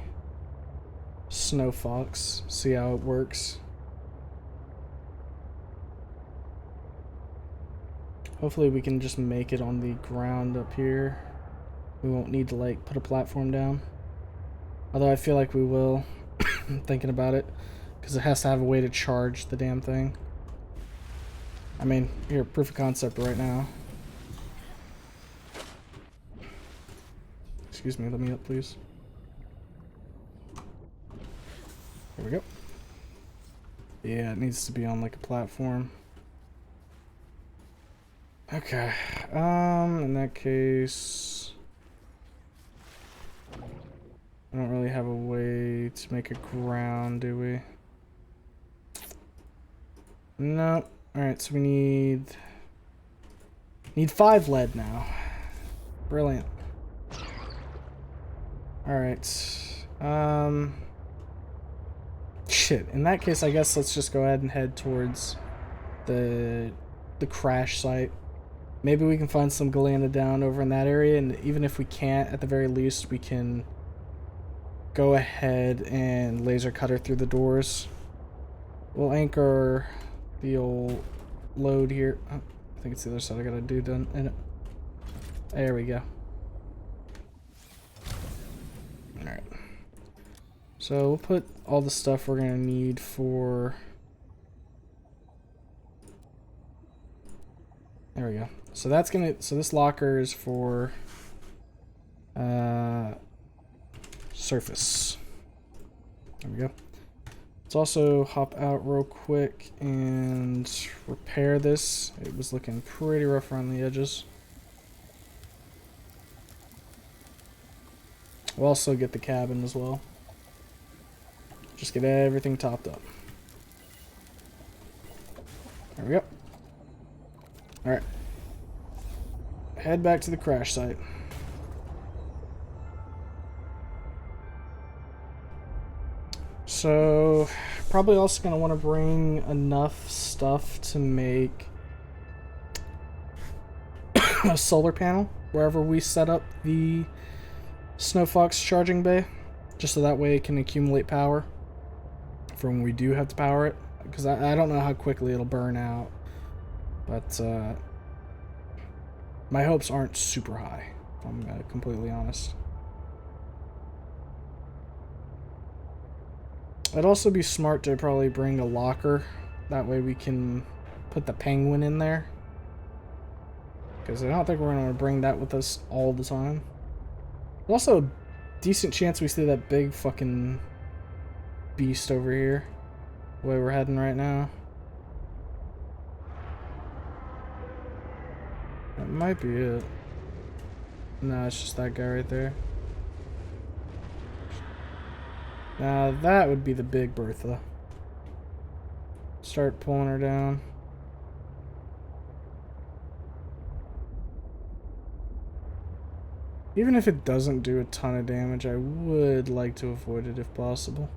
snow fox. See how it works. Hopefully we can just make it on the ground up here. We won't need to like put a platform down. Although I feel like we will, thinking about it, because it has to have a way to charge the damn thing. I mean, here, proof of concept right now. Excuse me, let me up, please. There we go. Yeah, it needs to be on like a platform. Okay, in that case, I don't really have a way to make a ground, do we? No. Alright, so we need 5 lead now. Brilliant. Alright. Shit. In that case, I guess let's just go ahead and head towards the crash site. Maybe we can find some Galena down over in that area, and even if we can't, at the very least, we can go ahead and laser cutter through the doors. We'll anchor the old load here. Oh, I think it's the other side I gotta do done in it. There we go. Alright. So we'll put all the stuff we're gonna need for... There we go. So that's gonna, so this locker is for surface. There we go. Let's also hop out real quick and repair this. It was looking pretty rough around the edges. We'll also get the cabin as well. Just get everything topped up. There we go. Alright. Head back to the crash site. So, probably also going to want to bring enough stuff to make a solar panel wherever we set up the Snow Fox charging bay, just so that way it can accumulate power for when we do have to power it, because I don't know how quickly it'll burn out, but my hopes aren't super high, if I'm completely honest. It'd also be smart to probably bring a locker. That way we can put the penguin in there. Because I don't think we're going to bring that with us all the time. Also, a decent chance we see that big fucking beast over here. The way we're heading right now. That might be it. No, it's just that guy right there. Now that would be the big Bertha. Start pulling her down. Even if it doesn't do a ton of damage, I would like to avoid it if possible.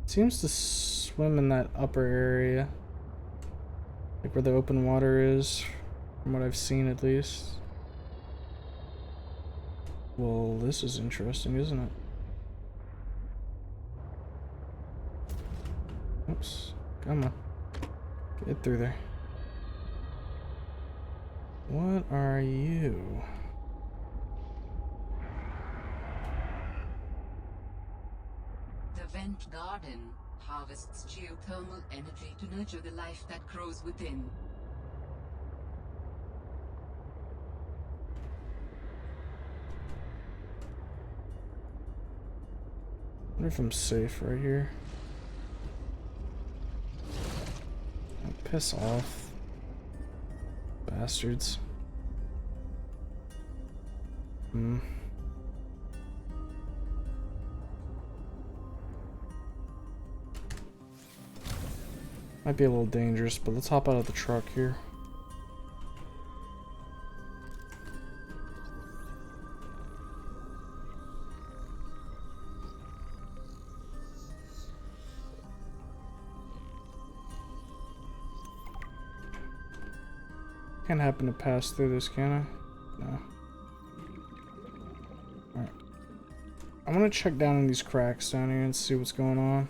It seems to swim in that upper area. Like where the open water is, from what I've seen at least. Well, this is interesting, isn't it? Oops. Come on. Get through there. What are you?
The vent garden harvests geothermal energy to nurture the life that grows within.
I wonder if I'm safe right here. Oh, piss off. Bastards. Might be a little dangerous, but let's hop out of the truck here. Can't happen to pass through this, can I? No. Alright. I want to check down in these cracks down here and see what's going on.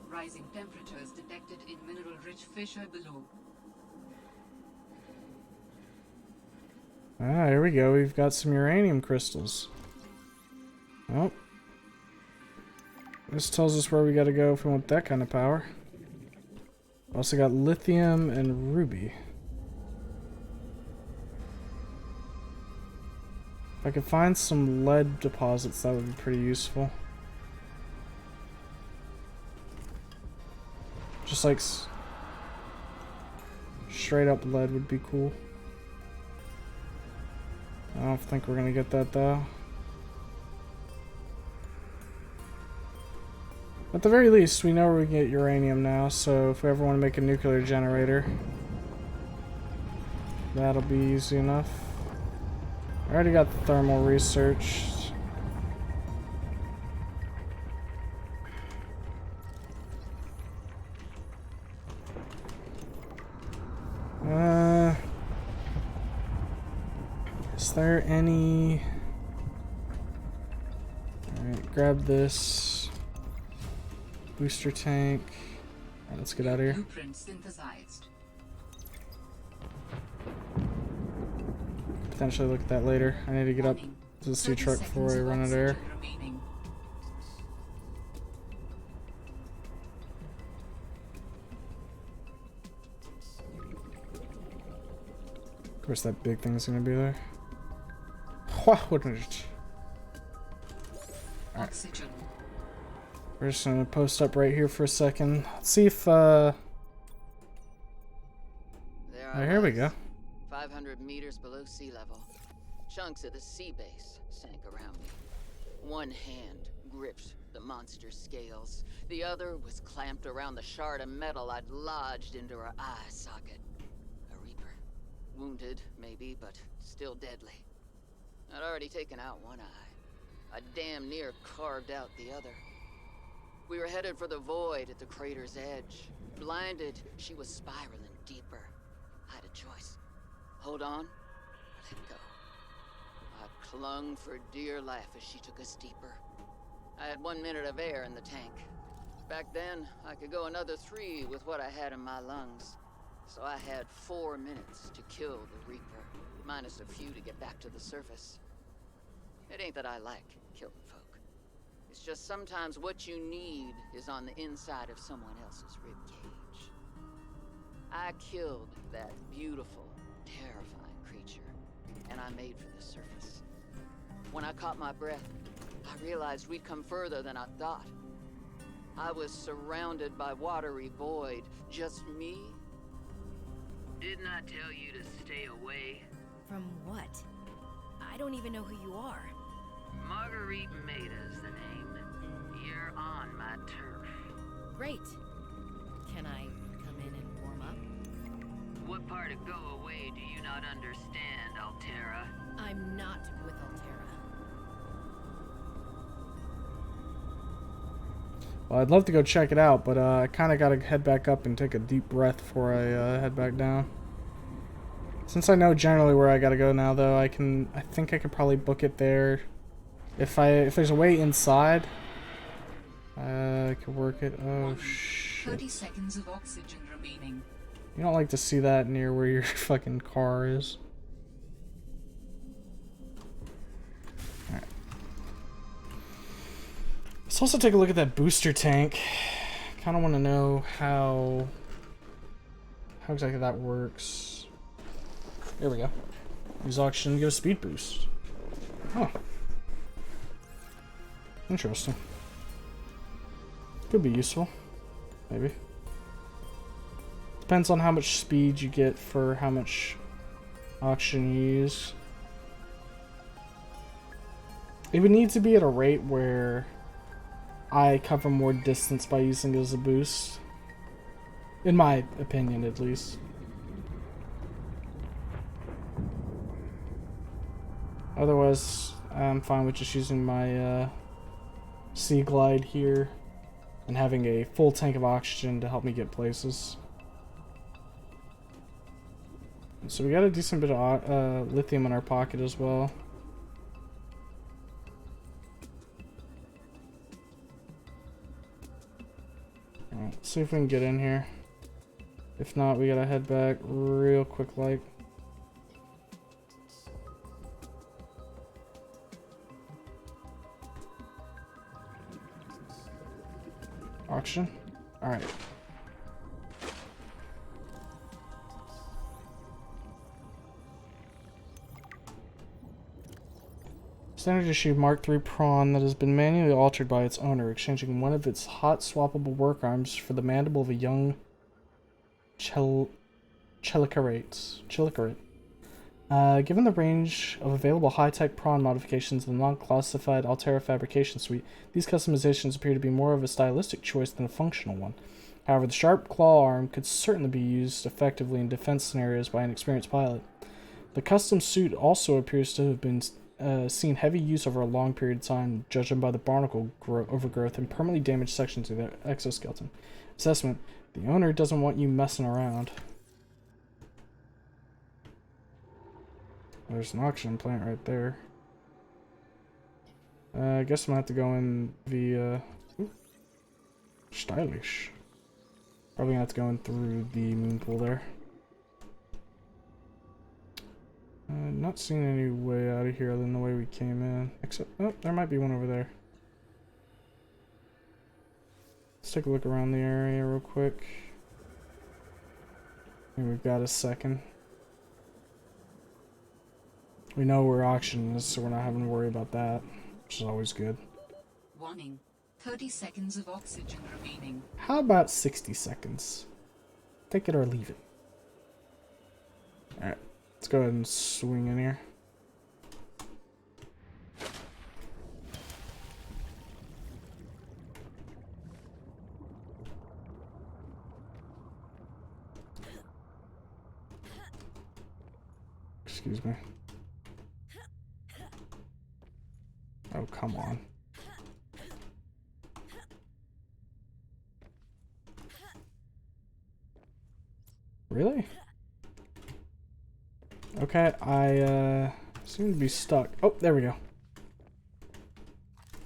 Rising temperatures detected in mineral-rich fissure below.
Ah, here we go. We've got some uranium crystals. Oh. This tells us where we gotta go if we want that kind of power. Also got lithium and ruby. If I could find some lead deposits, that would be pretty useful. Just like straight up lead would be cool. I don't think we're gonna get that though. At the very least, we know where we can get uranium now, so if we ever want to make a nuclear generator, that'll be easy enough. I already got the thermal research. Is there any... Alright, grab this. Booster tank. Alright, let's get out of here.
Blueprint synthesized.
Potentially look at that later. I need to get up to the sea truck before I run out of air. Of course that big thing's gonna be there. Alright. We're just gonna post up right here for a second. Let's see if oh, here we go.
500 meters below sea level. Chunks of the sea base sank around me. One hand gripped the monster's scales. The other was clamped around the shard of metal I'd lodged into her eye socket. A reaper. Wounded, maybe, but still deadly. I'd already taken out one eye. I damn near carved out the other. We were headed for the void at the crater's edge. Blinded, she was spiraling deeper. I had a choice. Hold on, or let go. I clung for dear life as she took us deeper. I had 1 minute of air in the tank. Back then, I could go another 3 with what I had in my lungs. So I had 4 minutes to kill the Reaper, minus a few to get back to the surface. It ain't that I like killing folk. It's just sometimes what you need is on the inside of someone else's ribcage. I killed that beautiful, terrifying creature, and I made for the surface. When I caught my breath, I realized we'd come further than I thought. I was surrounded by watery void, just me. Didn't I tell you to stay away?
From what? I don't even know who you are.
Marguerite Maida's the name. You're on my turf.
Great. Can I come in and warm up?
What part of go away do you not understand, Altera?
I'm not with Altera.
Well, I'd love to go check it out, but I kind of got to head back up and take a deep breath before I head back down. Since I know generally where I gotta go now, though, I think I could probably book it there. If there's a way inside, I could work it. Oh shit!
30 seconds of oxygen remaining.
You don't like to see that near where your fucking car is. Let's also take a look at that booster tank. Kind of want to know how exactly that works. There we go. Use oxygen to give a speed boost. Huh. Interesting. Could be useful. Maybe. Depends on how much speed you get for how much oxygen you use. It would need to be at a rate where I cover more distance by using it as a boost. In my opinion, at least. Otherwise, I'm fine with just using my Sea Glide here and having a full tank of oxygen to help me get places. So we got a decent bit of lithium in our pocket as well. Alright, let's see if we can get in here. If not, we gotta head back real quick like. Oxygen? Alright. Standard issue Mark III prawn that has been manually altered by its owner, exchanging one of its hot swappable work arms for the mandible of a young chilicarate. Given the range of available high-tech prawn modifications in the non-classified Altera fabrication suite, these customizations appear to be more of a stylistic choice than a functional one. However, the sharp claw arm could certainly be used effectively in defense scenarios by an experienced pilot. The custom suit also appears to have been seen heavy use over a long period of time, judging by the barnacle overgrowth and permanently damaged sections of the exoskeleton. Assessment: the owner doesn't want you messing around. There's an oxygen plant right there. I guess I'm gonna have to go in via... Ooh, stylish. Probably gonna have to go in through the moon pool there. Not seeing any way out of here other than the way we came in. Except, oh, there might be one over there. Let's take a look around the area real quick. And we've got a second. We know where oxygen is, so we're not having to worry about that, which is always good.
Warning. 30 seconds of oxygen remaining.
How about 60 seconds? Take it or leave it. Alright, let's go ahead and swing in here. Excuse me. Oh, come on. Really? Okay, I seem to be stuck. Oh, there we go.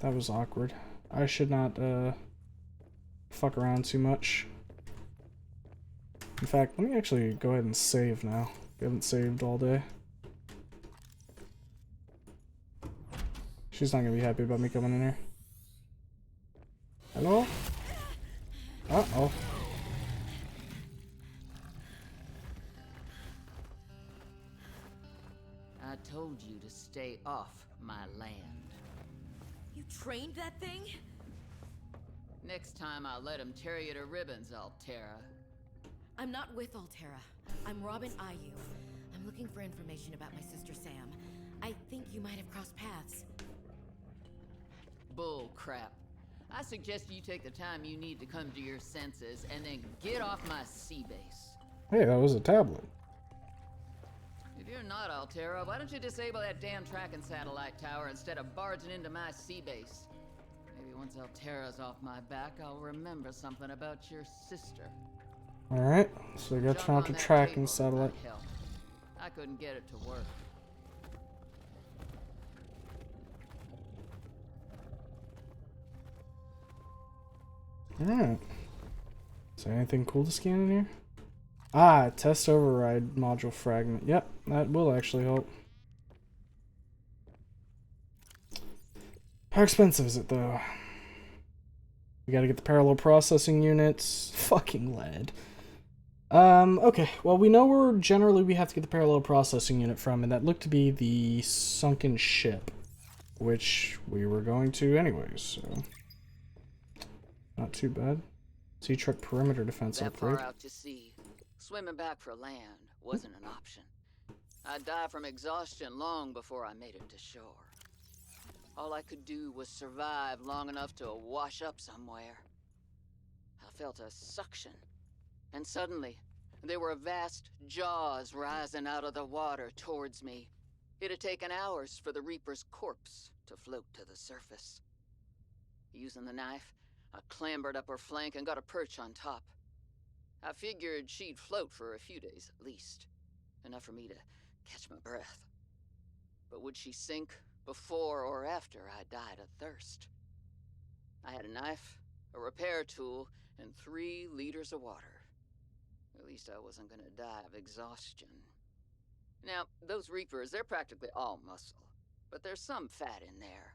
That was awkward. I should not fuck around too much. In fact, let me actually go ahead and save now. We haven't saved all day. She's not gonna be happy about me coming in here. Hello? Uh-oh.
I told you to stay off my land.
You trained that thing?
Next time I'll let him tear you to ribbons, Altera.
I'm not with Altera. I'm Robin Ayu. I'm looking for information about my sister Sam. I think you might have crossed paths.
Bull crap. I suggest you take the time you need to come to your senses and then get off my sea base.
Hey, that was a tablet.
If you're not Altera, why don't you disable that damn tracking satellite tower instead of barging into my sea base? Maybe once Altera's off my back, I'll remember something about your sister.
Alright, so I gotta turn off the tracking satellite.
I couldn't get it to work.
Alright. Is there anything cool to scan in here? Ah, test override module fragment. Yep, that will actually help. How expensive is it though? We gotta get the parallel processing units. Fucking lead. Okay, well, we know where generally we have to get the parallel processing unit from, and that looked to be the sunken ship, which we were going to anyways, so not too bad. Sea truck perimeter defense
That
upgrade.
far out to sea, swimming back for land wasn't an option. I'd die from exhaustion long before I made it to shore. All I could do was survive long enough to wash up somewhere. I felt a suction, and suddenly, there were vast jaws rising out of the water towards me. It had taken hours for the Reaper's corpse to float to the surface. Using the knife, I clambered up her flank and got a perch on top. I figured she'd float for a few days at least, enough for me to catch my breath. But would she sink before or after I died of thirst? I had a knife, a repair tool, and 3 liters of water. At least I wasn't gonna die of exhaustion. Now, those Reapers, they're practically all muscle, but there's some fat in there.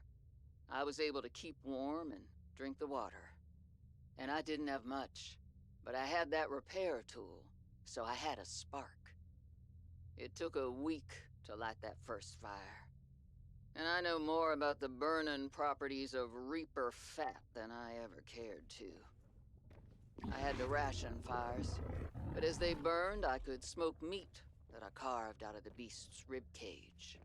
I was able to keep warm and drink the water. And I didn't have much, but I had that repair tool, so I had a spark. It took a week to light that first fire. And I know more about the burning properties of Reaper fat than I ever cared to. I had to ration fires, but as they burned, I could smoke meat that I carved out of the beast's rib cage.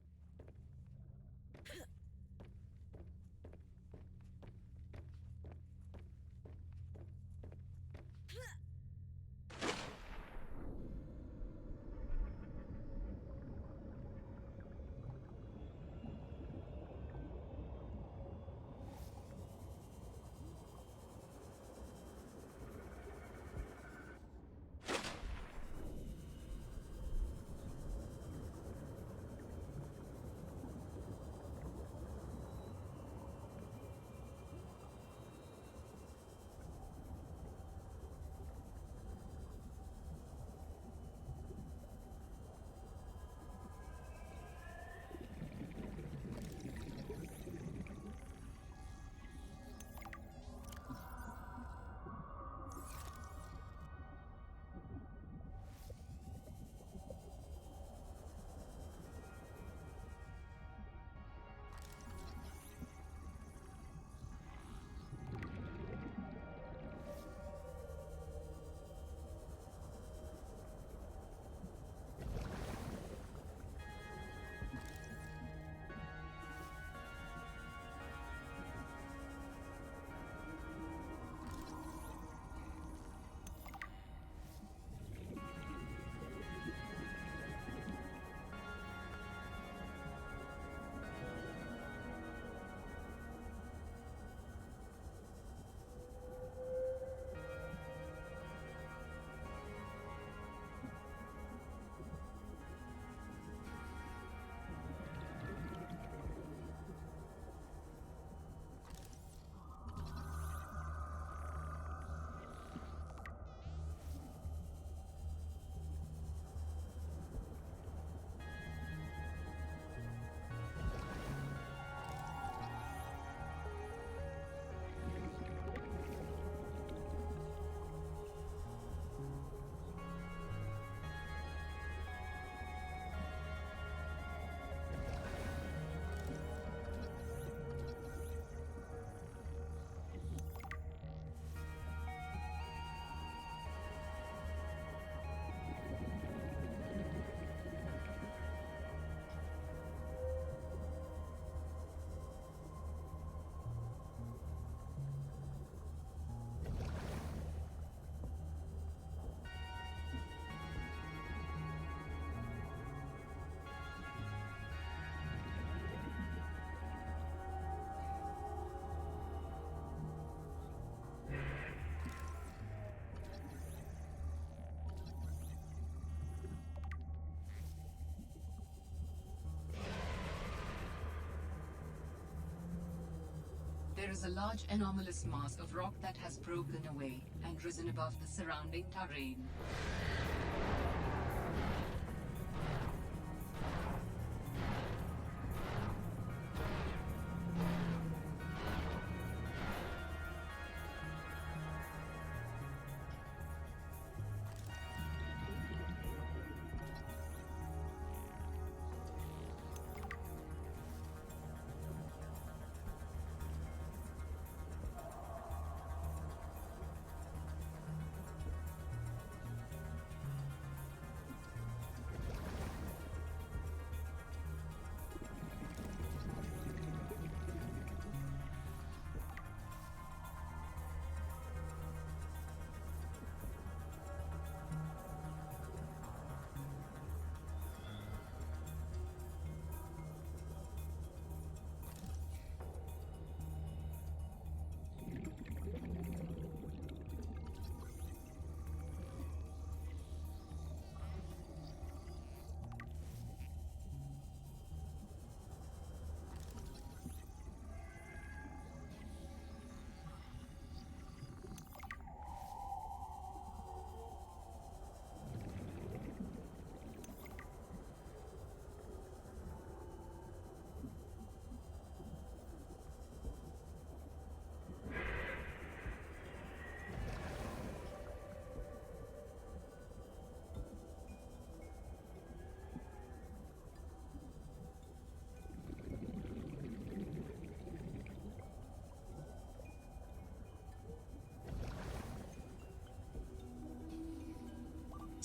There is a large anomalous mass of rock that has broken away and risen above the surrounding terrain.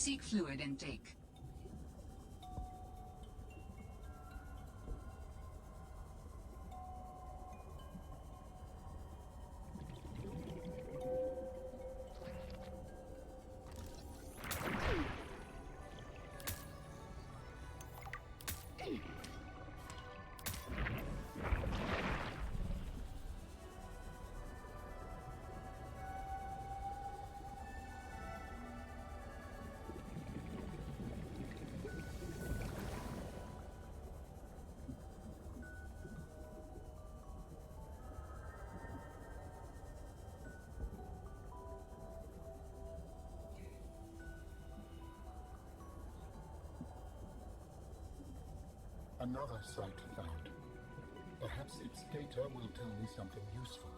Seek fluid intake.
Another site found. Perhaps its data will tell me something useful.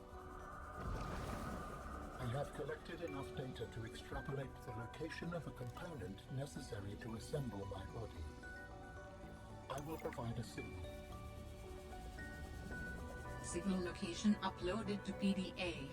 I have collected enough data to extrapolate the location of a component necessary to assemble my body. I will provide a signal.
Signal location uploaded to PDA.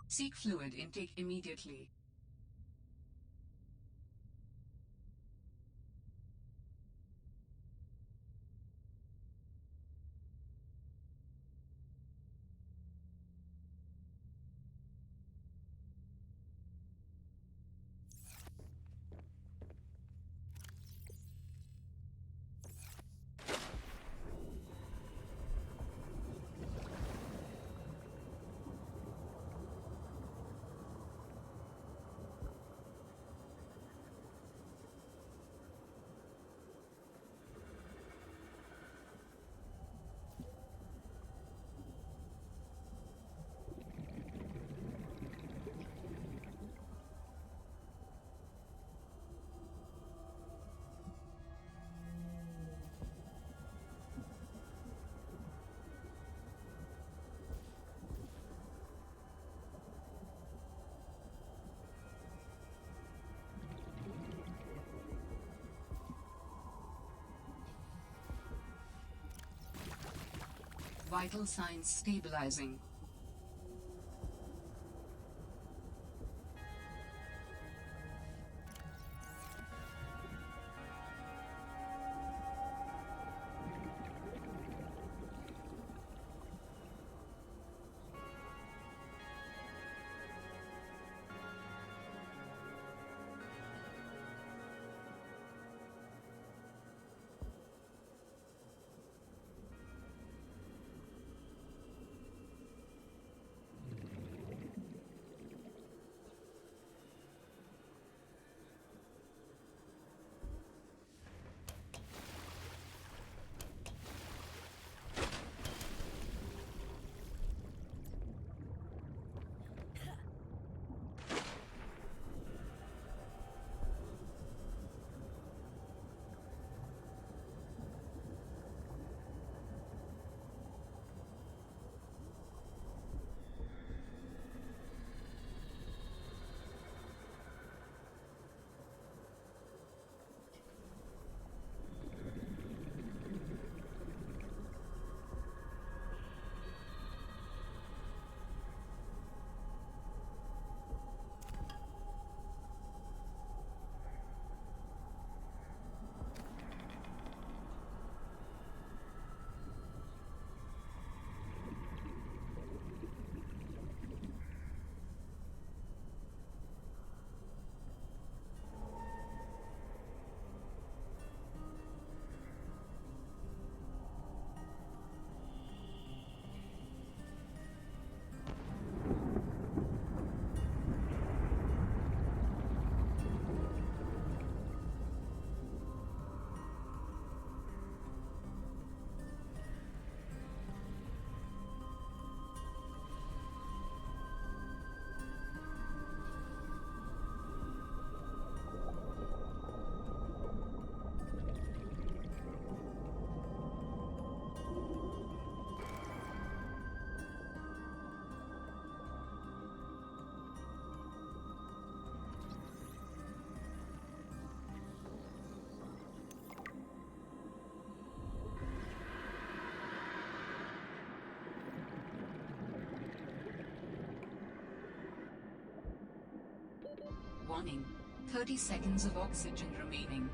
Seek fluid intake immediately. Vital signs stabilizing. Warning, 30 seconds of oxygen remaining.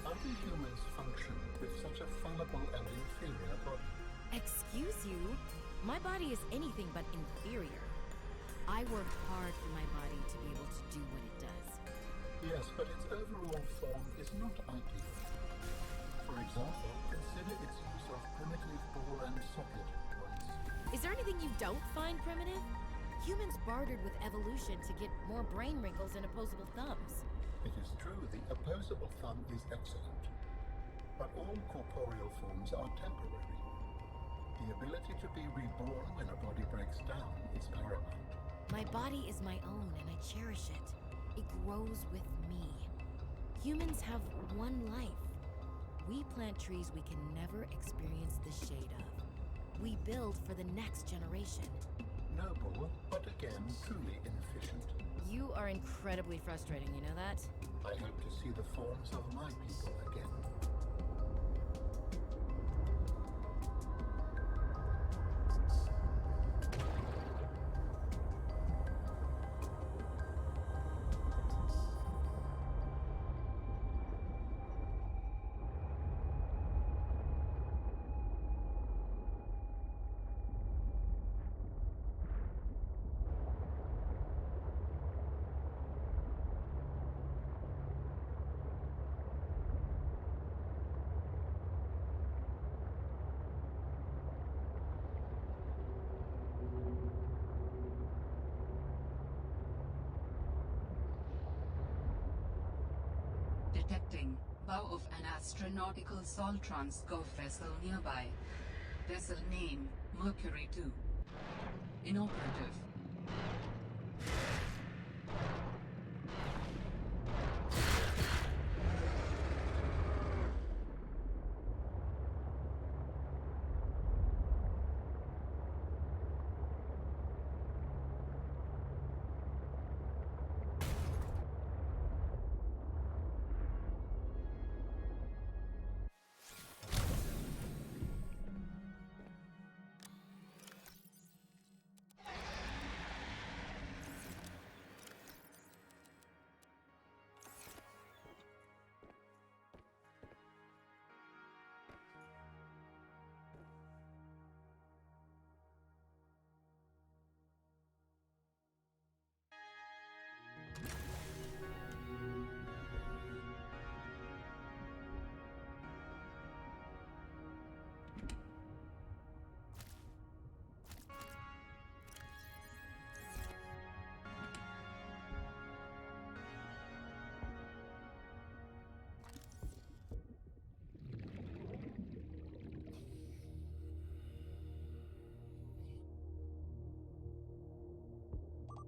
How do humans function with such a fallible and inferior body?
Excuse you? My body is anything but inferior. I work hard for my body to be able to do what it does.
Yes, but its overall form is not ideal. For example, consider its use of primitive ball and socket joints.
Is there anything you don't find primitive? Humans bartered with evolution to get more brain wrinkles and opposable thumbs.
It is true the opposable thumb is excellent, but all corporeal forms are temporary. The ability to be reborn when a body breaks down is paramount.
My body is my own and I cherish it. It grows with me. Humans have one life. We plant trees we can never experience the shade of. We build for the next generation.
Noble, but again, truly inefficient.
You are incredibly frustrating, you know that?
I hope to see the forms of my people again.
Detecting bow of an astronautical Soltrans Gov vessel nearby. Vessel name Mercury 2. Inoperative.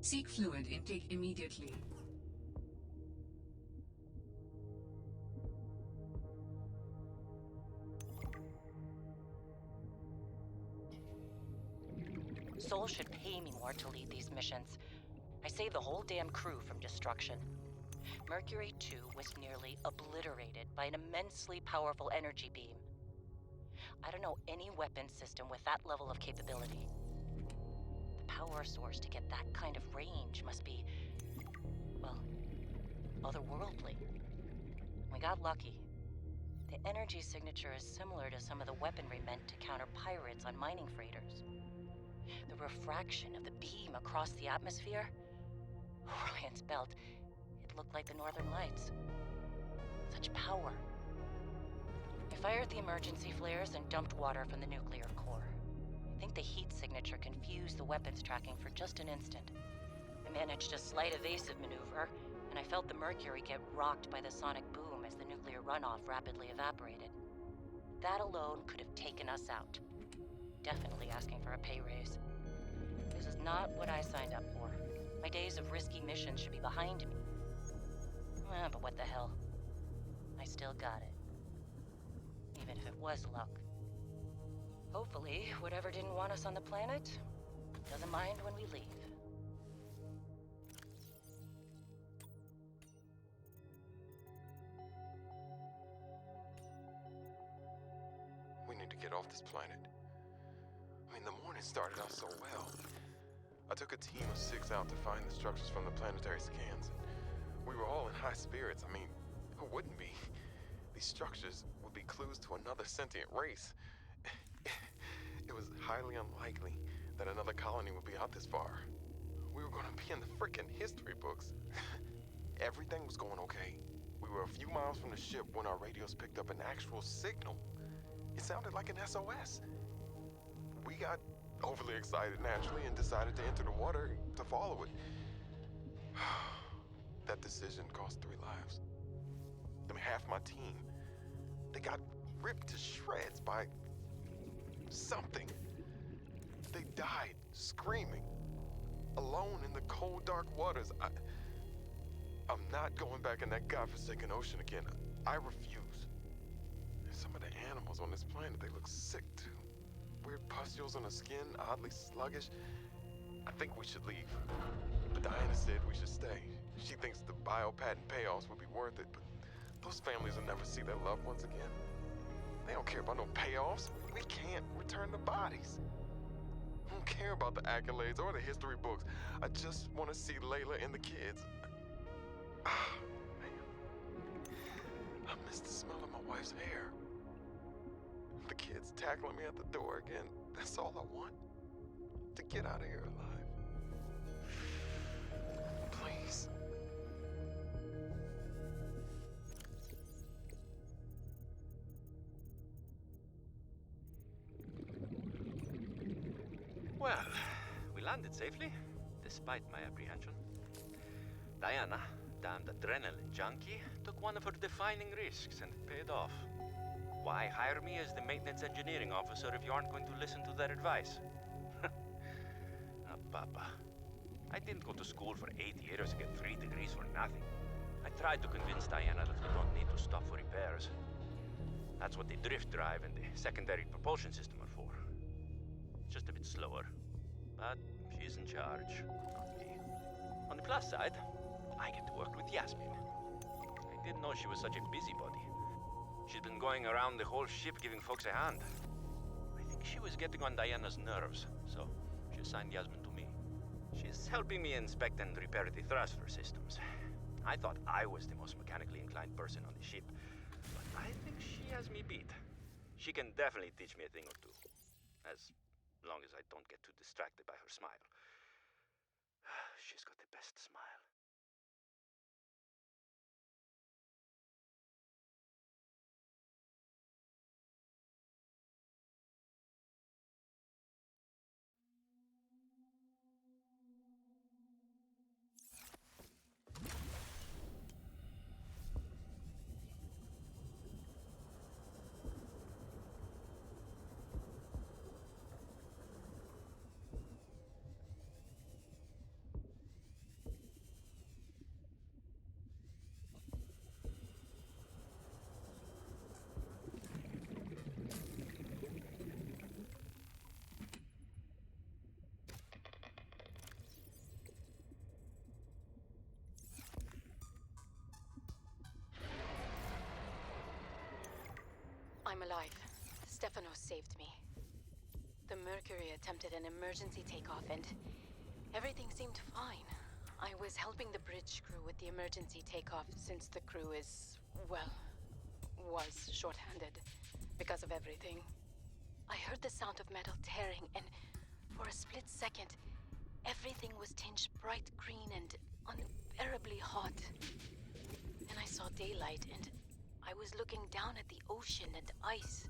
Seek fluid intake immediately.
Sol should pay me more to lead these missions. I saved the whole damn crew from destruction. Mercury 2 was nearly obliterated by an immensely powerful energy beam. I don't know any weapon system with that level of capability. The power source to get that kind of range must be, well, otherworldly. We got lucky. The energy signature is similar to some of the weaponry meant to counter pirates on mining freighters. The refraction of the beam across the atmosphere? Ryan's belt, it looked like the Northern Lights. Such power. I fired the emergency flares and dumped water from the nuclear core. I think the heat signature confused the weapons tracking for just an instant. I managed a slight evasive maneuver, and I felt the Mercury get rocked by the sonic boom as the nuclear runoff rapidly evaporated. That alone could have taken us out. Definitely asking for a pay raise. This is not what I signed up for. My days of risky missions should be behind me. But what the hell? I still got it. Even if it was luck. Hopefully, whatever didn't want us on the planet doesn't mind when we leave.
We need to get off this planet. I mean, the morning started out so well. I took a team of 6 out to find the structures from the planetary scans. We were all in high spirits. I mean, who wouldn't be? These structures would be clues to another sentient race. It was highly unlikely that another colony would be out this far. We were gonna be in the frickin' history books. Everything was going okay. We were a few miles from the ship when our radios picked up an actual signal. It sounded like an SOS. We got overly excited naturally and decided to enter the water to follow it. That decision cost 3 lives. I mean, half my team, they got ripped to shreds by something. They died screaming, alone in the cold, dark waters. I'm not going back in that godforsaken ocean again. I refuse. Some of the animals on this planet, they look sick too. Weird pustules on the skin, oddly sluggish. I think we should leave. But Diana said we should stay. She thinks the biopatent payoffs would be worth it, but those families will never see their loved ones again. They don't care about no payoffs. We can't return the bodies. I don't care about the accolades or the history books. I just want to see Layla and the kids. Ah, man. I miss the smell of my wife's hair. The kids tackling me at the door again. That's all I want. To get out of here alive. Please.
Well, we landed safely, despite my apprehension. Diana, damned adrenaline junkie, took one of her defining risks and it paid off. Why hire me as the maintenance engineering officer if you aren't going to listen to their advice? Papa. I didn't go to school for 8 years to get 3 degrees for nothing. I tried to convince Diana that we don't need to stop for repairs. That's what the drift drive and the secondary propulsion system are for. Just a bit slower. But she's in charge, not me. On the plus side, I get to work with Yasmin. I didn't know she was such a busybody. She's been going around the whole ship giving folks a hand. I think she was getting on Diana's nerves, so she assigned Yasmin to me. She's helping me inspect and repair the thruster systems. I thought I was the most mechanically inclined person on the ship, but I think she has me beat. She can definitely teach me a thing or two, as long as I don't get too distracted by her smile. She's got the best smile.
I'm alive. Stefanos saved me. The Mercury attempted an emergency takeoff and everything seemed fine. I was helping the bridge crew with the emergency takeoff since the crew is, well, was shorthanded because of everything. I heard the sound of metal tearing and for a split second, everything was tinged bright green and unbearably hot. Then I saw daylight and I was looking down at the ocean and ice.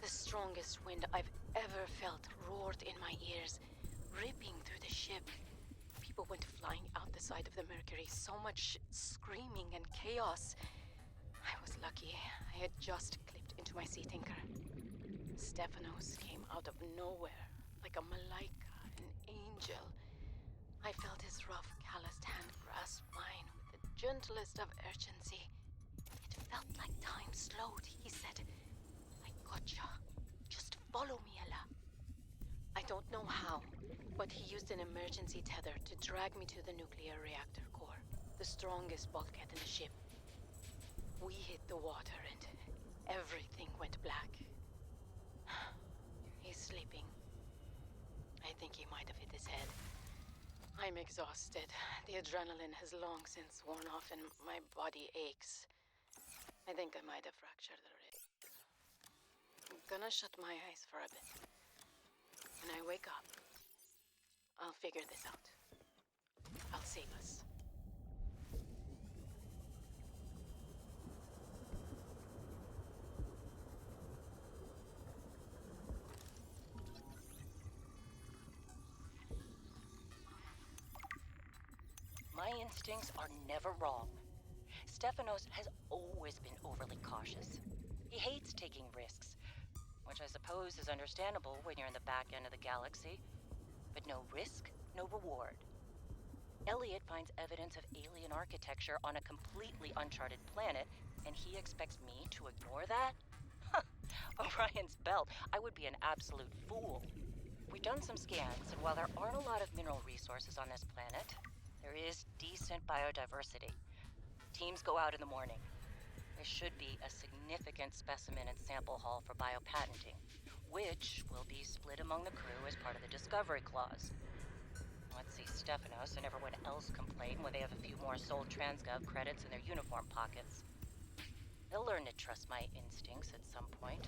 The strongest wind I've ever felt roared in my ears, ripping through the ship. People went flying out the side of the Mercury, so much screaming and chaos. I was lucky. I had just clipped into my seat anchor. Stefanos came out of nowhere, like a malaika, an angel. I felt his rough, calloused hand grasp mine with the gentlest of urgency. It felt like time slowed. He said, "I gotcha. Just
Follow me, Ella. I don't know how, but he used an emergency tether to drag me to the nuclear reactor core, the strongest bulkhead in the ship. We hit the water and everything went black. He's sleeping. I think he might have hit his head. I'm exhausted. The adrenaline has long since worn off and my body aches. I think I might have fractured the rib. I'm gonna shut my eyes for a bit. When I wake up, I'll figure this out. I'll save us.
My instincts are never wrong. Stefanos has always been overly cautious. He hates taking risks, which I suppose is understandable when you're in the back end of the galaxy. But no risk, no reward. Elliot finds evidence of alien architecture on a completely uncharted planet, and he expects me to ignore that? Orion's belt, I would be an absolute fool. We've done some scans, and while there aren't a lot of mineral resources on this planet, there is decent biodiversity. Teams go out in the morning. There should be a significant specimen and sample haul for biopatenting, which will be split among the crew as part of the Discovery Clause. Let's see Stefanos and everyone else complain when they have a few more sold Transgov credits in their uniform pockets. They'll learn to trust my instincts at some point.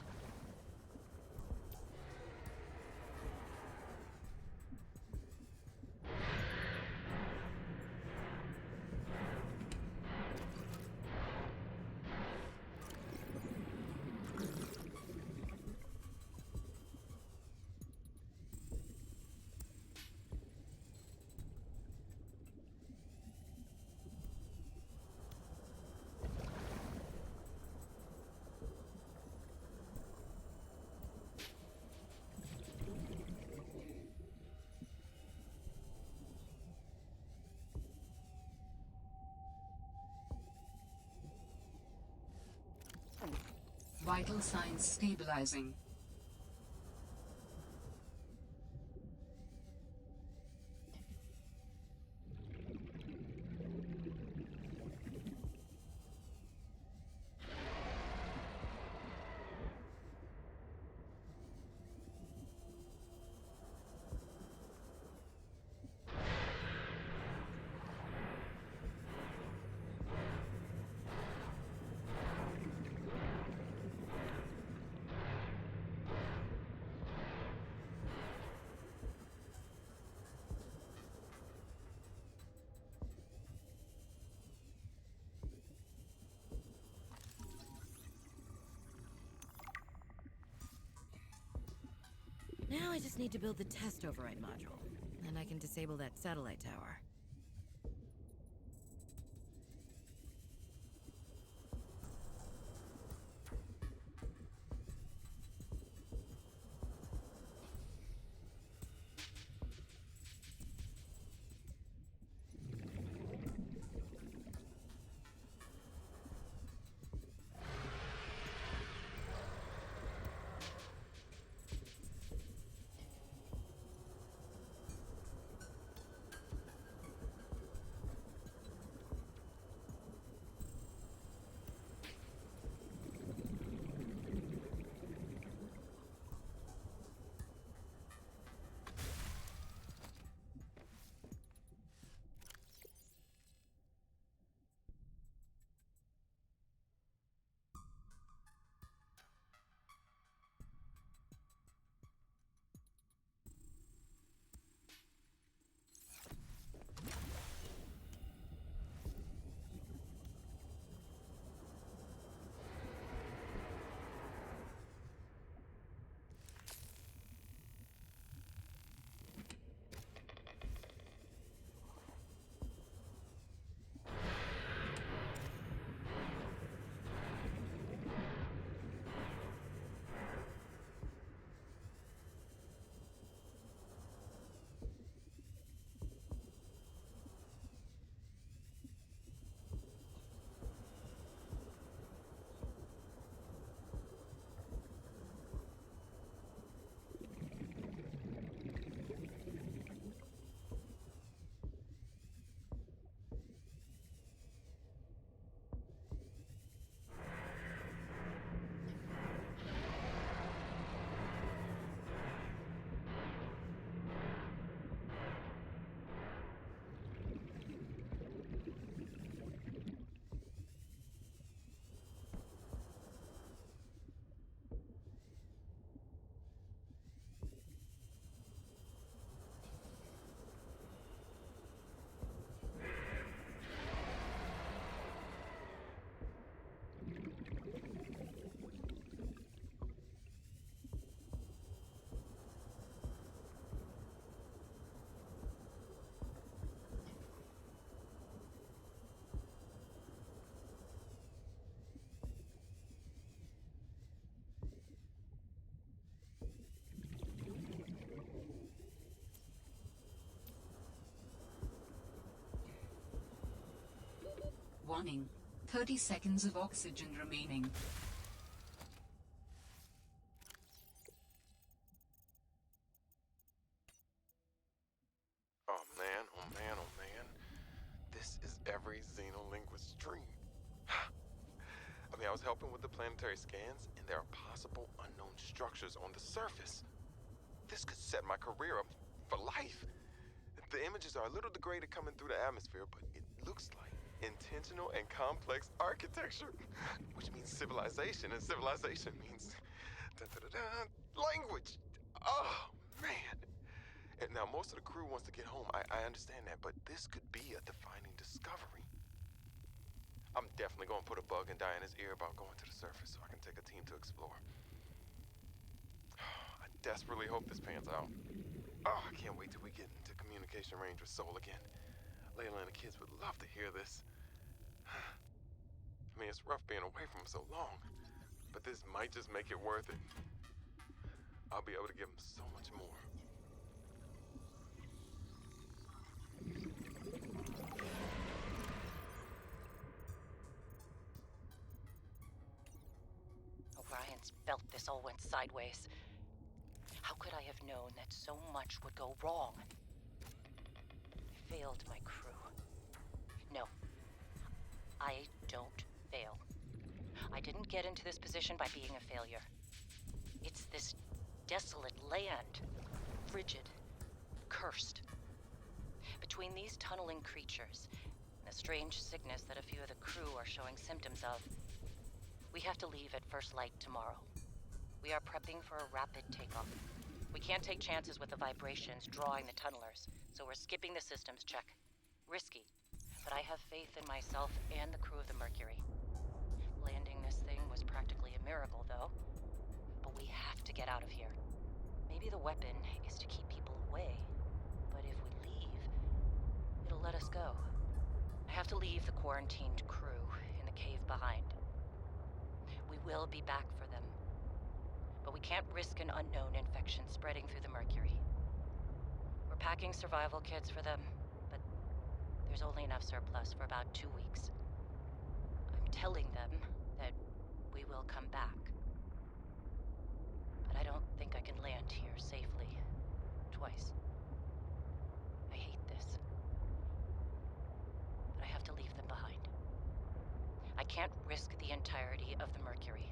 Vital signs stabilizing.
Now I just need to build the test override module, and I can disable that satellite tower.
Warning. 30 seconds of oxygen remaining.
Oh man, oh man, oh man. This is every xenolinguist's dream. I mean, I was helping with the planetary scans, and there are possible unknown structures on the surface. This could set my career up for life. The images are a little degraded coming through the atmosphere, but it looks like intentional and complex architecture, which means civilization, and civilization means language. Oh, man. And now, most of the crew wants to get home. I understand that, but this could be a defining discovery. I'm definitely going to put a bug in Diana's ear about going to the surface so I can take a team to explore. I desperately hope this pans out. Oh, I can't wait till we get into communication range with Soul again. Layla and the kids would love to hear this. I mean, it's rough being away from them so long, but this might just make it worth it. I'll be able to give them so much more.
Orion's felt this all went sideways. How could I have known that so much would go wrong? I failed my crew. No. I don't fail. I didn't get into this position by being a failure. It's this desolate land. Frigid. Cursed. Between these tunneling creatures and a strange sickness that a few of the crew are showing symptoms of, we have to leave at first light tomorrow. We are prepping for a rapid takeoff. We can't take chances with the vibrations drawing the tunnelers, so we're skipping the systems check. Risky, but I have faith in myself and the crew of the Mercury. Landing this thing was practically a miracle, though. But we have to get out of here. Maybe the weapon is to keep people away, but if we leave, it'll let us go. I have to leave the quarantined crew in the cave behind. We will be back for them, but we can't risk an unknown infection spreading through the Mercury. We're packing survival kits for them, but there's only enough surplus for about 2 weeks. I'm telling them that we will come back, but I don't think I can land here safely twice. I hate this, but I have to leave them behind. I can't risk the entirety of the Mercury.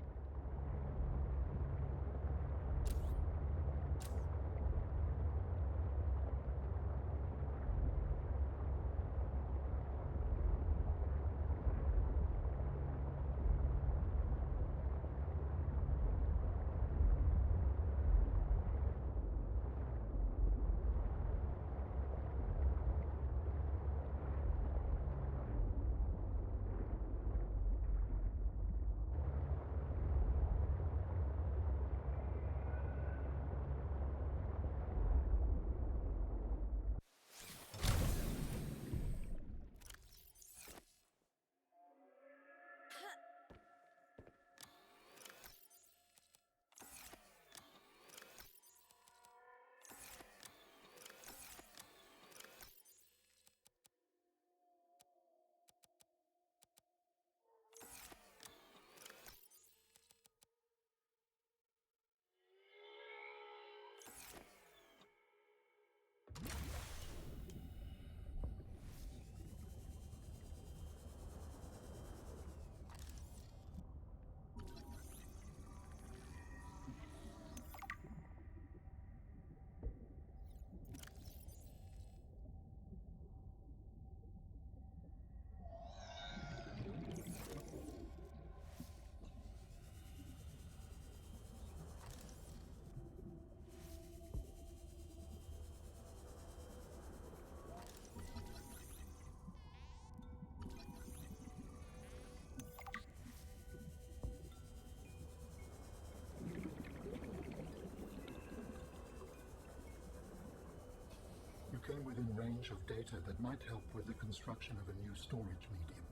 You came within range of data that might help with the construction of a new storage medium.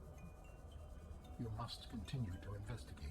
You must continue to investigate.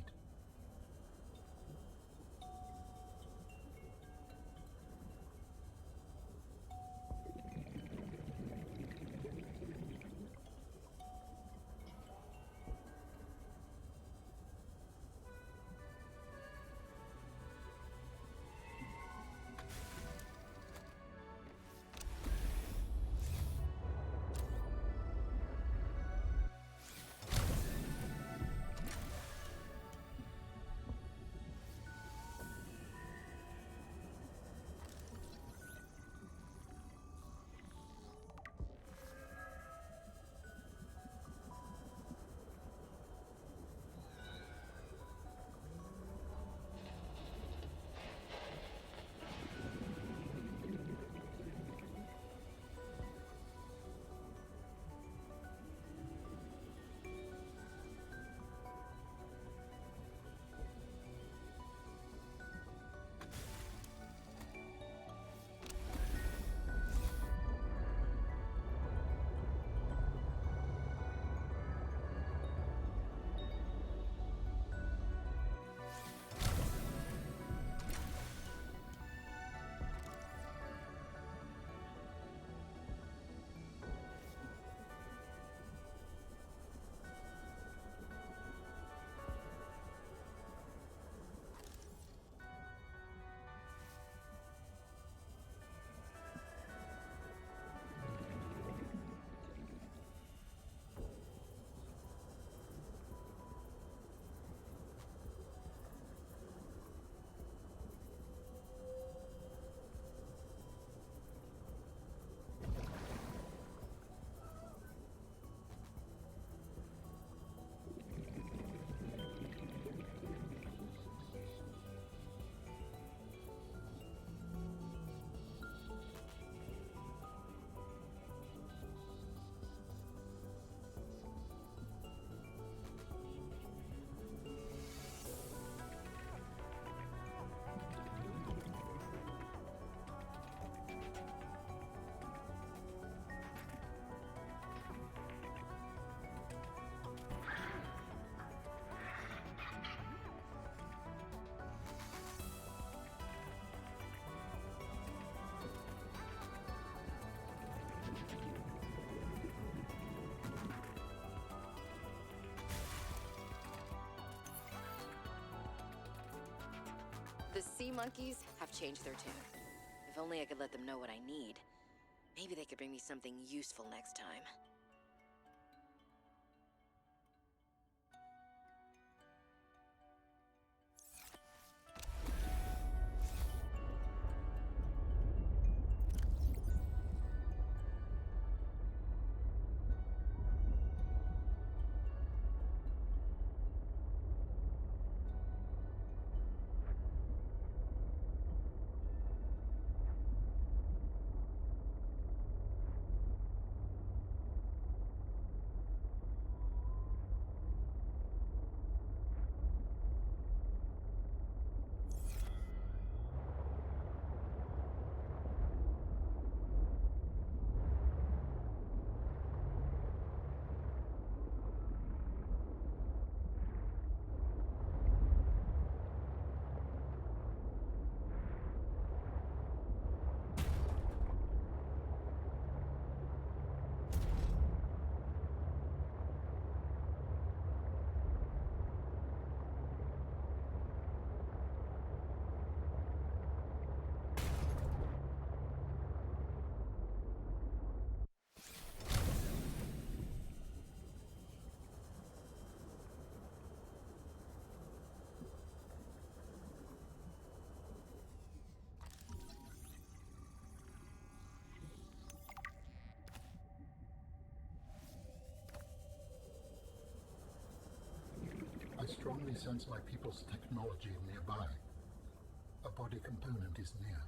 The sea monkeys have changed their tune. If only I could let them know what I need. Maybe they could bring me something useful next time.
I strongly sense my people's technology nearby. A body component is near.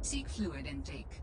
Seek fluid intake.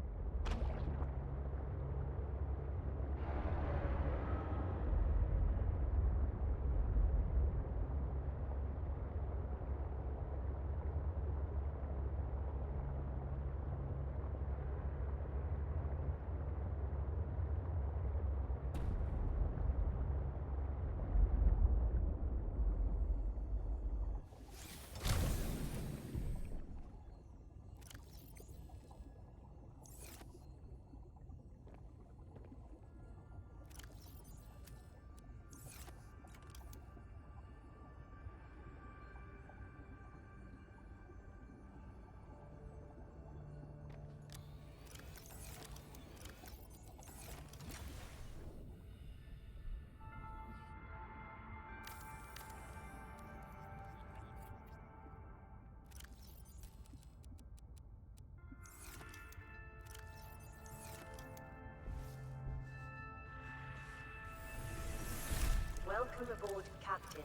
Welcome aboard, Captain.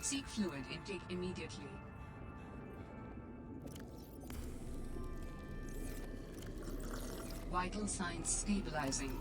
Seek fluid intake immediately. Vital signs stabilizing.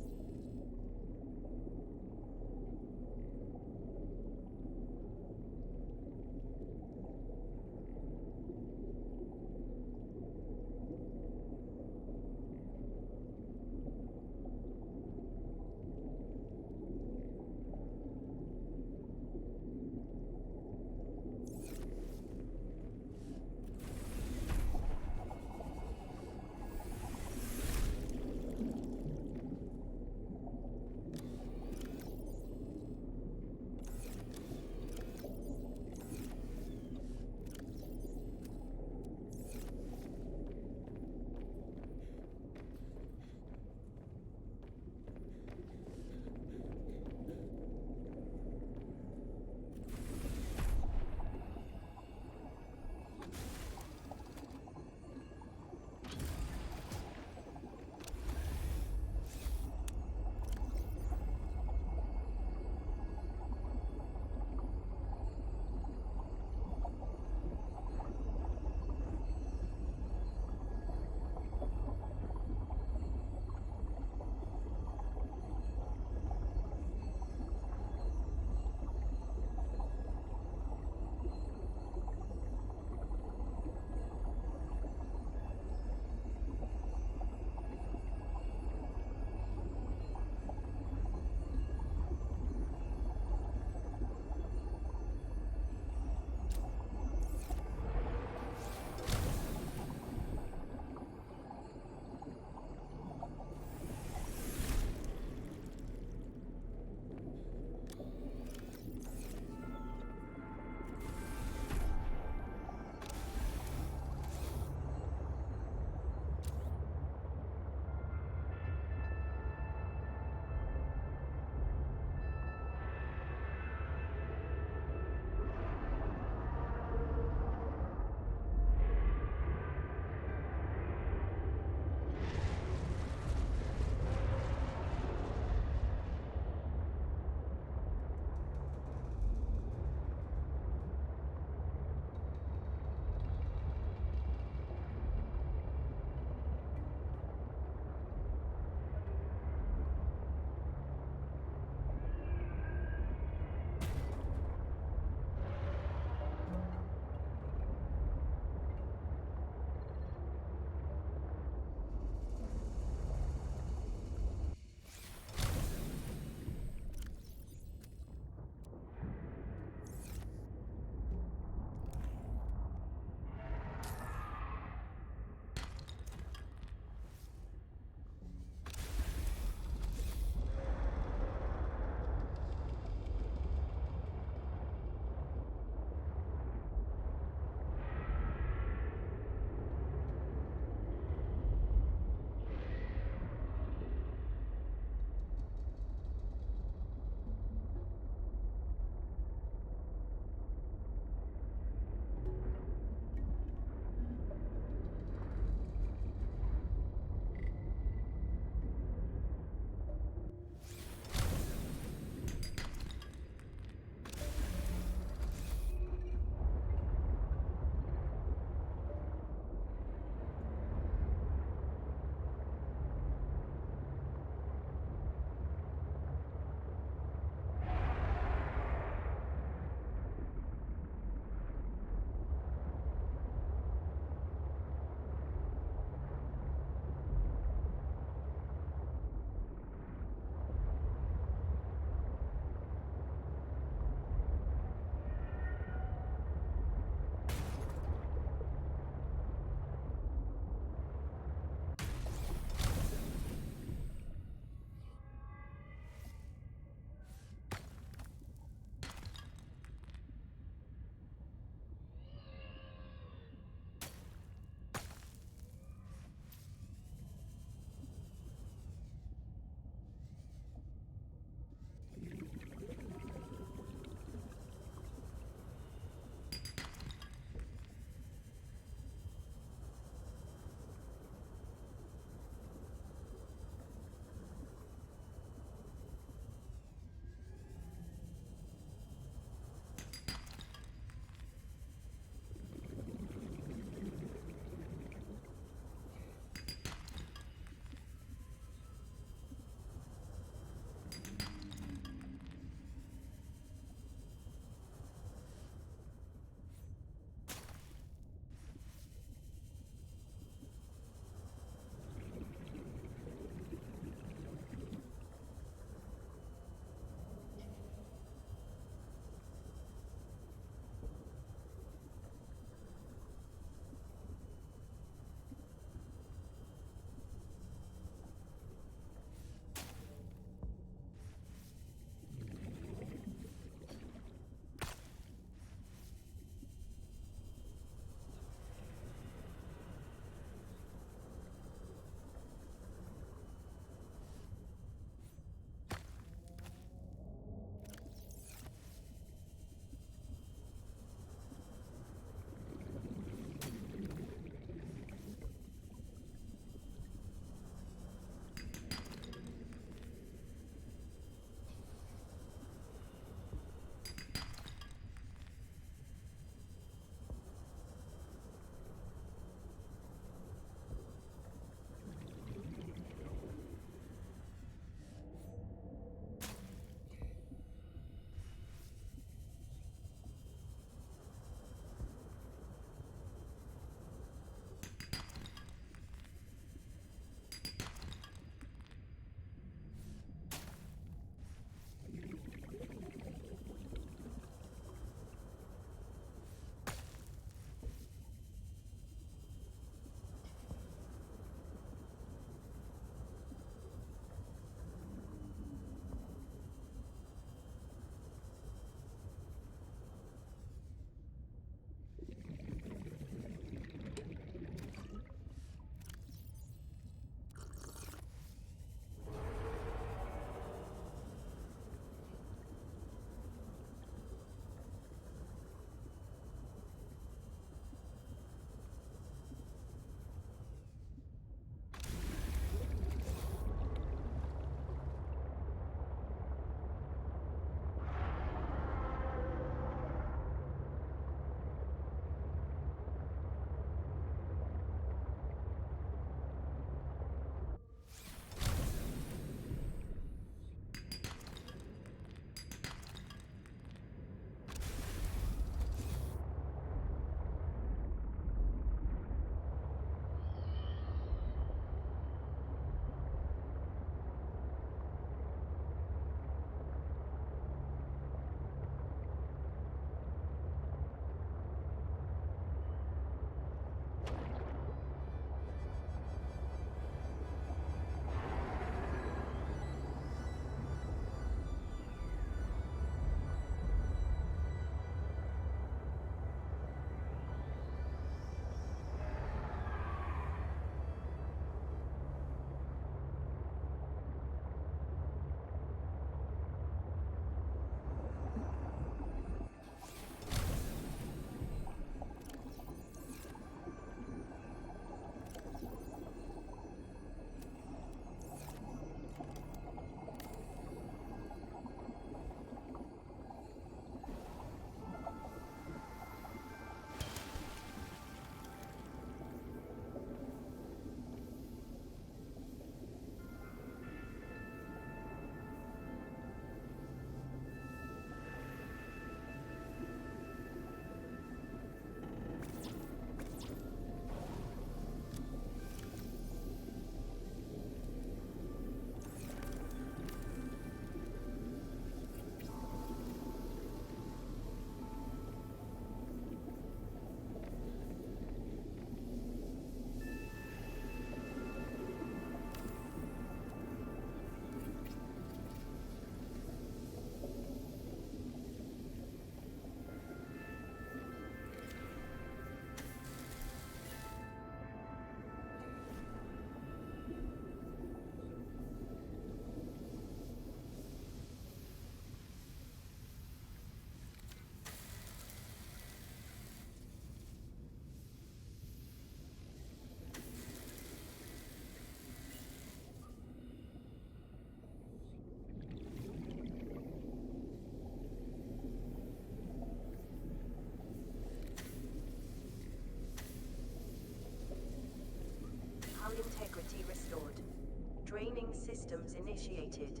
systems initiated.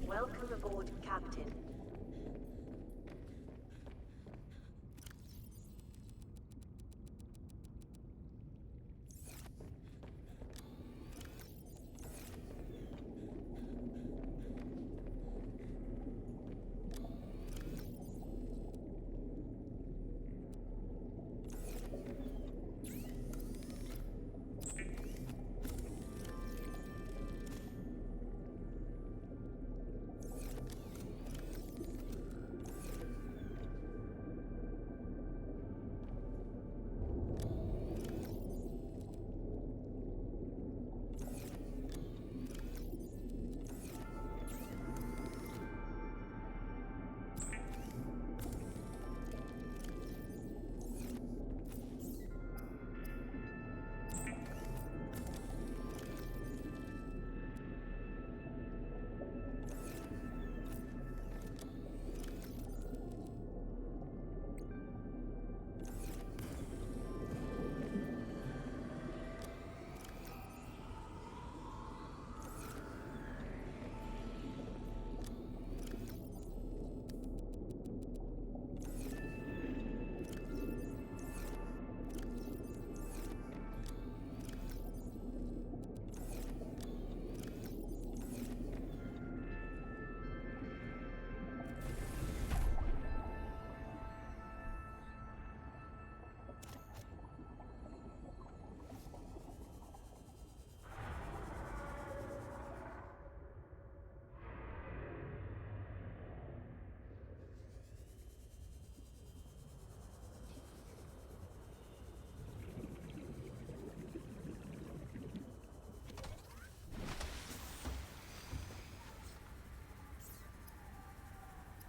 Welcome aboard, Captain.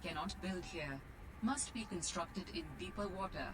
Cannot build here. Must be constructed in deeper water.